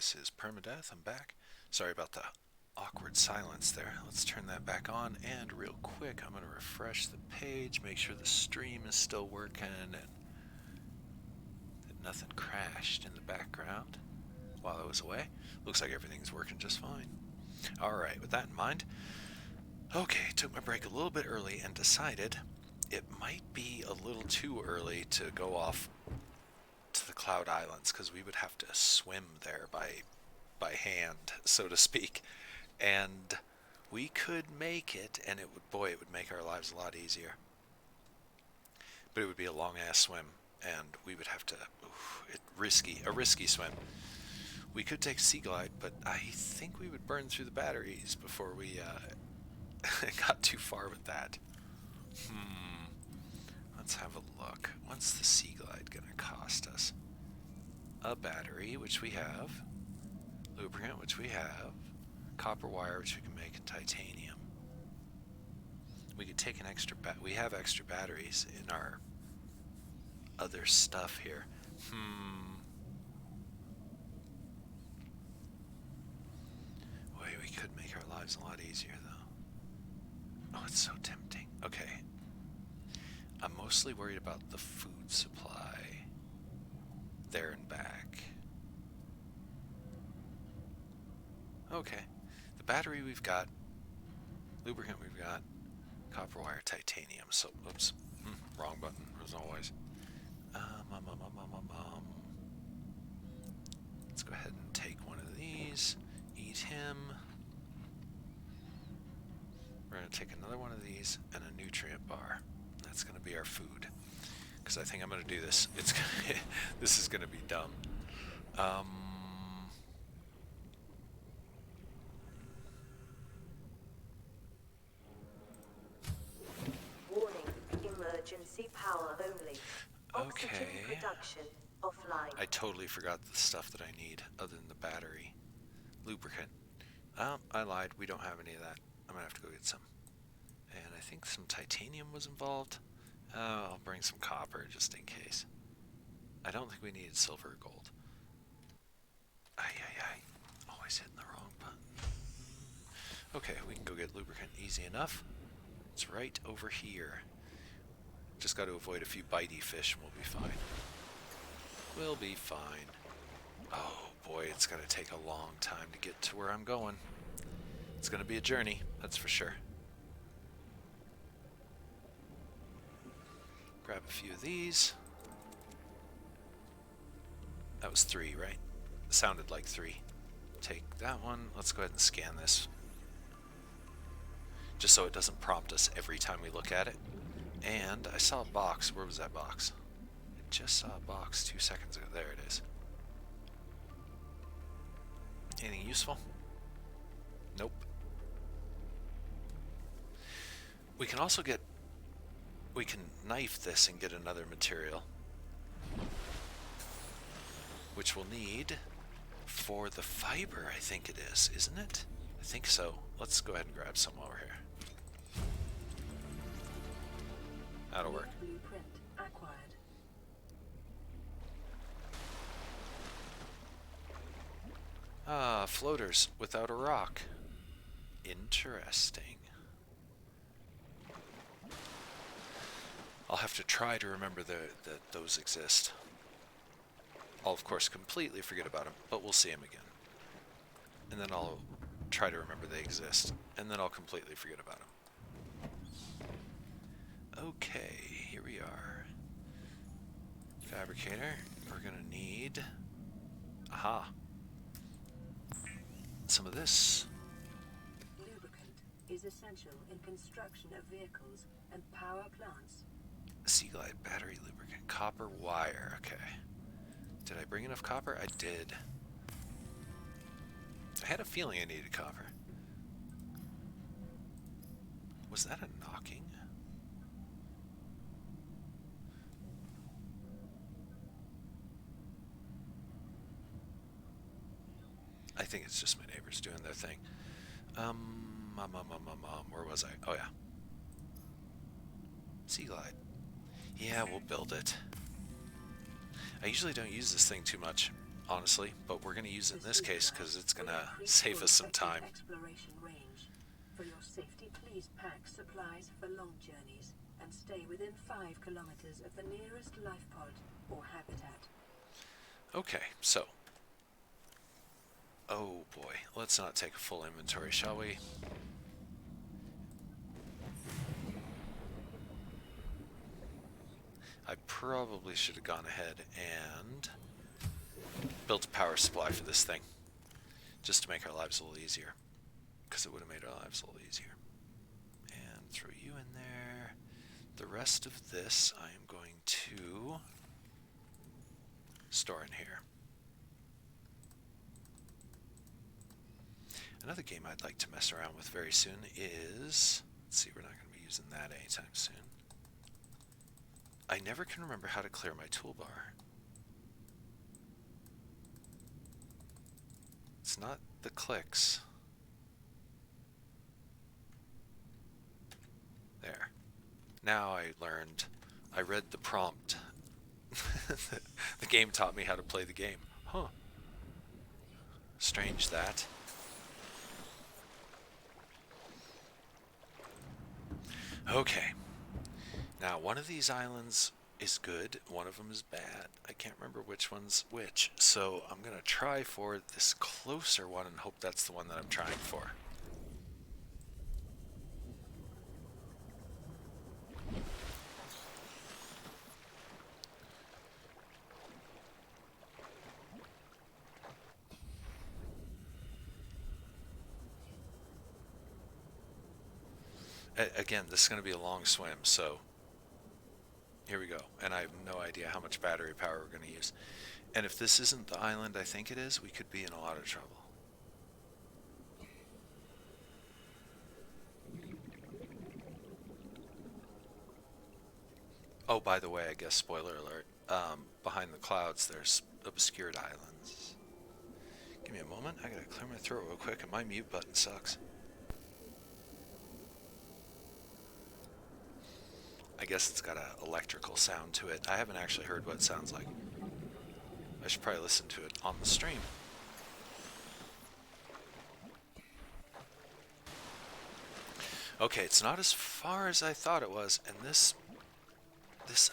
this is Permadeath. I'm back. Sorry about the awkward silence there. Let's turn that back on, and real quick, I'm going to refresh the page, make sure the stream is still working, and that nothing crashed in the background while I was away. Looks like everything's working just fine. Alright, with that in mind, okay, took my break a little bit early and decided it might be a little too early to go off to the Cloud Islands, because we would have to swim there by hand, so to speak, and we could make it, and it would make our lives a lot easier. But it would be a long ass swim, and we would have to a risky swim. We could take Sea Glide, but I think we would burn through the batteries before we got too far with that. Let's have a look. What's the Sea Glide gonna cost us? A battery, which we have. Lubricant, which we have. Copper wire, which we can make in titanium. We could take an extra we have extra batteries in our other stuff here. Boy, we could make our lives a lot easier, though. Oh, it's so tempting. Okay. I'm mostly worried about the food supply. There and back. Okay. The battery we've got. Lubricant we've got. Copper wire, titanium. So, oops. Wrong button, as always. Let's go ahead and take one of these. Eat him. We're going to take another one of these and a nutrient bar. That's going to be our food. Because I think I'm going to do this. This is going to be dumb. Warning, emergency power only. Oxygen production offline. I totally forgot the stuff that I need other than the battery. Lubricant. I lied. We don't have any of that. I'm going to have to go get some. And I think some titanium was involved. I'll bring some copper just in case. I don't think we needed silver or gold. Always hitting the wrong button. Okay, we can go get lubricant easy enough. It's right over here. Just got to avoid a few bitey fish and we'll be fine. We'll be fine. Oh boy, it's going to take a long time to get to where I'm going. It's going to be a journey, that's for sure. Grab a few of these. That was 3, right? It sounded like 3. Take that one. Let's go ahead and scan this. Just so it doesn't prompt us every time we look at it. And I saw a box. Where was that box? I just saw a box 2 seconds ago. There it is. Anything useful? Nope. We can also get... We can knife this and get another material. Which we'll need for the fiber, I think it is, isn't it? I think so. Let's go ahead and grab some over here. That'll work. Blueprint acquired. Ah, floaters without a rock. Interesting. I'll have to try to remember that those exist. I'll, of course, completely forget about them, but we'll see them again. And then I'll try to remember they exist, and then I'll completely forget about them. Okay, here we are. Fabricator. We're going to need... Aha. Some of this. Lubricant is essential in construction of vehicles and power plants. Sea Glide battery lubricant. Copper wire. Okay. Did I bring enough copper? I did. I had a feeling I needed copper. Was that a knocking? I think it's just my neighbors doing their thing. Where was I? Oh yeah. Sea Glide. Yeah, we'll build it. I usually don't use this thing too much. honestly, but we're going to use it in this case because it's going to save us some time. Exploration range. For your safety, please pack supplies for long journeys and stay within 5 kilometers of the nearest life pod or habitat. Okay, so. Oh boy, let's not take a full inventory, shall we? I probably should have gone ahead and built a power supply for this thing, just to make our lives a little easier, because it would have made our lives a little easier. And throw you in there. The rest of this I am going to store in here. Another game I'd like to mess around with very soon is, let's see, we're not going to be using that anytime soon. I never can remember how to clear my toolbar. It's not the clicks. There. Now I learned. I read the prompt. The game taught me how to play the game. Huh. Strange that. Okay. Now, one of these islands is good, one of them is bad. I can't remember which one's which, so I'm going to try for this closer one and hope that's the one that I'm trying for. Again, this is going to be a long swim, so here we go. And I have no idea how much battery power we're going to use. And if this isn't the island I think it is, we could be in a lot of trouble. Oh, by the way, I guess spoiler alert, behind the clouds there's obscured islands. Give me a moment, I gotta clear my throat real quick and my mute button sucks. I guess it's got an electrical sound to it. I haven't actually heard what it sounds like. I should probably listen to it on the stream. Okay, it's not as far as I thought it was, and this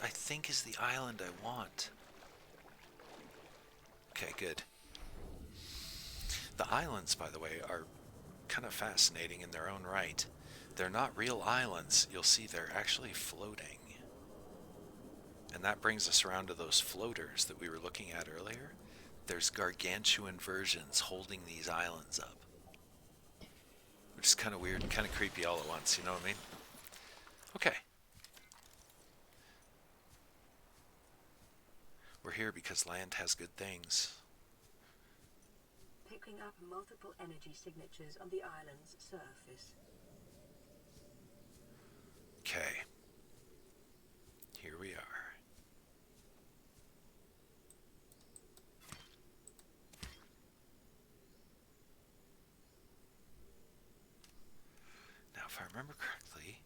I think is the island I want. Okay, good. The islands, by the way, are kind of fascinating in their own right. They're not real islands. You'll see they're actually floating. And that brings us around to those floaters that we were looking at earlier. There's gargantuan versions holding these islands up. Which is kind of weird and kind of creepy all at once, you know what I mean? Okay. We're here because land has good things. Picking up multiple energy signatures on the island's surface. Okay. Here we are. Now, if I remember correctly,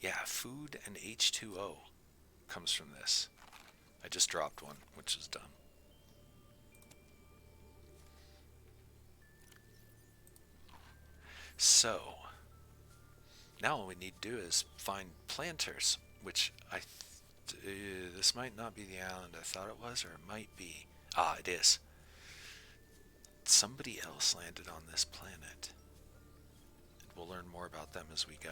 yeah, food and H2O comes from this. I just dropped one, which is dumb. So, now all we need to do is find planters, which this might not be the island I thought it was, or it might be. Ah, it is. Somebody else landed on this planet. And we'll learn more about them as we go.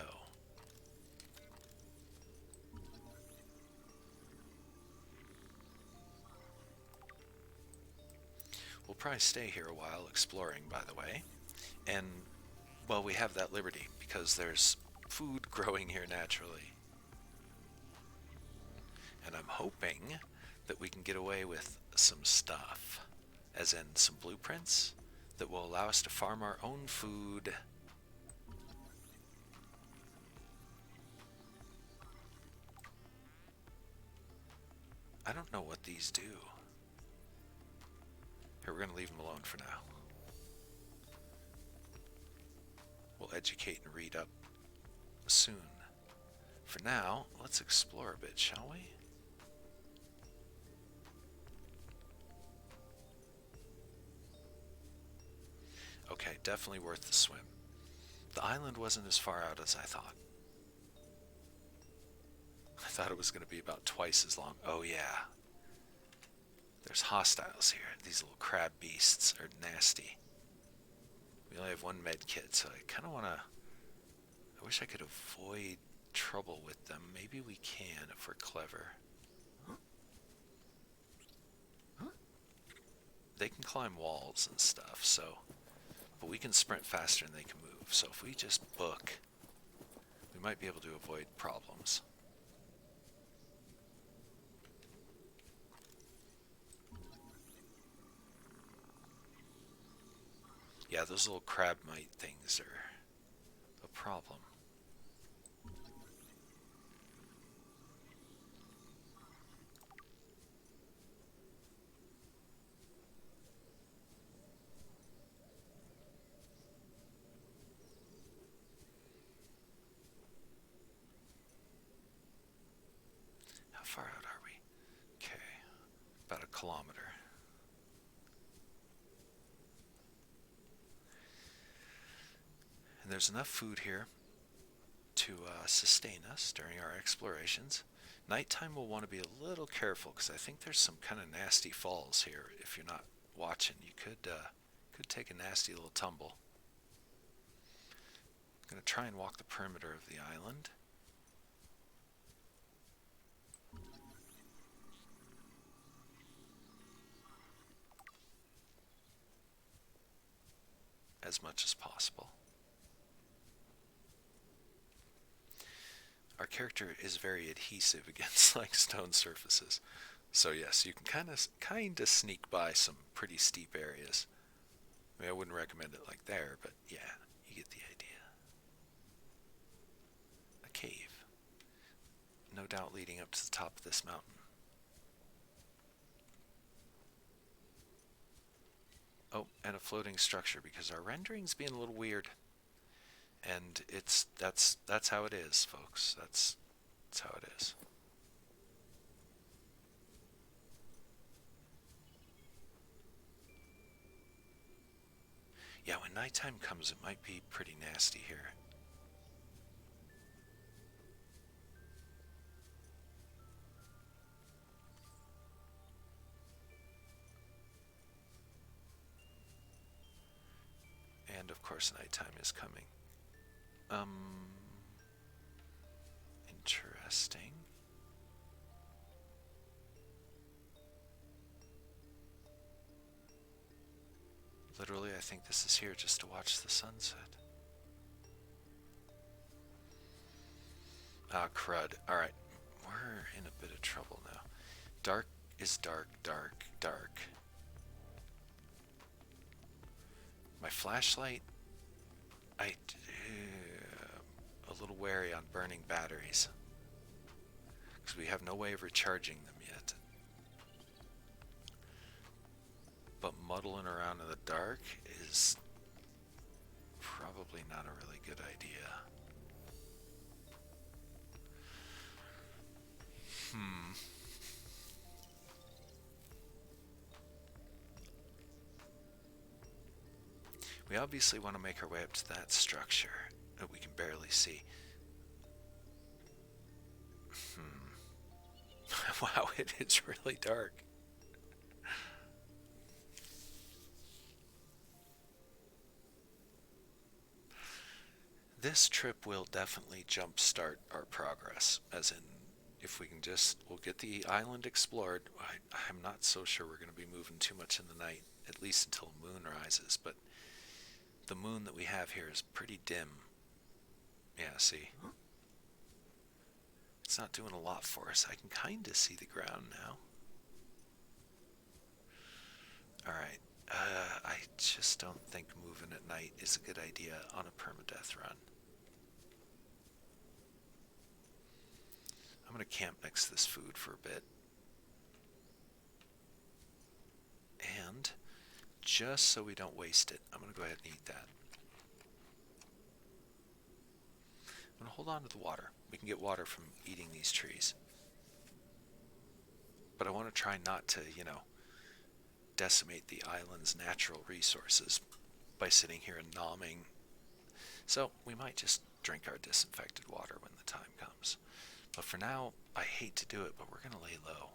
We'll probably stay here a while exploring, by the way. And, well, we have that liberty because there's food growing here naturally. And I'm hoping that we can get away with some stuff, as in some blueprints that will allow us to farm our own food. I don't know what these do. Here, we're going to leave them alone for now. We'll educate and read up soon. For now, let's explore a bit, shall we? Okay, definitely worth the swim. The island wasn't as far out as I thought. I thought it was going to be about twice as long. Oh yeah. There's hostiles here. These little crab beasts are nasty. We only have one med kit, so I kind of want to... I wish I could avoid trouble with them. Maybe we can if we're clever. They can climb walls and stuff, so... But we can sprint faster than they can move. So if we just book, we might be able to avoid problems. Yeah, those little crab mite things are a problem. How far out are we? Okay, about a kilometer. And there's enough food here to sustain us during our explorations. Nighttime we'll want to be a little careful because I think there's some kind of nasty falls here. If you're not watching, you could take a nasty little tumble. I'm going to try and walk the perimeter of the island. As much as possible. Our character is very adhesive against like stone surfaces. So yes, you can kind of sneak by some pretty steep areas. I mean, I wouldn't recommend it like there, but yeah, you get the idea. A cave. No doubt leading up to the top of this mountain. Oh, and a floating structure because our rendering's being a little weird. And that's how it is, folks. That's how it is. Yeah, when nighttime comes, it might be pretty nasty here. And of course, nighttime is coming. Interesting. Literally, I think this is here just to watch the sunset. Ah, crud. Alright, we're in a bit of trouble now. Dark is dark, dark, dark. My flashlight, I'm a little wary on burning batteries because we have no way of recharging them yet. But muddling around in the dark is probably not a really good idea. We obviously want to make our way up to that structure that we can barely see. Wow, it is really dark. This trip will definitely jumpstart our progress, as in, if we can we'll get the island explored. I'm not so sure we're going to be moving too much in the night, at least until moon rises, but the moon that we have here is pretty dim. Yeah, see? It's not doing a lot for us. I can kind of see the ground now. Alright, I just don't think moving at night is a good idea on a permadeath run. I'm going to camp next to this food for a bit. And just so we don't waste it, I'm going to go ahead and eat that. I'm going to hold on to the water. We can get water from eating these trees. But I want to try not to, decimate the island's natural resources by sitting here and nomming. So we might just drink our disinfected water when the time comes. But for now, I hate to do it, but we're going to lay low.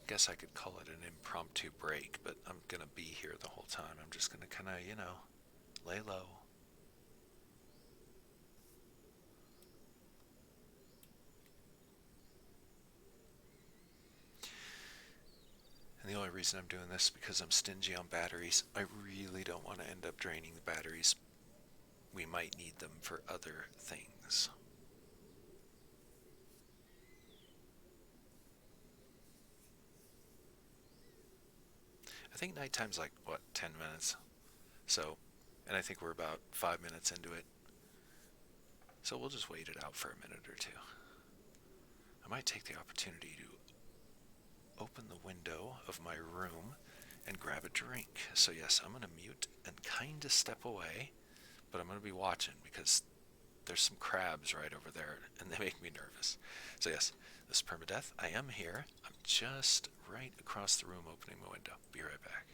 Guess I could call it an impromptu break, but I'm going to be here the whole time. I'm just going to kind of, lay low. And the only reason I'm doing this is because I'm stingy on batteries. I really don't want to end up draining the batteries. We might need them for other things. I think nighttime's like, what, 10 minutes? So, and I think we're about 5 minutes into it. So we'll just wait it out for a minute or two. I might take the opportunity to open the window of my room and grab a drink. So yes, I'm going to mute and kind of step away, but I'm going to be watching because there's some crabs right over there and they make me nervous. So yes, this is Permadeath. I am here. I'm just right across the room opening my window. Be right back.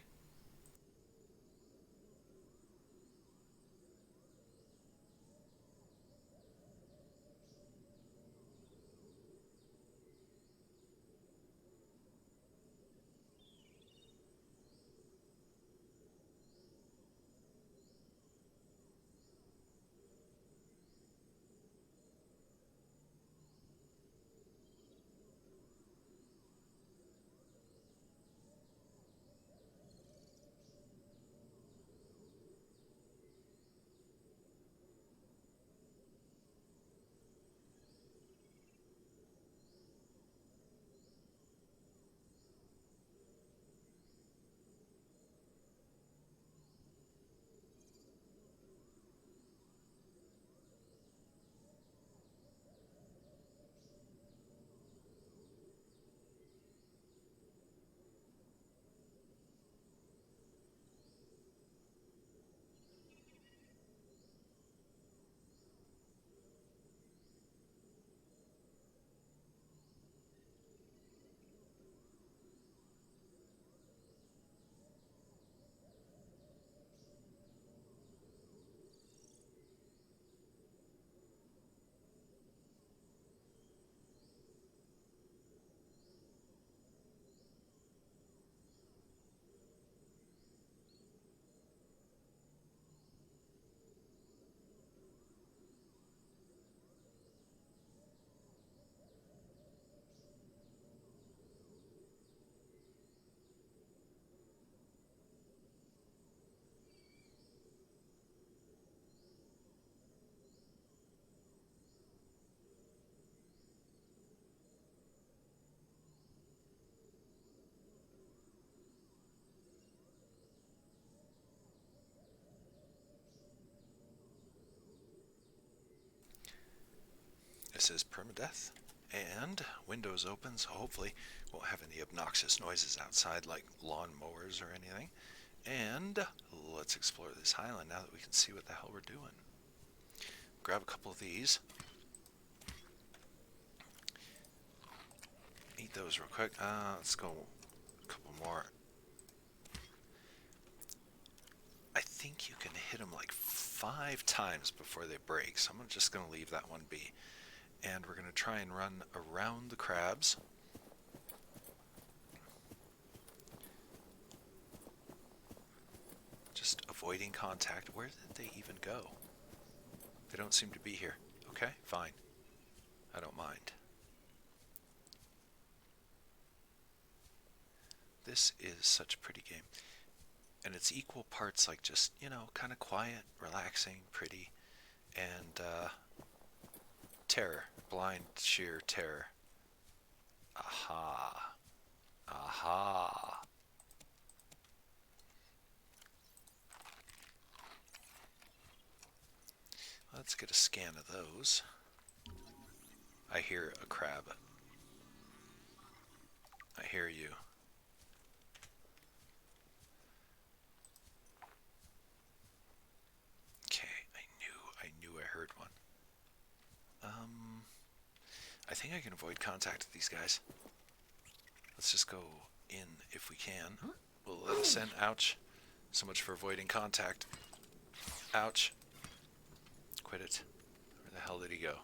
This is Permadeath, and windows open, so hopefully won't have any obnoxious noises outside like lawn mowers or anything. And let's explore this island now that we can see what the hell we're doing. Grab a couple of these. Eat those real quick. Let's go a couple more. I think you can hit them like 5 times before they break, so I'm just going to leave that one be. And we're going to try and run around the crabs. Just avoiding contact. Where did they even go? They don't seem to be here. Okay, fine. I don't mind. This is such a pretty game. And it's equal parts like just, kind of quiet, relaxing, pretty, and terror. Blind, sheer terror. Aha. Aha. Let's get a scan of those. I hear a crab. I hear you. Okay, I knew I heard one. I think I can avoid contact with these guys. Let's just go in if we can. We'll let us in. Ouch. So much for avoiding contact. Ouch. Quit it. Where the hell did he go?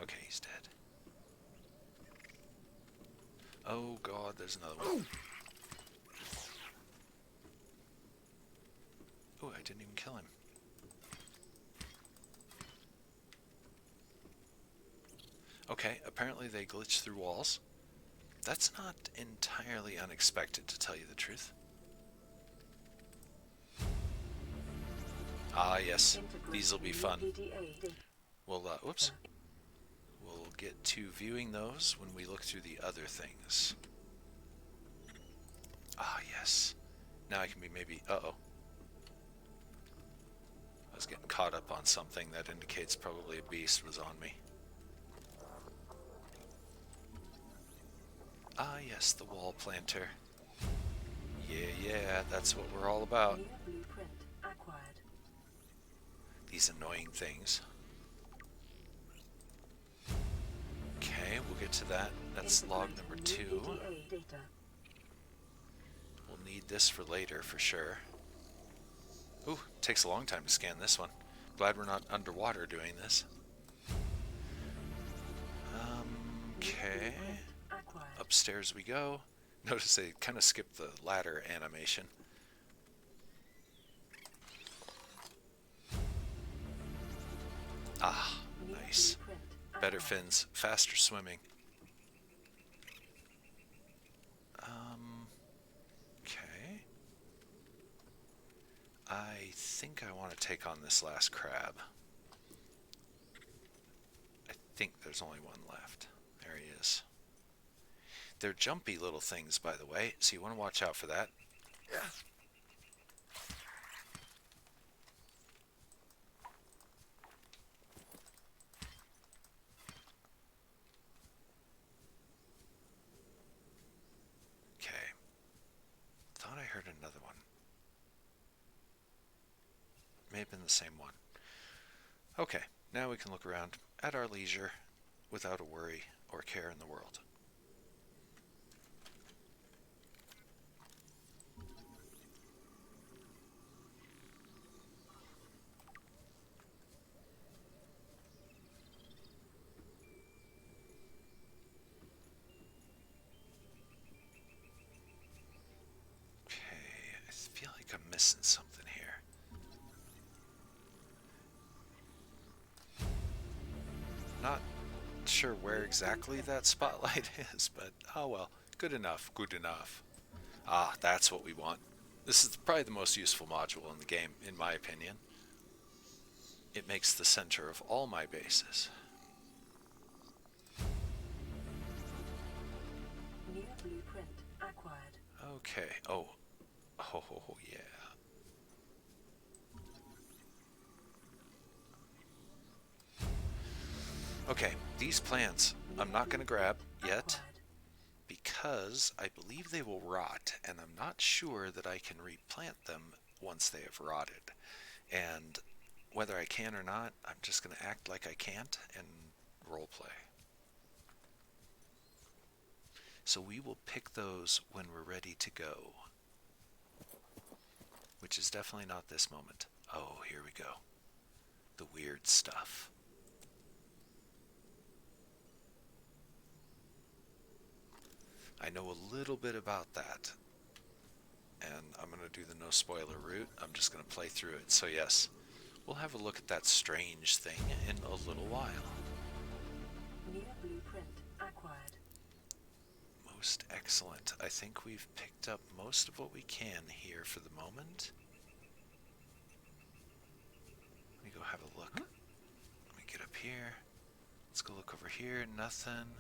Okay, he's dead. Oh god, there's another one. Oh, I didn't even kill him. Okay, apparently they glitch through walls. That's not entirely unexpected, to tell you the truth. Ah, yes. These will be fun. We'll, whoops. We'll get to viewing those when we look through the other things. Ah, yes. Now I can be maybe... Uh-oh. I was getting caught up on something that indicates probably a beast was on me. Ah, yes, the wall planter. Yeah, that's what we're all about. Blueprint acquired. These annoying things. Okay, we'll get to that. That's log number 2. Data. We'll need this for later, for sure. Ooh, takes a long time to scan this one. Glad we're not underwater doing this. Okay. Upstairs we go. Notice they kind of skipped the ladder animation. Ah, nice. Better fins, faster swimming. Okay. I think I want to take on this last crab. I think there's only one left. There he is. They're jumpy little things, by the way, so you want to watch out for that. Yeah. Okay. Thought I heard another one. May have been the same one. Okay, now we can look around at our leisure without a worry or care in the world. I feel like I'm missing something here. Not sure where exactly that spotlight is, but oh well, good enough, good enough. Ah, that's what we want. This is probably the most useful module in the game, in my opinion. It makes the center of all my bases. New blueprint acquired. Okay, oh yeah. Okay, these plants I'm not going to grab yet because I believe they will rot, and I'm not sure that I can replant them once they have rotted. And whether I can or not, I'm just going to act like I can't and roleplay. So we will pick those when we're ready to go, which is definitely not this moment. Oh, here we go. The weird stuff. I know a little bit about that, and I'm going to do the no spoiler route. I'm just going to play through it. So yes, we'll have a look at that strange thing in a little while. New blueprint acquired. Most excellent. I think we've picked up most of what we can here for the moment. Let me go have a look. Let me get up here. Let's go look over here. Nothing.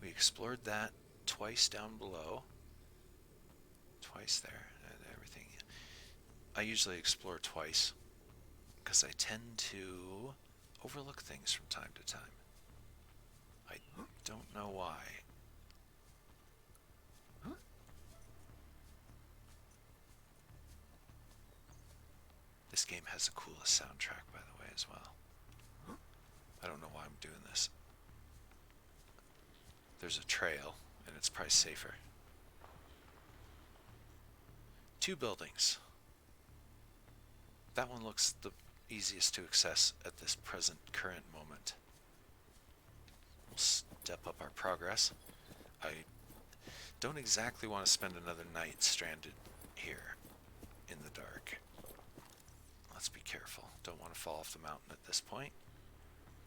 We explored that twice down below. Twice there. And everything. I usually explore twice because I tend to overlook things from time to time. I don't know why. This game has the coolest soundtrack, by the way, as well. I don't know why I'm doing this. There's a trail, and it's probably safer. 2 buildings. That one looks the easiest to access at this current moment. We'll step up our progress. I don't exactly want to spend another night stranded here in the dark. Let's be careful. Don't want to fall off the mountain at this point.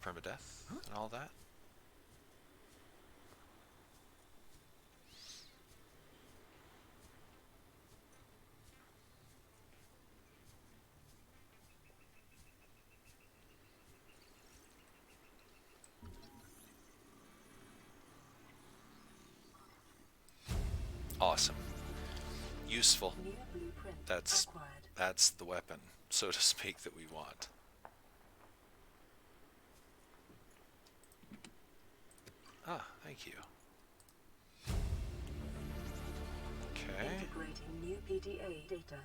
Permadeath and all that. Awesome. Useful. New blueprint That's acquired. the weapon, so to speak, that we want. Ah, thank you. Okay. Integrating new PDA data.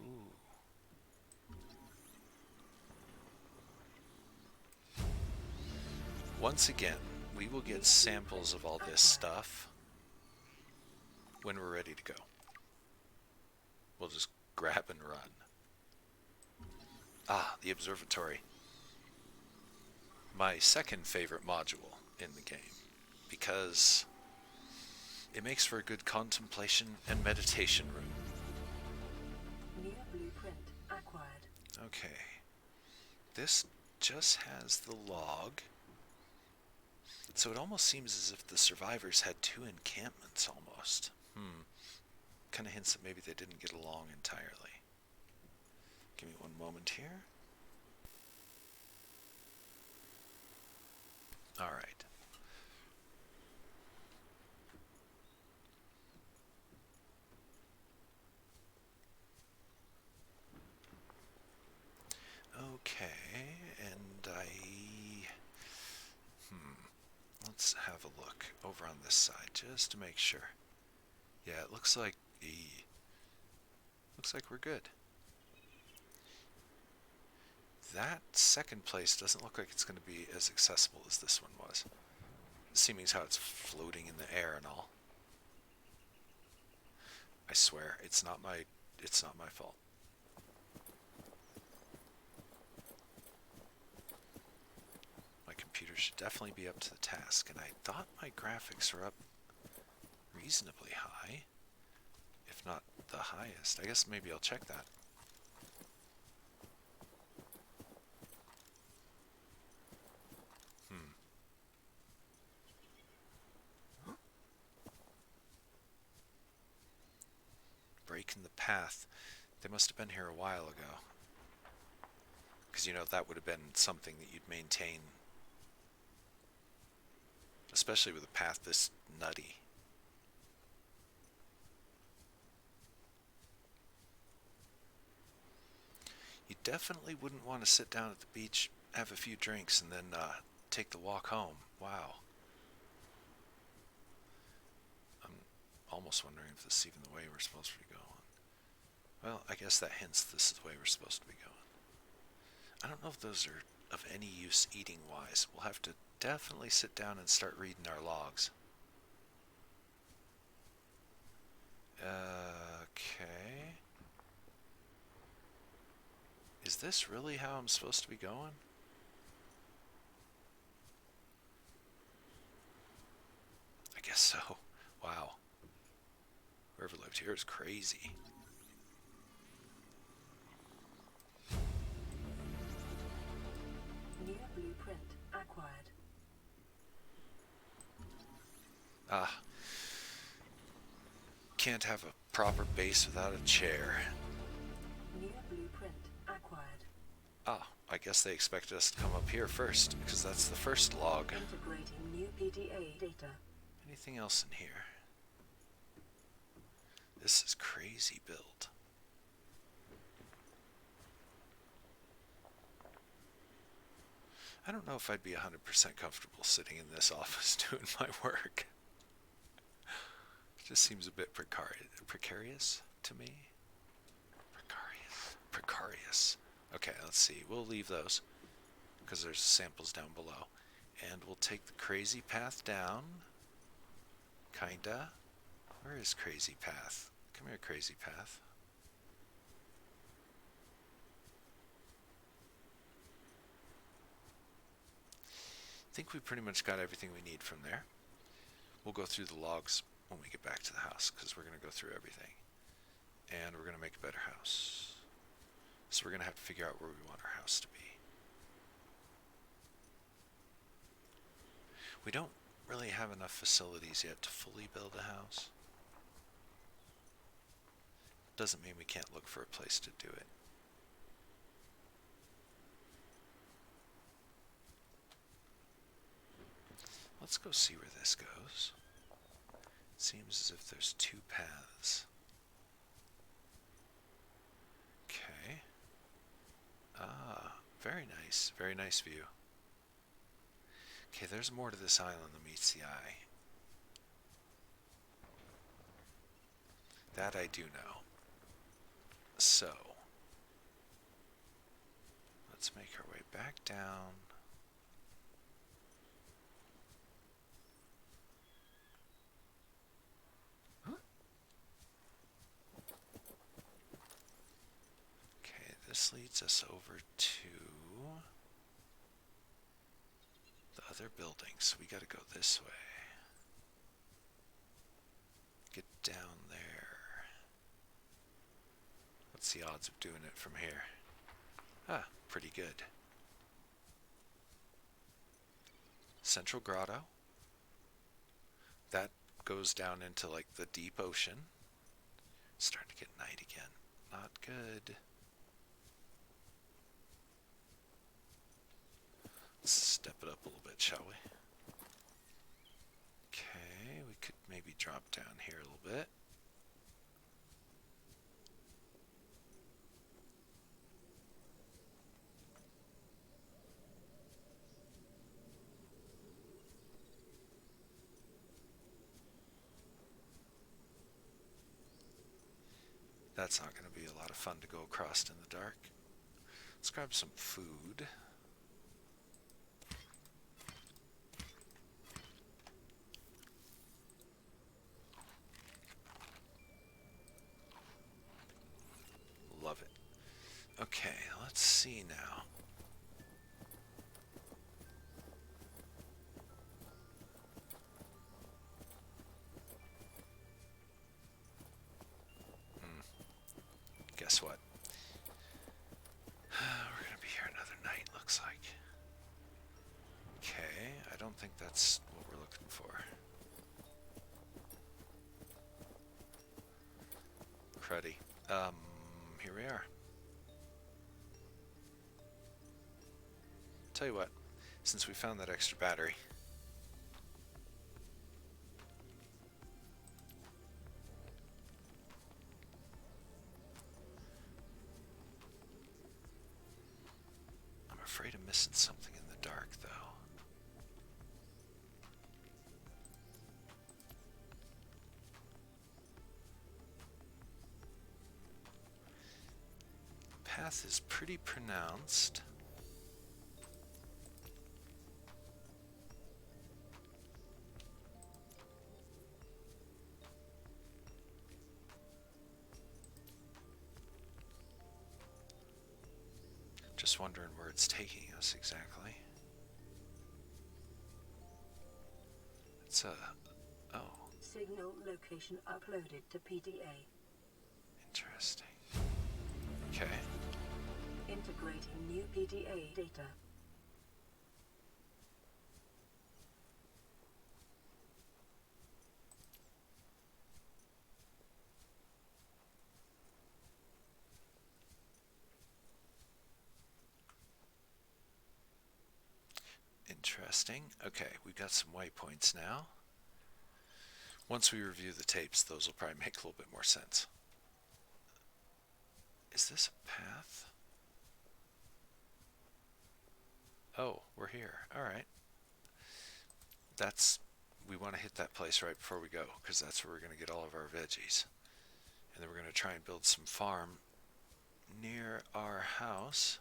Ooh. Once again, we will get samples of all this stuff when we're ready to go. We'll just grab and run. Ah, the observatory. My second favorite module in the game, because it makes for a good contemplation and meditation room. New blueprint acquired. Okay. This just has the log. So it almost seems as if the survivors had 2 encampments almost. Kind of hints that maybe they didn't get along entirely. Give me one moment here. All right. Okay, and let's have a look over on this side just to make sure. Yeah, it looks like we're good. That second place doesn't look like it's going to be as accessible as this one was. Seeming as how it's floating in the air and all. I swear, it's not my fault. My computer should definitely be up to the task, and I thought my graphics were up reasonably high, if not the highest. I guess maybe I'll check that. Breaking the path. They must have been here a while ago. Because, that would have been something that you'd maintain. Especially with a path this nutty. You definitely wouldn't want to sit down at the beach, have a few drinks, and then take the walk home. Wow. I'm almost wondering if this is even the way we're supposed to be going. Well, I guess that hints this is the way we're supposed to be going. I don't know if those are of any use eating-wise. We'll have to definitely sit down and start reading our logs. Okay. Is this really how I'm supposed to be going? I guess so. Wow. Whoever lived here is crazy. New blueprint acquired. Ah. Can't have a proper base without a chair. New blueprint acquired. Ah, I guess they expected us to come up here first, because that's the first log. Integrating new PDA data. Anything else in here? This is crazy build. I don't know if I'd be 100% comfortable sitting in this office doing my work. It just seems a bit precarious to me. Precarious. Okay, let's see. We'll leave those because there's samples down below. And we'll take the crazy path down. Kinda. Where is crazy path? Come here, crazy path. I think we pretty much got everything we need from there. We'll go through the logs when we get back to the house, because we're going to go through everything. And we're going to make a better house. So we're going to have to figure out where we want our house to be. We don't really have enough facilities yet to fully build a house. Doesn't mean we can't look for a place to do it. Let's go see where this goes. It seems as if there's two paths. Okay. Ah, very nice. Very nice view. Okay, there's more to this island than meets the eye. That I do know. So, let's make our way back down. Okay, this leads us over to the other buildings. We gotta go this way. Get down there. What's the odds of doing it from here? Ah, pretty good. Central Grotto. That goes down into like the deep ocean. It's starting to get night again. Not good. Let's step it up a little bit, shall we? Okay, we could maybe drop down here a little bit. That's not going to be a lot of fun to go across in the dark. Let's grab some food. Love it. Okay, let's see now. Guess what? We're gonna be here another night, looks like. Okay, I don't think that's what we're looking for. Cruddy. Here we are. Tell you what, since we found that extra battery, I'm afraid I'm missing something in the dark, though. Path is pretty pronounced. Just wondering where it's taking us exactly. It's oh, Signal location uploaded to PDA. interesting. Okay. Integrating new PDA data. Interesting. Okay, we've got some waypoints now. Once we review the tapes, those will probably make a little bit more sense. Is this a path? Oh, we're here. Alright. We want to hit that place right before we go, because that's where we're going to get all of our veggies. And then we're going to try and build some farm near our house.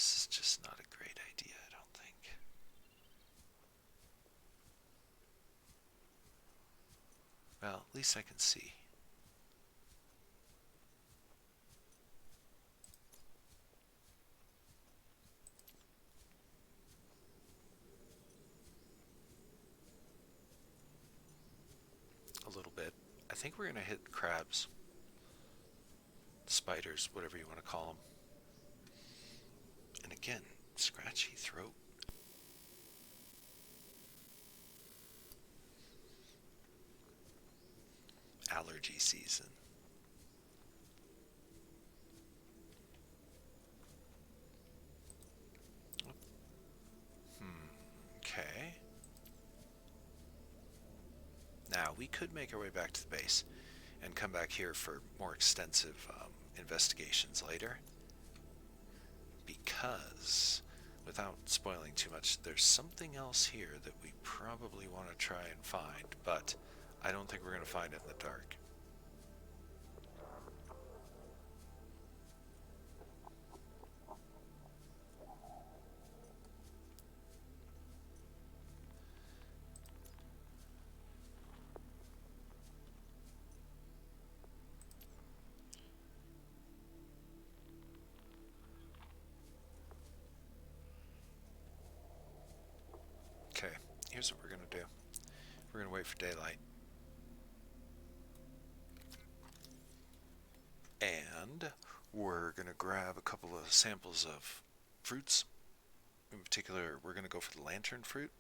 This is just not a great idea, I don't think. Well, at least I can see. A little bit. I think we're gonna hit crabs, spiders, whatever you want to call them. And again, scratchy throat. Allergy season. Okay. Now, we could make our way back to the base and come back here for more extensive investigations later. Because, without spoiling too much, there's something else here that we probably want to try and find, but I don't think we're going to find it in the dark. Okay, here's what we're going to do. We're going to wait for daylight. And we're going to grab a couple of samples of fruits. In particular, we're going to go for the lantern fruit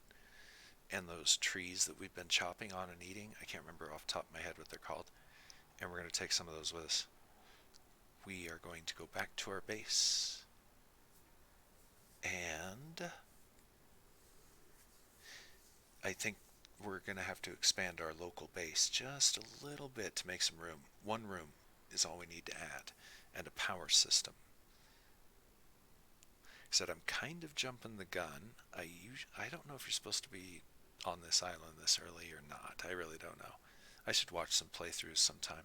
and those trees that we've been chopping on and eating. I can't remember off the top of my head what they're called. And we're going to take some of those with us. We are going to go back to our base. And I think we're going to have to expand our local base just a little bit to make some room. One room is all we need to add, and a power system. Said I'm kind of jumping the gun. I don't know if you're supposed to be on this island this early or not. I really don't know. I should watch some playthroughs sometime.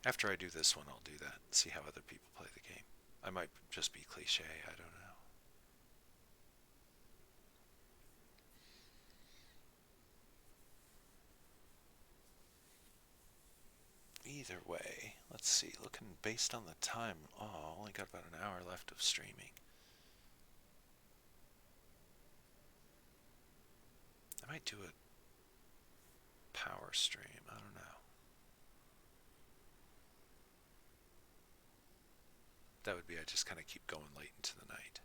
After I do this one, I'll do that. See how other people play the game. I might just be cliche. I don't know. Either way, let's see. Looking based on the time, only got about an hour left of streaming. I might do a power stream. I don't know. That would be I just kind of keep going late into the night.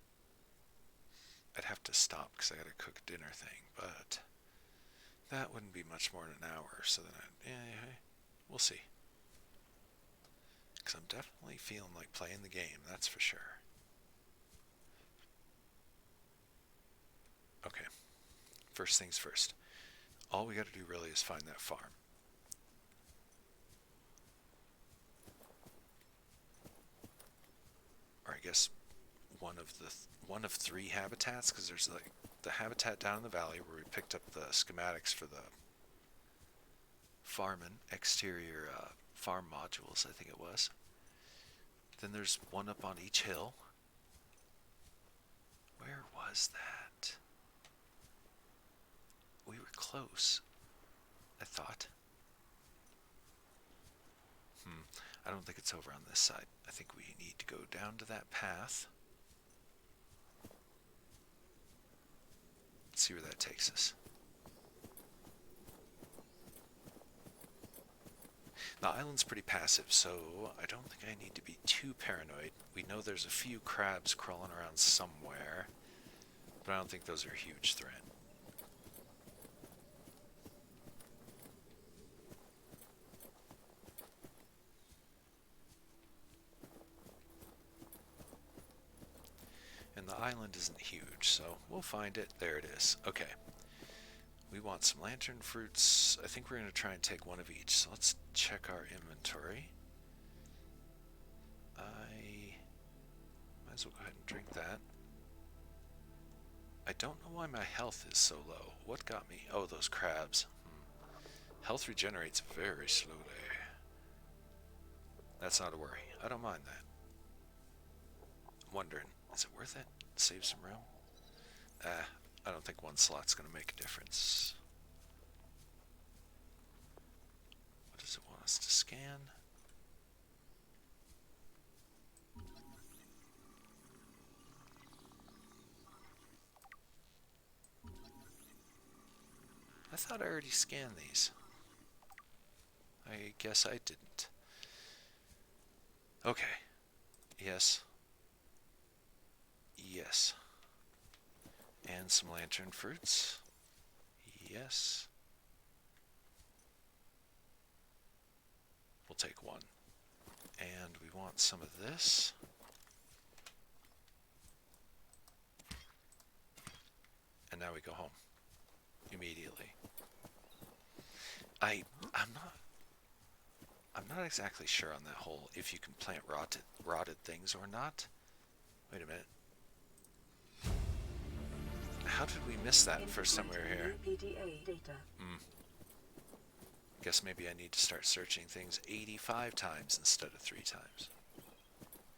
I'd have to stop because I got to cook a dinner thing, but that wouldn't be much more than an hour. So then we'll see. Because I'm definitely feeling like playing the game, that's for sure. Okay, first things first. All we got to do really is find that farm. Or I guess one of three habitats, because there's like the habitat down in the valley where we picked up the schematics for the farming exterior farm modules, I think it was. Then there's one up on each hill. Where was that? We were close, I thought. I don't think it's over on this side. I think we need to go down to that path. Let's see where that takes us. The island's pretty passive, so I don't think I need to be too paranoid. We know there's a few crabs crawling around somewhere, but I don't think those are a huge threat. And the island isn't huge, so we'll find it. There it is. Okay. We want some lantern fruits. I think we're going to try and take one of each. So let's check our inventory. I might as well go ahead and drink that. I don't know why my health is so low. What got me? Oh, those crabs. Health regenerates very slowly. That's not a worry. I don't mind that. I'm wondering, is it worth it? save some room. I don't think one slot's going to make a difference. What does it want us to scan? I thought I already scanned these. I guess I didn't. Okay. Yes. Yes. And some lantern fruits. Yes. We'll take one. And we want some of this. And now we go home. Immediately. I'm not exactly sure on that whole if you can plant rotted things or not. Wait a minute. How did we miss that first time we were here? PDA data. Guess maybe I need to start searching things 85 times instead of 3 times.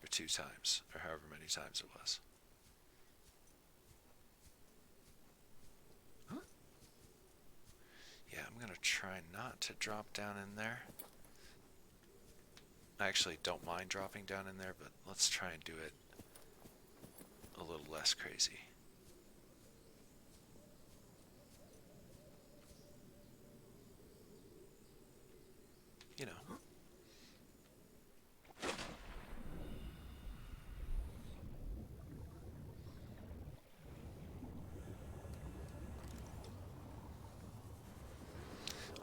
Or 2 times, or however many times it was. Huh? Yeah, I'm gonna try not to drop down in there. I actually don't mind dropping down in there, but let's try and do it a little less crazy. You know.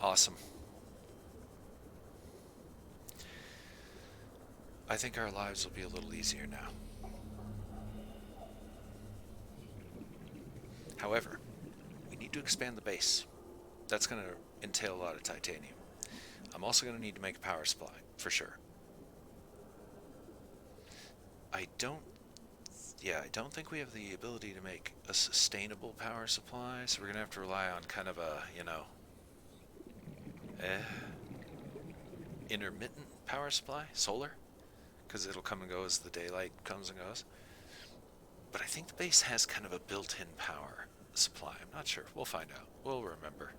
Awesome. I think our lives will be a little easier now. However, we need to expand the base. That's going to entail a lot of titanium. I'm also going to need to make a power supply, for sure. I don't think we have the ability to make a sustainable power supply, so we're going to have to rely on kind of a, intermittent power supply, solar, because it'll come and go as the daylight comes and goes. But I think the base has kind of a built-in power supply. I'm not sure. We'll find out. We'll remember.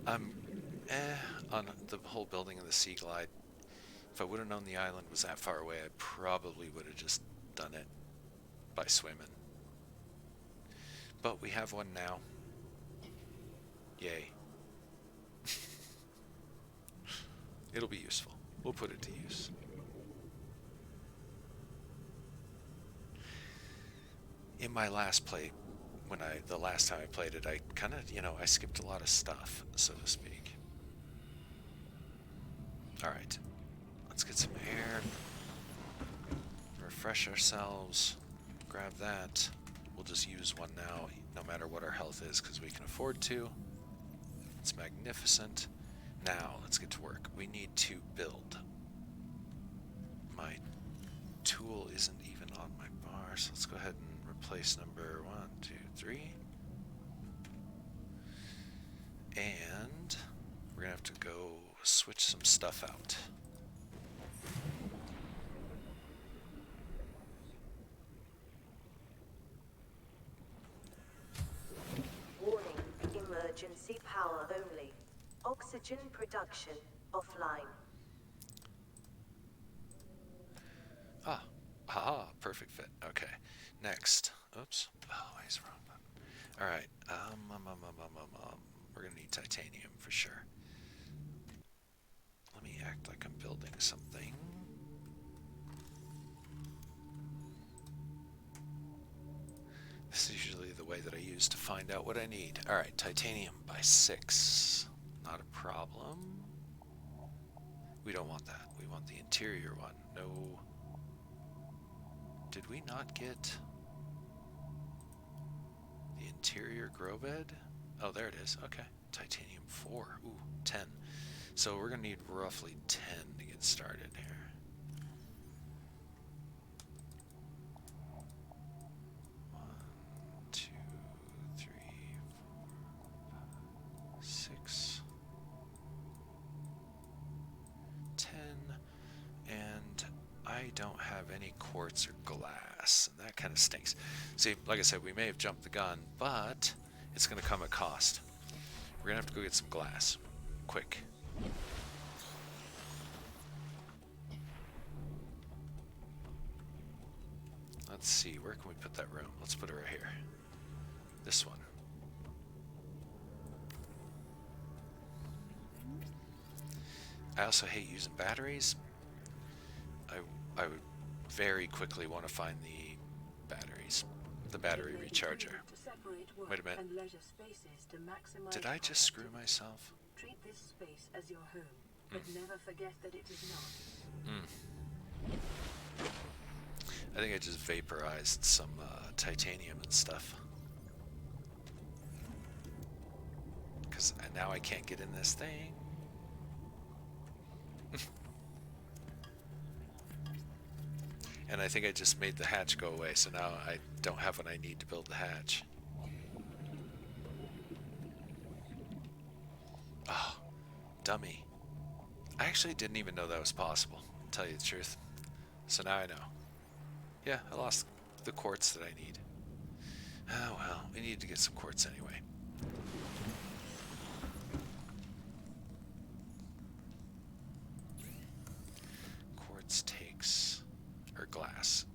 On the whole building of the Sea Glide, if I would have known the island was that far away, I probably would have just done it by swimming. But we have one now. Yay. It'll be useful. We'll put it to use. In my last play, the last time I played it, I kind of, I skipped a lot of stuff, so to speak. Alright, let's get some air, refresh ourselves, grab that. We'll just use one now, no matter what our health is, because we can afford to. It's magnificent. Now, let's get to work. We need to build. My tool isn't even on my bar, so let's go ahead and replace number 1, 2, 3. And we're gonna have to go switch some stuff out. Warning, emergency power only. Oxygen production offline. Haha, perfect fit. Okay, next. Oops. Oh, he's wrong button. Alright, we're gonna need titanium for sure. Let me act like I'm building something. This is usually the way that I use to find out what I need. Alright, titanium by 6. Not a problem. We don't want that. We want the interior one. No. Did we not get the interior grow bed? Oh, there it is. Okay. Titanium 4. Ooh, 10. So we're going to need roughly 10 to get started here. One, two, three, 4, 5, 6. I don't have any quartz or glass, and that kind of stinks. See, like I said, we may have jumped the gun, but it's going to come at cost. We're going to have to go get some glass. Quick. Let's see, where can we put that room? Let's put it right here. This one. I also hate using batteries. I would very quickly want to find the batteries. The battery recharger. Wait a minute. Did I just screw myself? Treat this space as your home, but never forget that it is not. I think I just vaporized some titanium and stuff. Because now I can't get in this thing. And I think I just made the hatch go away, so now I don't have what I need to build the hatch. Oh, dummy. I actually didn't even know that was possible, to tell you the truth. So now I know. Yeah, I lost the quartz that I need. Oh well, we need to get some quartz anyway. Quartz takes... or glass.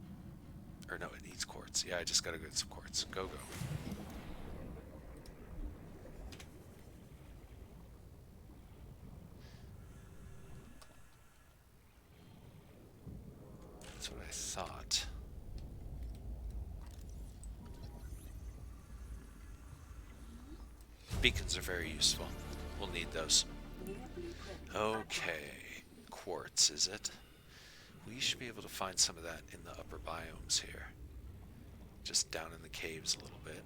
Or no, it needs quartz. Yeah, I just gotta go get some quartz. Go, go. That's what I thought. Beacons are very useful. We'll need those. Okay. Quartz, is it? We should be able to find some of that in the upper biomes here. Just down in the caves a little bit.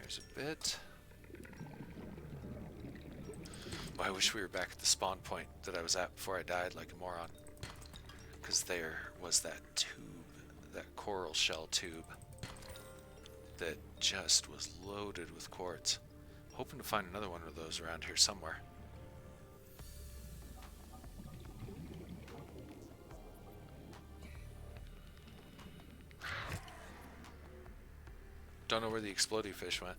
There's a bit. Well, I wish we were back at the spawn point that I was at before I died like a moron. Because there was that tube, that coral shell tube, that just was loaded with quartz. Hoping to find another one of those around here somewhere. Don't know where the exploding fish went.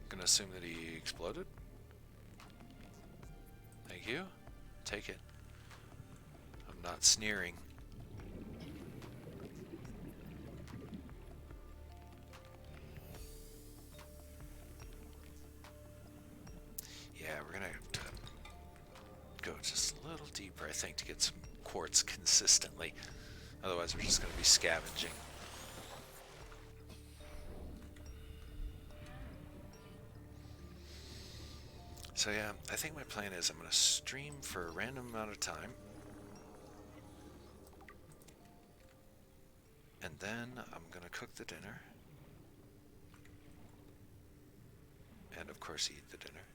Gonna assume that he exploded. Thank you. Take it. I'm not sneering. Yeah, we're gonna have to go just a little deeper, I think, to get some quartz consistently. Otherwise, we're just gonna be scavenging. So yeah, I think my plan is I'm going to stream for a random amount of time. And then I'm going to cook the dinner. And of course eat the dinner.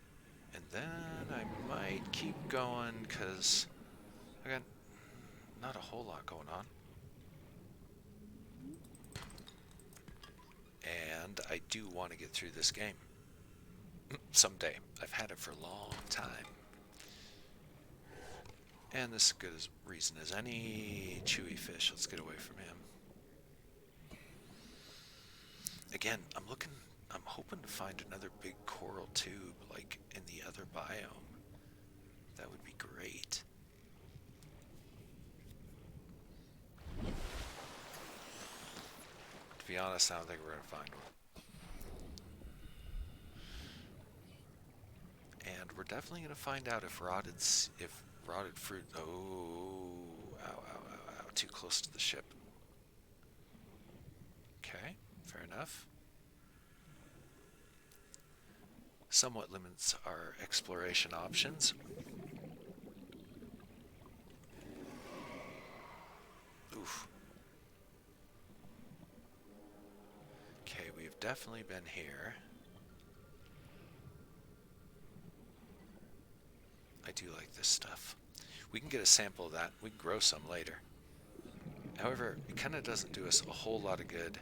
And then I might keep going because I got not a whole lot going on. And I do want to get through this game. Someday. I've had it for a long time. And this is good as reason as any. Chewy fish. Let's get away from him. Again, I'm hoping to find another big coral tube, like in the other biome. That would be great. To be honest, I don't think we're going to find one. And we're definitely going to find out if rotted fruit... Oh, ow, ow, ow, ow. Too close to the ship. Okay, fair enough. Somewhat limits our exploration options. Oof. Okay, we've definitely been here. I do like this stuff. We can get a sample of that. We can grow some later. However, it kind of doesn't do us a whole lot of good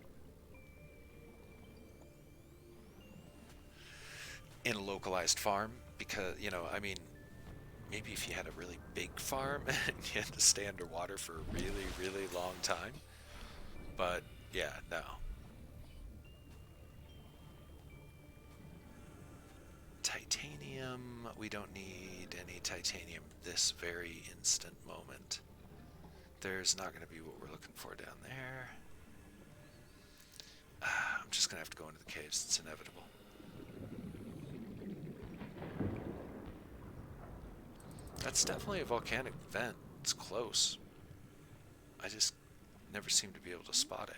in a localized farm because, you know, I mean, maybe if you had a really big farm and you had to stay underwater for a really, really long time. But yeah, no. Titanium, we don't need any titanium this very instant moment. There's not going to be what we're looking for down there. I'm just going to have to go into the caves. It's inevitable. That's definitely a volcanic vent. It's close. I just never seem to be able to spot it.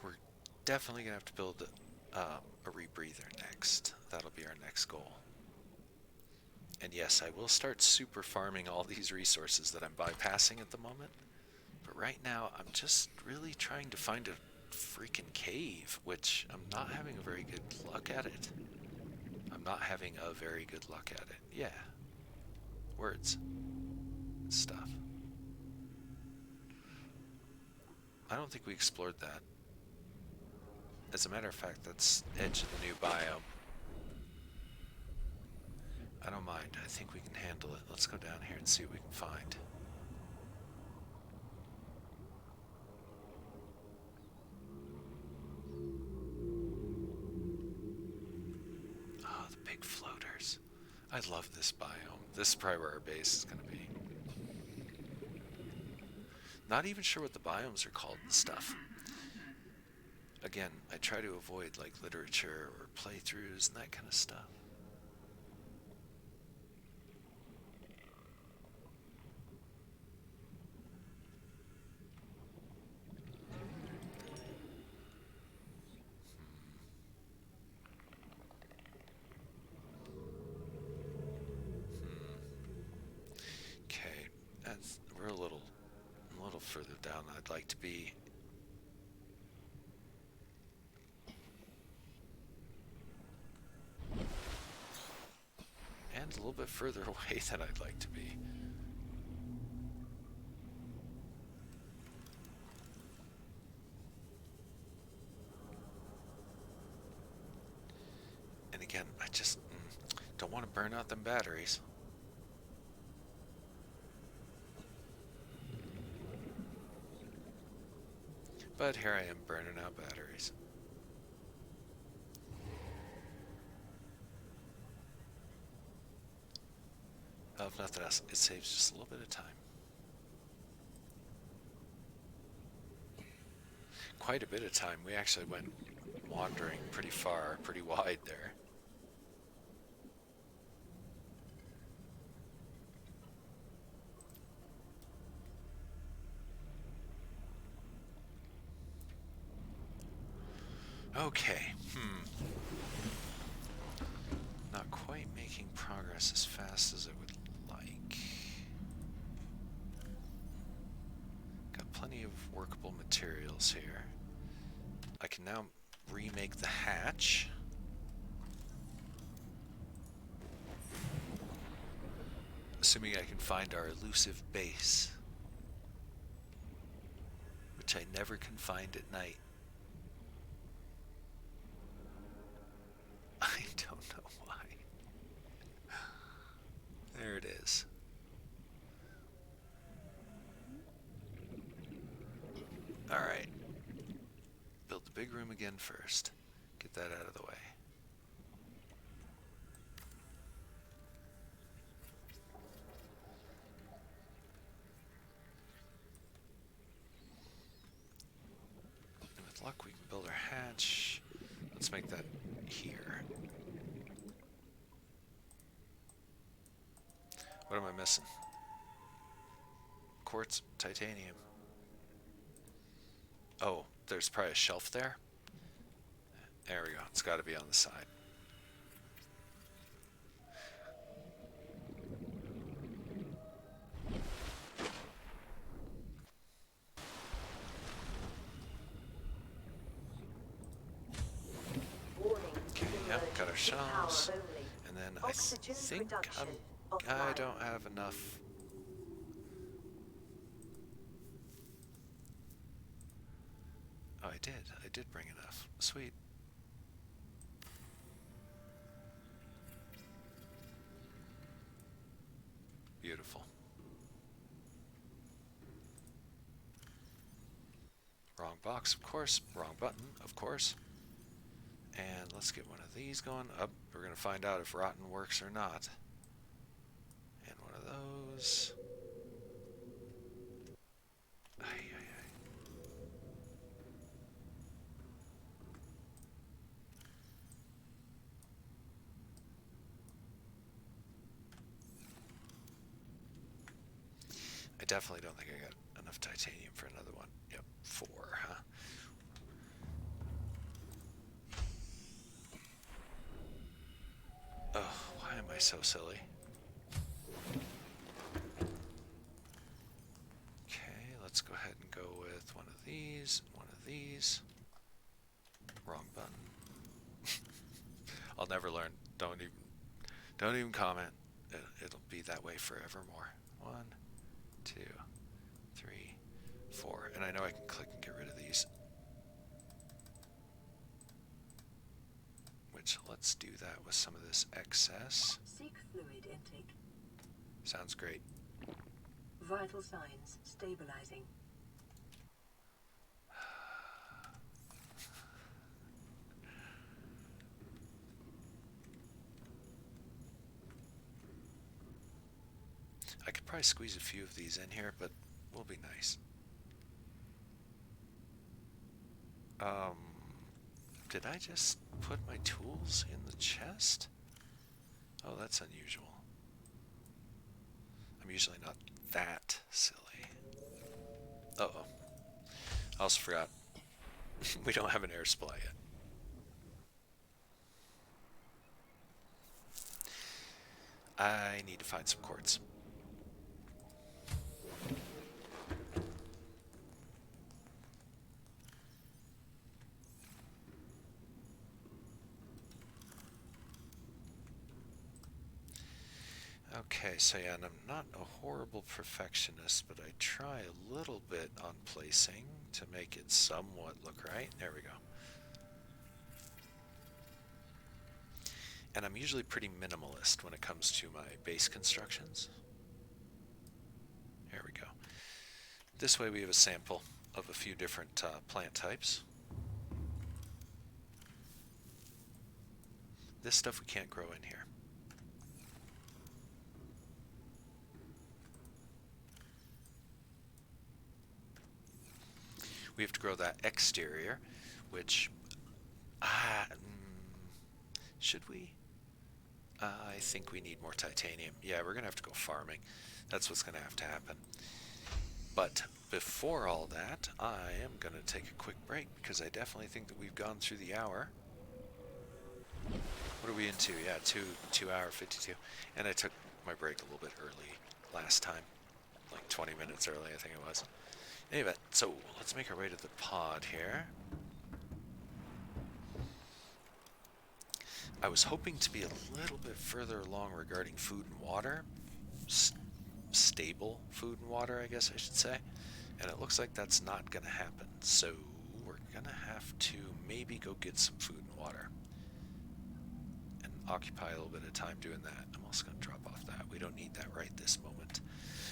We're definitely going to have to build a rebreather next. That'll be our next goal. And yes, I will start super farming all these resources that I'm bypassing at the moment. But right now, I'm just really trying to find a freaking cave, which I'm not having a very good luck at it. I'm not having a very good luck at it. Yeah. Words. Stuff. I don't think we explored that. As a matter of fact, that's edge of the new biome. I don't mind. I think we can handle it. Let's go down here and see what we can find. Oh, the big floaters. I love this biome. This is probably where our base is going to be. Not even sure what the biomes are called and stuff. Again, I try to avoid like literature or playthroughs and that kind of stuff. Okay, we're a little further down than I'd like to be. And a little bit further away than I'd like to be. And again, I just don't want to burn out them batteries. But here I am burning out batteries. Oh, if nothing else, it saves just a little bit of time. Quite a bit of time. We actually went wandering pretty far, pretty wide there. Okay, Not quite making progress as fast as I would like. Got plenty of workable materials here. I can now remake the hatch. Assuming I can find our elusive base, which I never can find at night. I don't know why. There it is. Alright. Build the big room again first. Get that out of the way. And with luck, we can build our hatch. Let's make that here. What am I missing? Quartz, titanium. Oh, there's probably a shelf there. There we go. It's got to be on the side. emergency power chance. only. And then Oxygen production I offline. don't have enough. Oh, I did. I did bring enough. Sweet. Beautiful. Wrong box, of course. Wrong button, of course. And let's get one of these going. Up. We're going to find out if rotten works or not. And one of those. Ay, ay, ay. I definitely don't think I got enough titanium for another one. Yep, 4, huh? Oh, why am I so silly? Okay, let's go ahead and go with one of these, one of these. Wrong button. I'll never learn. Don't even comment. It'll be that way forevermore. 1, 2, 3, 4. And I know I can click and get rid of these. Which, let's do that with some of this excess. Seek fluid intake. Sounds great. Vital signs stabilizing. I could probably squeeze a few of these in here, but we'll be nice. Did I just put my tools in the chest? Oh, that's unusual. I'm usually not that silly. Uh-oh. I also forgot. We don't have an air supply yet. I need to find some quartz. Okay, so yeah, and I'm not a horrible perfectionist, but I try a little bit on placing to make it somewhat look right. There we go. And I'm usually pretty minimalist when it comes to my base constructions. There we go. This way we have a sample of a few different plant types. This stuff we can't grow in here. We have to grow that exterior, which, should we? I think we need more titanium. Yeah, we're going to have to go farming. That's what's going to have to happen. But before all that, I am going to take a quick break because I definitely think that we've gone through the hour. What are we into? Yeah, 2 hour 52. And I took my break a little bit early last time. Like 20 minutes early, I think it was. Anyway, so let's make our way to the pod here. I was hoping to be a little bit further along regarding food and water. Stable food and water, I guess I should say. And it looks like that's not going to happen. So we're going to have to maybe go get some food and water. And occupy a little bit of time doing that. I'm also going to drop off that. We don't need that right this moment.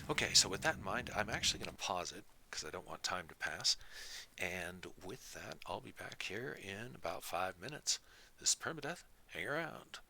Okay, so with that in mind, I'm actually going to pause it because I don't want time to pass. And with that, I'll be back here in about 5 minutes. This is Permadeath. Hang around.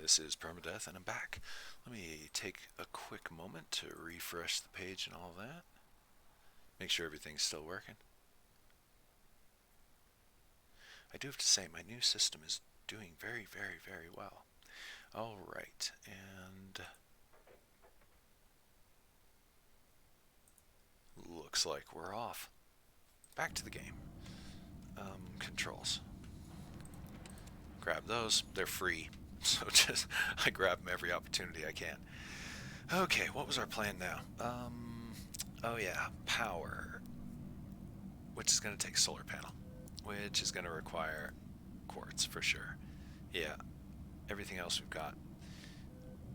This is Permadeath, and I'm back. Let me take a quick moment to refresh the page and all that. Make sure everything's still working. I do have to say, my new system is doing very, very, very well. Alright, and looks like we're off. Back to the game. Controls. Grab those. They're free. So just, I grab them every opportunity I can. Okay, what was our plan now? Oh yeah, power. Which is going to take solar panel. Which is going to require quartz for sure. Yeah, everything else we've got.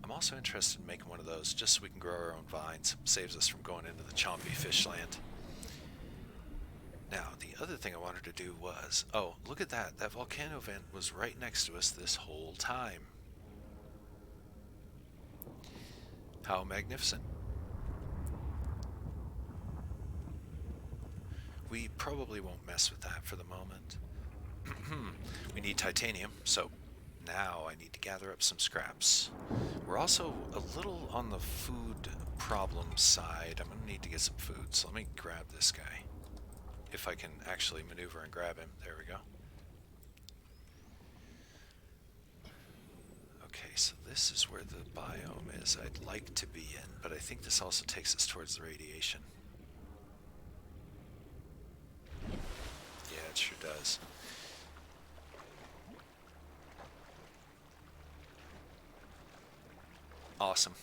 I'm also interested in making one of those just so we can grow our own vines. Saves us from going into the chompy fish land. Now, the other thing I wanted to do was... Oh, look at that. That volcano vent was right next to us this whole time. How magnificent. We probably won't mess with that for the moment. We need titanium, so now I need to gather up some scraps. We're also a little on the food problem side. I'm going to need to get some food, so let me grab this guy. If I can actually maneuver and grab him. There we go. Okay, so this is where the biome is I'd like to be in, but I think this also takes us towards the radiation. Yeah, it sure does. Awesome.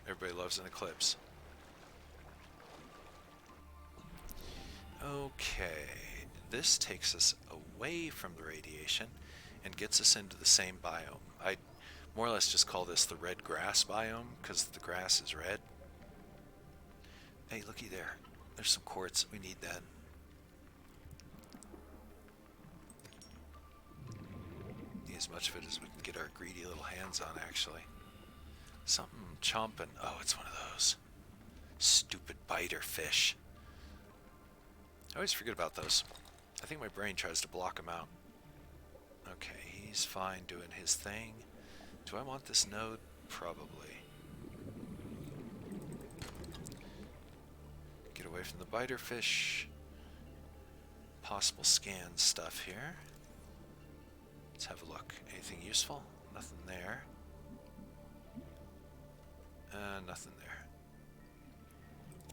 Everybody loves an eclipse. Okay, this takes us away from the radiation and gets us into the same biome. I more or less just call this the red grass biome because the grass is red. Hey, looky there. There's some quartz. We need that. Need as much of it as we can get our greedy little hands on, actually. Something chomping. Oh, it's one of those stupid biter fish. I always forget about those. I think my brain tries to block them out. Okay, he's fine doing his thing. Do I want this node? Probably. Get away from the biter fish. Possible scan stuff here. Let's have a look. Anything useful? Nothing there. Nothing there.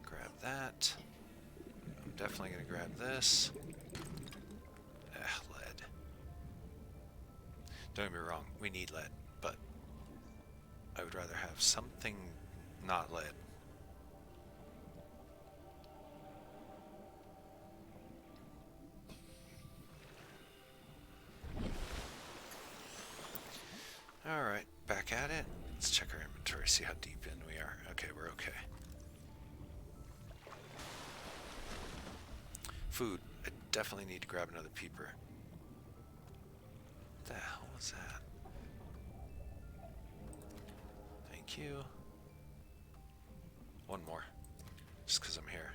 Grab that. I'm definitely going to grab this. Lead. Don't get me wrong, we need lead, but I would rather have something not lead. Alright, back at it. Let's check our inventory, see how deep in we are. Okay, we're okay. Food. I definitely need to grab another peeper. What the hell was that? Thank you. One more. Just because I'm here.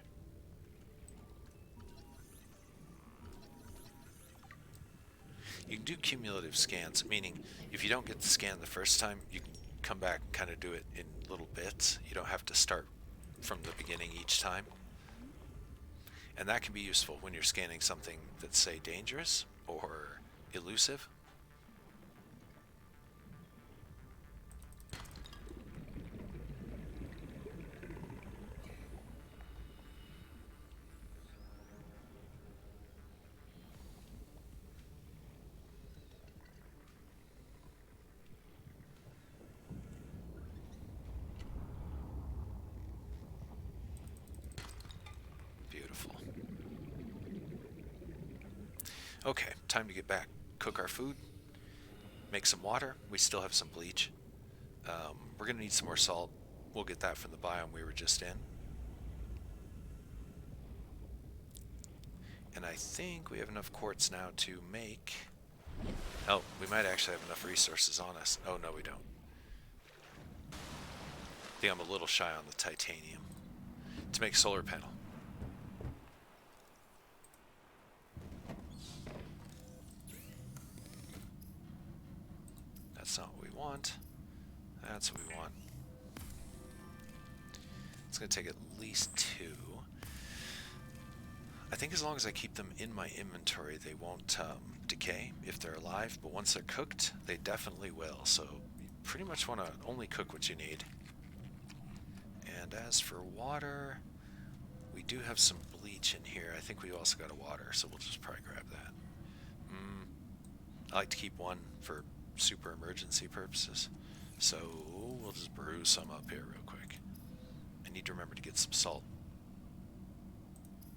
You can do cumulative scans, meaning if you don't get the scan the first time, you can come back and kind of do it in little bits. You don't have to start from the beginning each time. And that can be useful when you're scanning something that's, say, dangerous or elusive. Okay, time to get back. Cook our food. Make some water. We still have some bleach. We're going to need some more salt. We'll get that from the biome we were just in. And I think we have enough quartz now to make... Oh, we might actually have enough resources on us. Oh, no, we don't. I think I'm a little shy on the titanium. To make solar panel. That's not what we want. That's what we want. It's going to take at least 2. I think as long as I keep them in my inventory, they won't decay if they're alive, but once they're cooked, they definitely will. So you pretty much want to only cook what you need. And as for water, we do have some bleach in here. I think we also got a water, so we'll just probably grab that. I like to keep one for super emergency purposes, so we'll just brew some up here real quick. I need to remember to get some salt.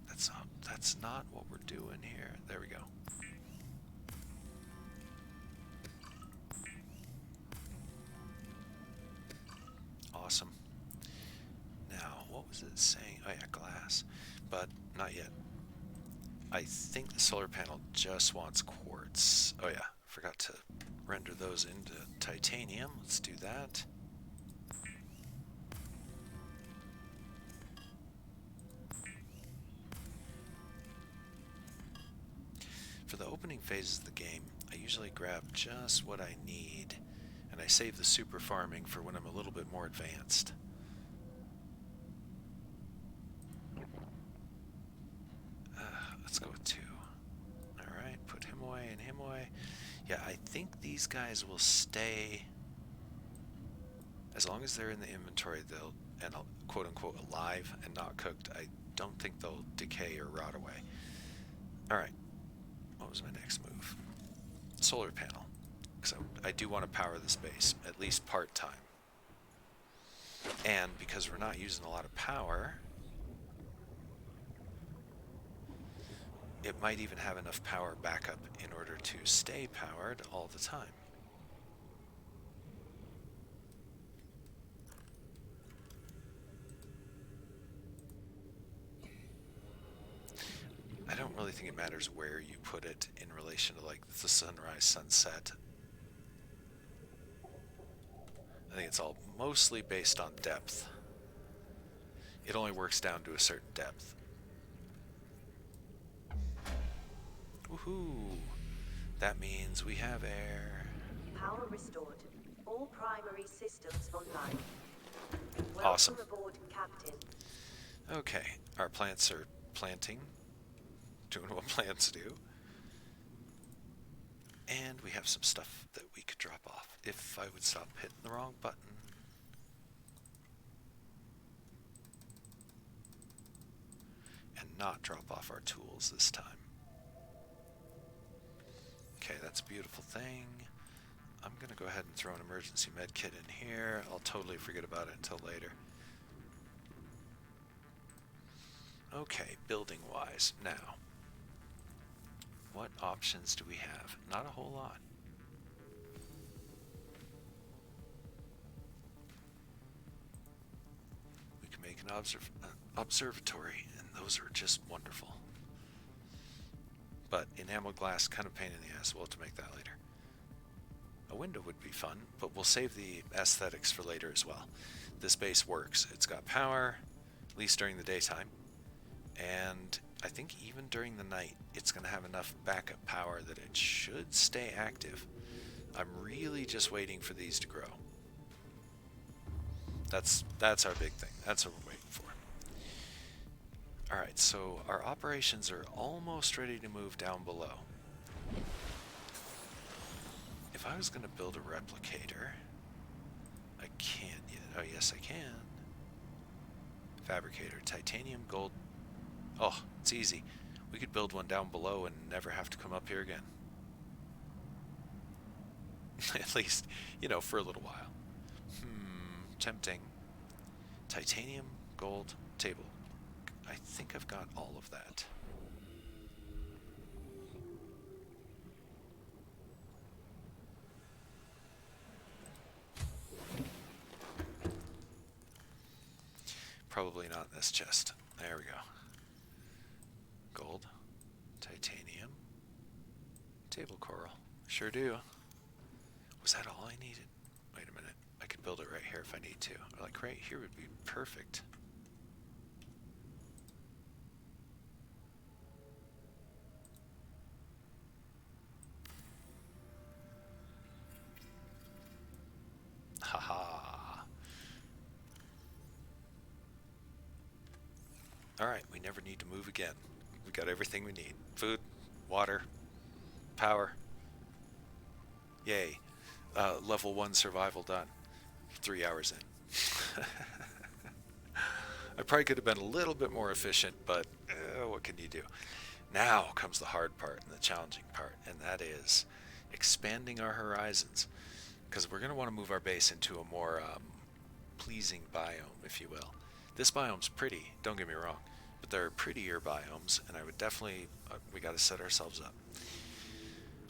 That's not what we're doing here. There we go. Awesome. Now, what was it saying? Oh yeah, glass. But not yet. I think the solar panel just wants quartz. Oh yeah, forgot to render those into titanium. Let's do that. For the opening phases of the game, I usually grab just what I need, and I save the super farming for when I'm a little bit more advanced. Let's go with 2. Alright, put him away and him away. Yeah, I think these guys will stay, as long as they're in the inventory, they'll, and quote-unquote alive and not cooked, I don't think they'll decay or rot away. Alright. What was my next move? Solar panel. Because I do want to power this base, at least part-time. And because we're not using a lot of power, it might even have enough power backup in order to stay powered all the time. I don't really think it matters where you put it in relation to like the sunrise, sunset. I think it's all mostly based on depth. It only works down to a certain depth. Woohoo! That means we have air. Power restored. All primary systems online. Awesome. Welcome aboard, Captain. Okay, our plants are planting. Doing what plants do. And we have some stuff that we could drop off if I would stop hitting the wrong button. And not drop off our tools this time. Okay, that's a beautiful thing. I'm going to go ahead and throw an emergency med kit in here. I'll totally forget about it until later. Okay, building wise. Now, what options do we have? Not a whole lot. We can make an observatory, and those are just wonderful. But enameled glass, kind of pain in the ass. We'll have to make that later. A window would be fun, but we'll save the aesthetics for later as well. This base works. It's got power, at least during the daytime. And I think even during the night, it's going to have enough backup power that it should stay active. I'm really just waiting for these to grow. That's our big thing. That's what we're waiting for. Alright, so our operations are almost ready to move down below. If I was going to build a replicator, I can't yet. Oh, yes, I can. Fabricator, titanium, gold. Oh, it's easy. We could build one down below and never have to come up here again. At least, you know, for a little while. Tempting. Titanium, gold, table. I think I've got all of that. Probably not in this chest. There we go. Gold, titanium, table coral. Sure do. Was that all I needed? Wait a minute. I could build it right here if I need to. Like right here would be perfect. Alright, we never need to move again. We got everything we need. Food, water, power. Yay. Level 1 survival done. 3 hours in. I probably could have been a little bit more efficient, but what can you do? Now comes the hard part and the challenging part, and that is expanding our horizons. Because we're going to want to move our base into a more pleasing biome, if you will. This biome's pretty, don't get me wrong, but there are prettier biomes, and I would definitely, we got to set ourselves up.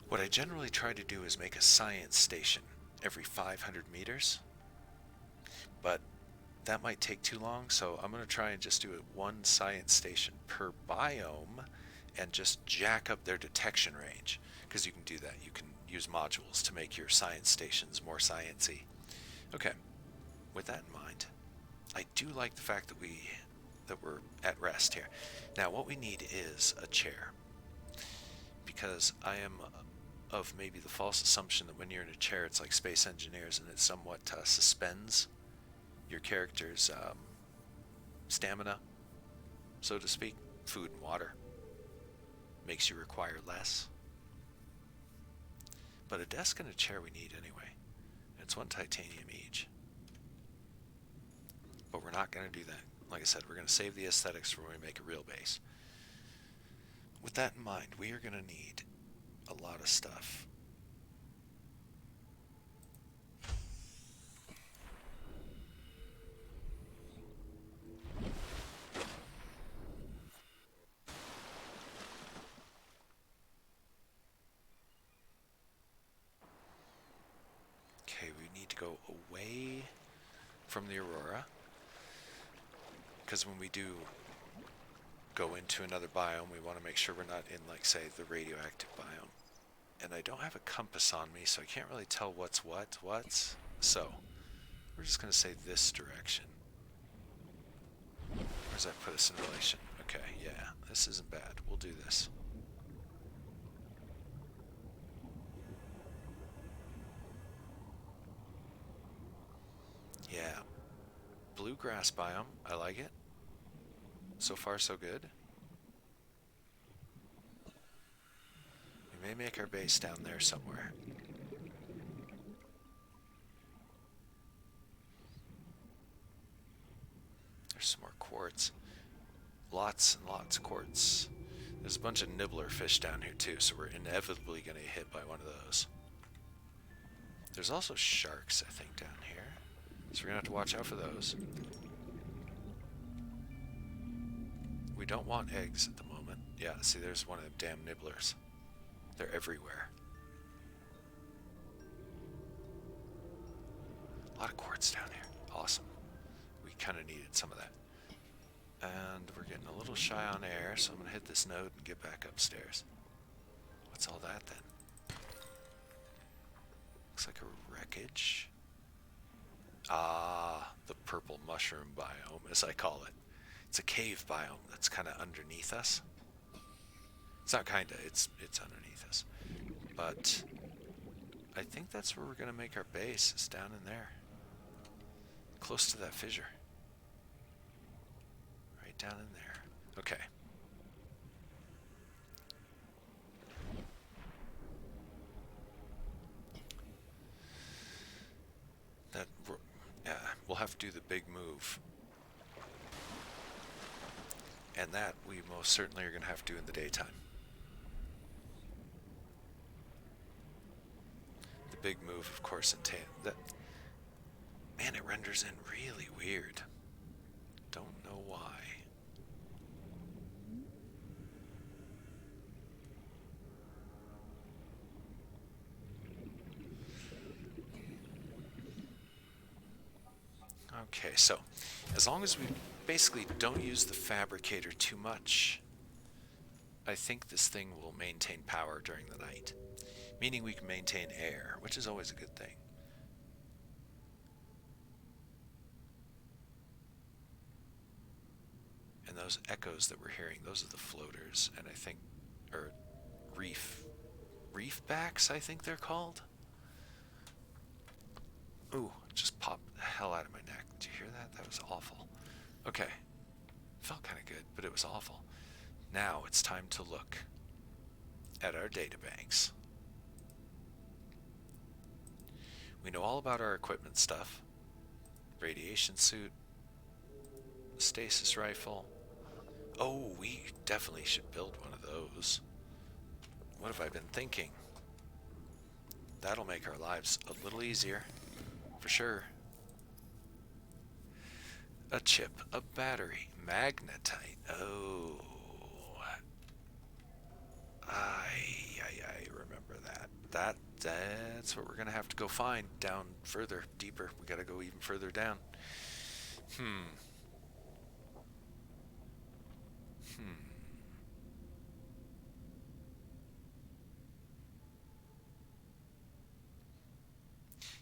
What I generally try to do is make a science station every 500 meters, but that might take too long, so I'm going to try and just do it one science station per biome and just jack up their detection range, because you can do that. You can use modules to make your science stations more science-y. Okay, with that in mind, I do like the fact that we're at rest here. Now what we need is a chair, because I am of maybe the false assumption that when you're in a chair it's like Space Engineers and it somewhat suspends your character's stamina, so to speak. Food and water makes you require less. But a desk and a chair we need anyway. It's 1 titanium each. But we're not going to do that. Like I said, we're going to save the aesthetics for when we make a real base. With that in mind, we are going to need a lot of stuff. Okay, we need to go away from the Aurora, because when we do go into another biome, we want to make sure we're not in, like, say, the radioactive biome. And I don't have a compass on me, so I can't really tell what's. So, we're just going to say this direction. Where does that put us in relation? Okay, yeah, this isn't bad. We'll do this. Yeah. Bluegrass biome. I like it. So far, so good. We may make our base down there somewhere. There's some more quartz. Lots and lots of quartz. There's a bunch of nibbler fish down here too, so we're inevitably going to get hit by one of those. There's also sharks, I think, down here. So we're going to have to watch out for those. We don't want eggs at the moment. Yeah, see, there's one of them damn nibblers. They're everywhere. A lot of quartz down here. Awesome. We kind of needed some of that. And we're getting a little shy on air, so I'm going to hit this node and get back upstairs. What's all that then? Looks like a wreckage. Ah, the purple mushroom biome, as I call it. It's a cave biome that's kind of underneath us. It's not kind of, it's underneath us. But I think that's where we're going to make our base, is down in there. Close to that fissure. Right down in there. Okay. We'll have to do the big move. And that we most certainly are going to have to do in the daytime. The big move, of course, entails that. Man, it renders in really weird. Don't know why. Okay, so as long as we basically don't use the fabricator too much, I think this thing will maintain power during the night. Meaning we can maintain air, which is always a good thing. And those echoes that we're hearing, those are the floaters, and I think, or reef backs, I think they're called. Ooh, it just popped the hell out of my neck. Did you hear that? That was awful. Okay. Felt kind of good, but it was awful. Now it's time to look at our databanks. We know all about our equipment stuff. Radiation suit, stasis rifle. Oh, we definitely should build one of those. What have I been thinking? That'll make our lives a little easier, for sure. A chip, a battery, magnetite. Oh, I remember that. That's what we're gonna have to go find down further, deeper. We gotta go even further down. Hmm.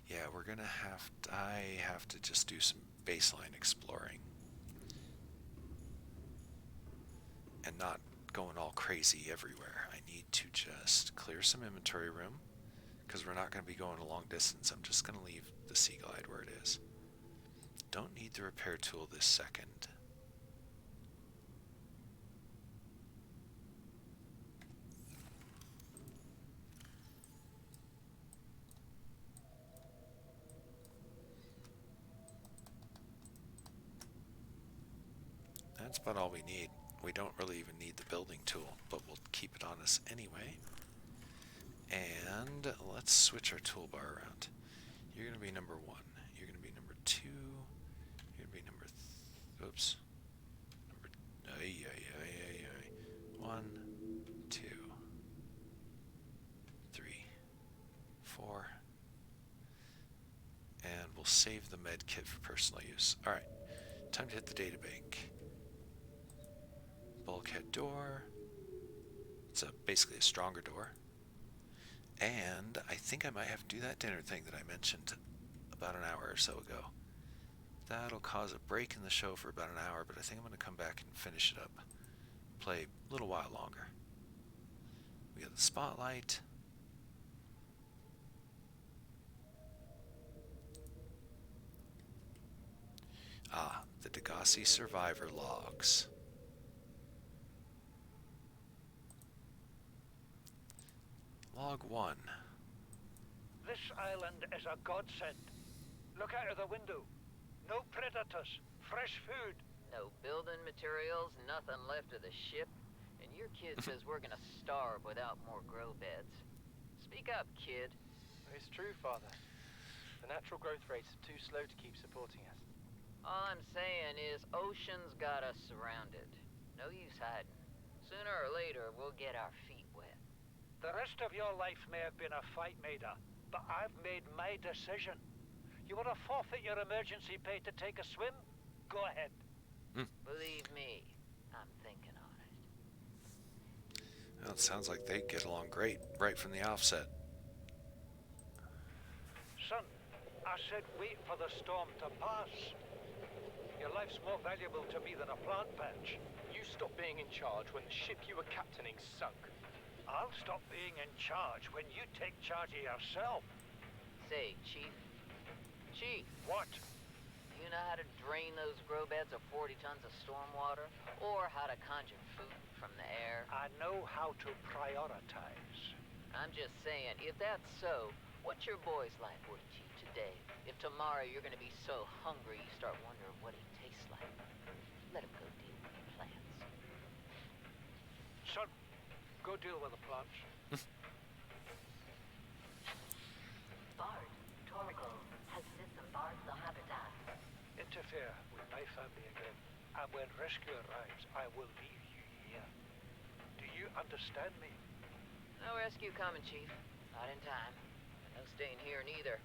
Yeah, we're gonna have to, I have to just do some baseline exploring and not going all crazy everywhere. I need to just clear some inventory room because we're not going to be going a long distance. I'm just going to leave the Sea Glide where it is. Don't need the repair tool this second. That's about all we need. We don't really even need the building tool, but we'll keep it on us anyway. And let's switch our toolbar around. You're going to be number 1. You're going to be number 2. You're going to be number... Oops. Number... 1, 2, 3, 4. And we'll save the med kit for personal use. Alright. Time to hit the databank. Bulkhead door. It's basically a stronger door. And I think I might have to do that dinner thing that I mentioned about an hour or so ago. That'll cause a break in the show for about an hour, but I think I'm going to come back and finish it up. Play a little while longer. We got the spotlight. Ah, the Degassi survivor logs. Log 1. This island is a godsend. Look out of the window. No predators, fresh food. No building materials, nothing left of the ship. And your kid says we're gonna starve without more grow beds. Speak up, kid. It's true, Father. The natural growth rates are too slow to keep supporting us. All I'm saying is ocean's got us surrounded. No use hiding. Sooner or later, we'll get our feet wet. The rest of your life may have been a fight, Maida, but I've made my decision. You want to forfeit your emergency pay to take a swim? Go ahead. Believe me, I'm thinking on it. Well, it sounds like they get along great right from the offset. Son, I said wait for the storm to pass. Your life's more valuable to me than a plant patch. You stopped being in charge when the ship you were captaining sunk. I'll stop being in charge when you take charge of yourself. Say, Chief. Chief, What? do you know how to drain those grow beds of 40 tons of stormwater? Or how to conjure food from the air? I know how to prioritize. I'm just saying, if that's so, what's your boy's life worth to you today? If tomorrow you're gonna be so hungry you start wondering what he tastes like, let him go deal with your plants. Son, go deal with the plants. Bard, Torgal has disembarked the habitat. Interfere with my family again, and when rescue arrives, I will leave you here. Do you understand me? No rescue coming, Chief. Not in time. No staying here neither.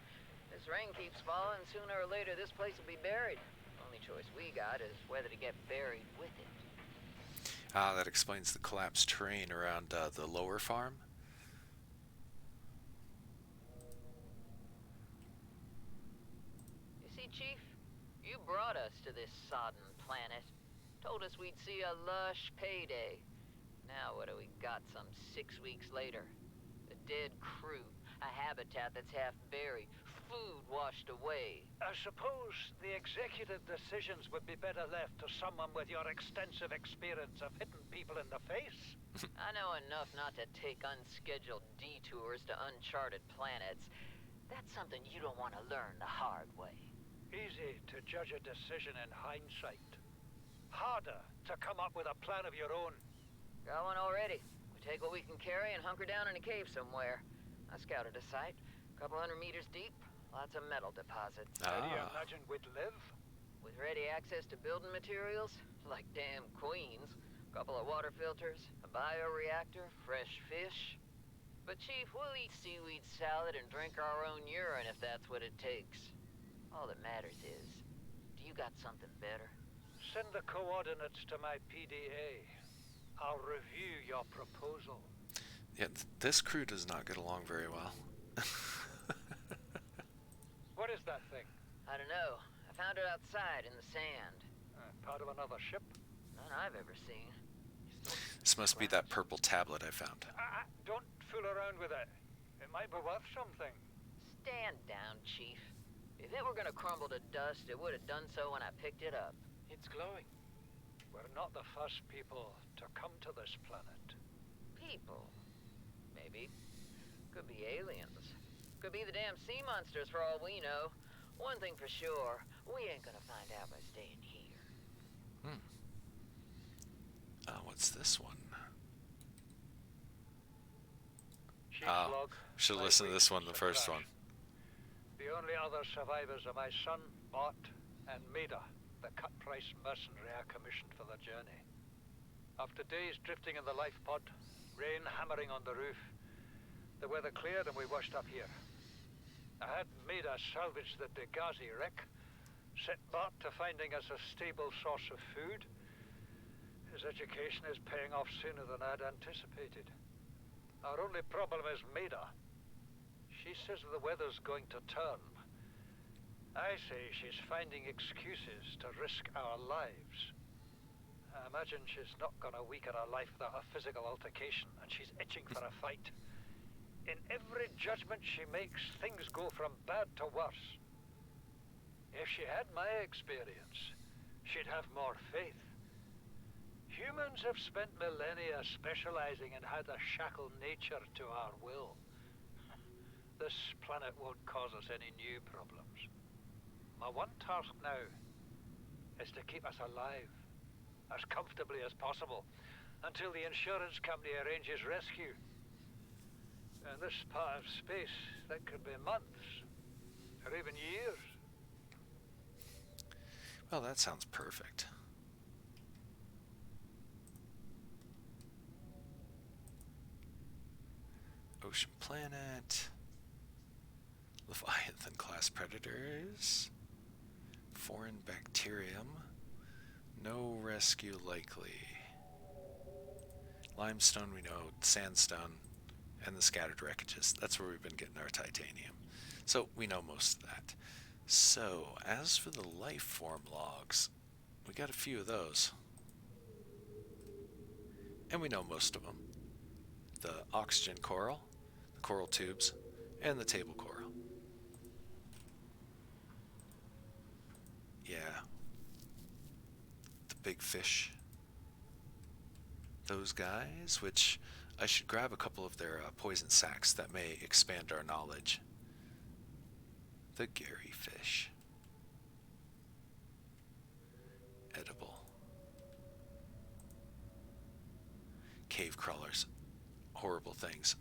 This rain keeps falling, sooner or later this place will be buried. Only choice we got is whether to get buried with it. Ah, that explains the collapsed terrain around the lower farm. You see, Chief, you brought us to this sodden planet. Told us we'd see a lush payday. Now what do we got some 6 weeks later? A dead crew, a habitat that's half buried, food washed away. I suppose the executive decisions would be better left to someone with your extensive experience of hitting people in the face. I know enough not to take unscheduled detours to uncharted planets. That's something you don't want to learn the hard way. Easy to judge a decision in hindsight. Harder to come up with a plan of your own. Got one already. We take what we can carry and hunker down in a cave somewhere. I scouted a site, a couple 100 meters deep, lots of metal deposits. How do you imagine we'd live? With ready access to building materials, like damn queens, a couple of water filters, a bioreactor, fresh fish. But Chief, we'll eat seaweed salad and drink our own urine if that's what it takes. All that matters is, do you got something better? Send the coordinates to my PDA. I'll review your proposal. Yeah, this crew does not get along very well. What is that thing? I don't know. I found it outside in the sand. Part of another ship? None I've ever seen. This must be that purple tablet I found. Don't fool around with it. It might be worth something. Stand down, Chief. If it were gonna crumble to dust, it would have done so when I picked it up. It's glowing. We're not the first people to come to this planet. People. Maybe. Could be aliens. Could be the damn sea monsters for all we know. One thing for sure, we ain't gonna find out by staying here. What's this one? Chief's Oh, log. should have 5 listened to this one, weeks the of first crash. one. The only other survivors are my son, Mott, and Maida, the cut-price mercenary I commissioned for the journey. After days drifting in the life pod, rain hammering on the roof, the weather cleared and we washed up here. I had Maida salvage the Degazi wreck, set Mott to finding us a stable source of food. His education is paying off sooner than I'd anticipated. Our only problem is Maida. She says the weather's going to turn. I say she's finding excuses to risk our lives. I imagine she's not gonna weaken her life without a physical altercation, and she's itching for a fight. In every judgment she makes, things go from bad to worse. If she had my experience, she'd have more faith. Humans have spent millennia specializing in how to shackle nature to our will. This planet won't cause us any new problems. My one task now is to keep us alive, as comfortably as possible, until the insurance company arranges rescue. In this part of space, that could be months, or even years. Well, that sounds perfect. Ocean planet. Leviathan class predators. Foreign bacterium. No rescue likely. Limestone we know, sandstone, and the scattered wreckages. That's where we've been getting our titanium. So we know most of that. So as for the life form logs, we got a few of those. And we know most of them. The oxygen coral, the coral tubes, and the table coral. Yeah. The big fish. Those guys, which I should grab a couple of their poison sacs that may expand our knowledge. The Gary fish. Edible. Cave crawlers. Horrible things.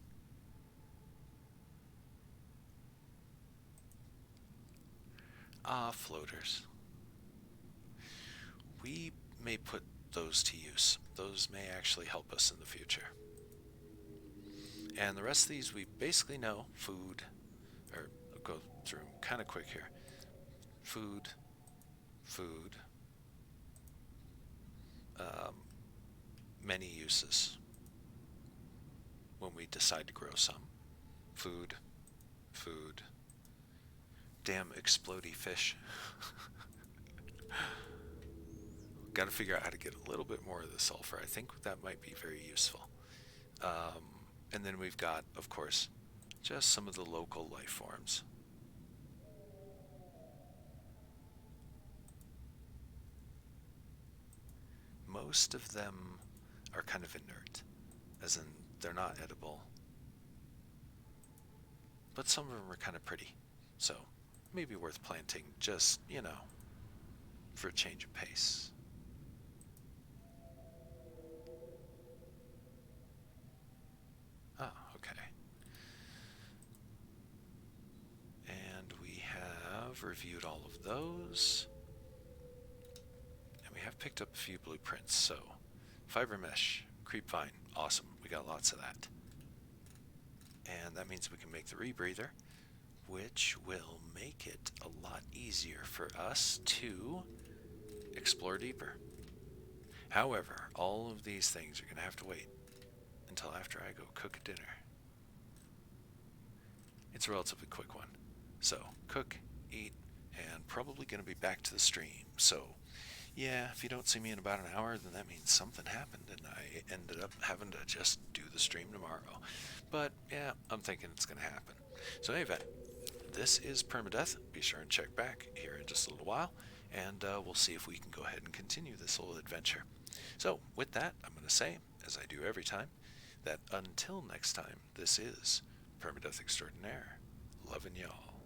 Floaters. We may put those to use. Those may actually help us in the future. And the rest of these we basically know. Food, or I'll go through them kind of quick here. Food, food, many uses when we decide to grow some. Food, food, damn explodey fish. Got to figure out how to get a little bit more of the sulfur. I think that might be very useful. And then we've got, of course, just some of the local life forms. most of them are kind of inert, as in they're not edible. But some of them are kind of pretty, so maybe worth planting just, for a change of pace. Ah, okay. And we have reviewed all of those. And we have picked up a few blueprints, so fiber mesh, creep vine, awesome. We got lots of that. And that means we can make the rebreather, which will make it a lot easier for us to explore deeper. However, all of these things are going to have to wait until after I go cook a dinner. It's a relatively quick one. So, cook, eat, and probably going to be back to the stream. So, yeah, if you don't see me in about an hour, then that means something happened and I ended up having to just do the stream tomorrow. But, yeah, I'm thinking it's going to happen. So, in any event, this is Permadeath. Be sure and check back here in just a little while, and we'll see if we can go ahead and continue this little adventure. So, with that, I'm going to say, as I do every time, that until next time, this is Permadeath Extraordinaire. Loving y'all.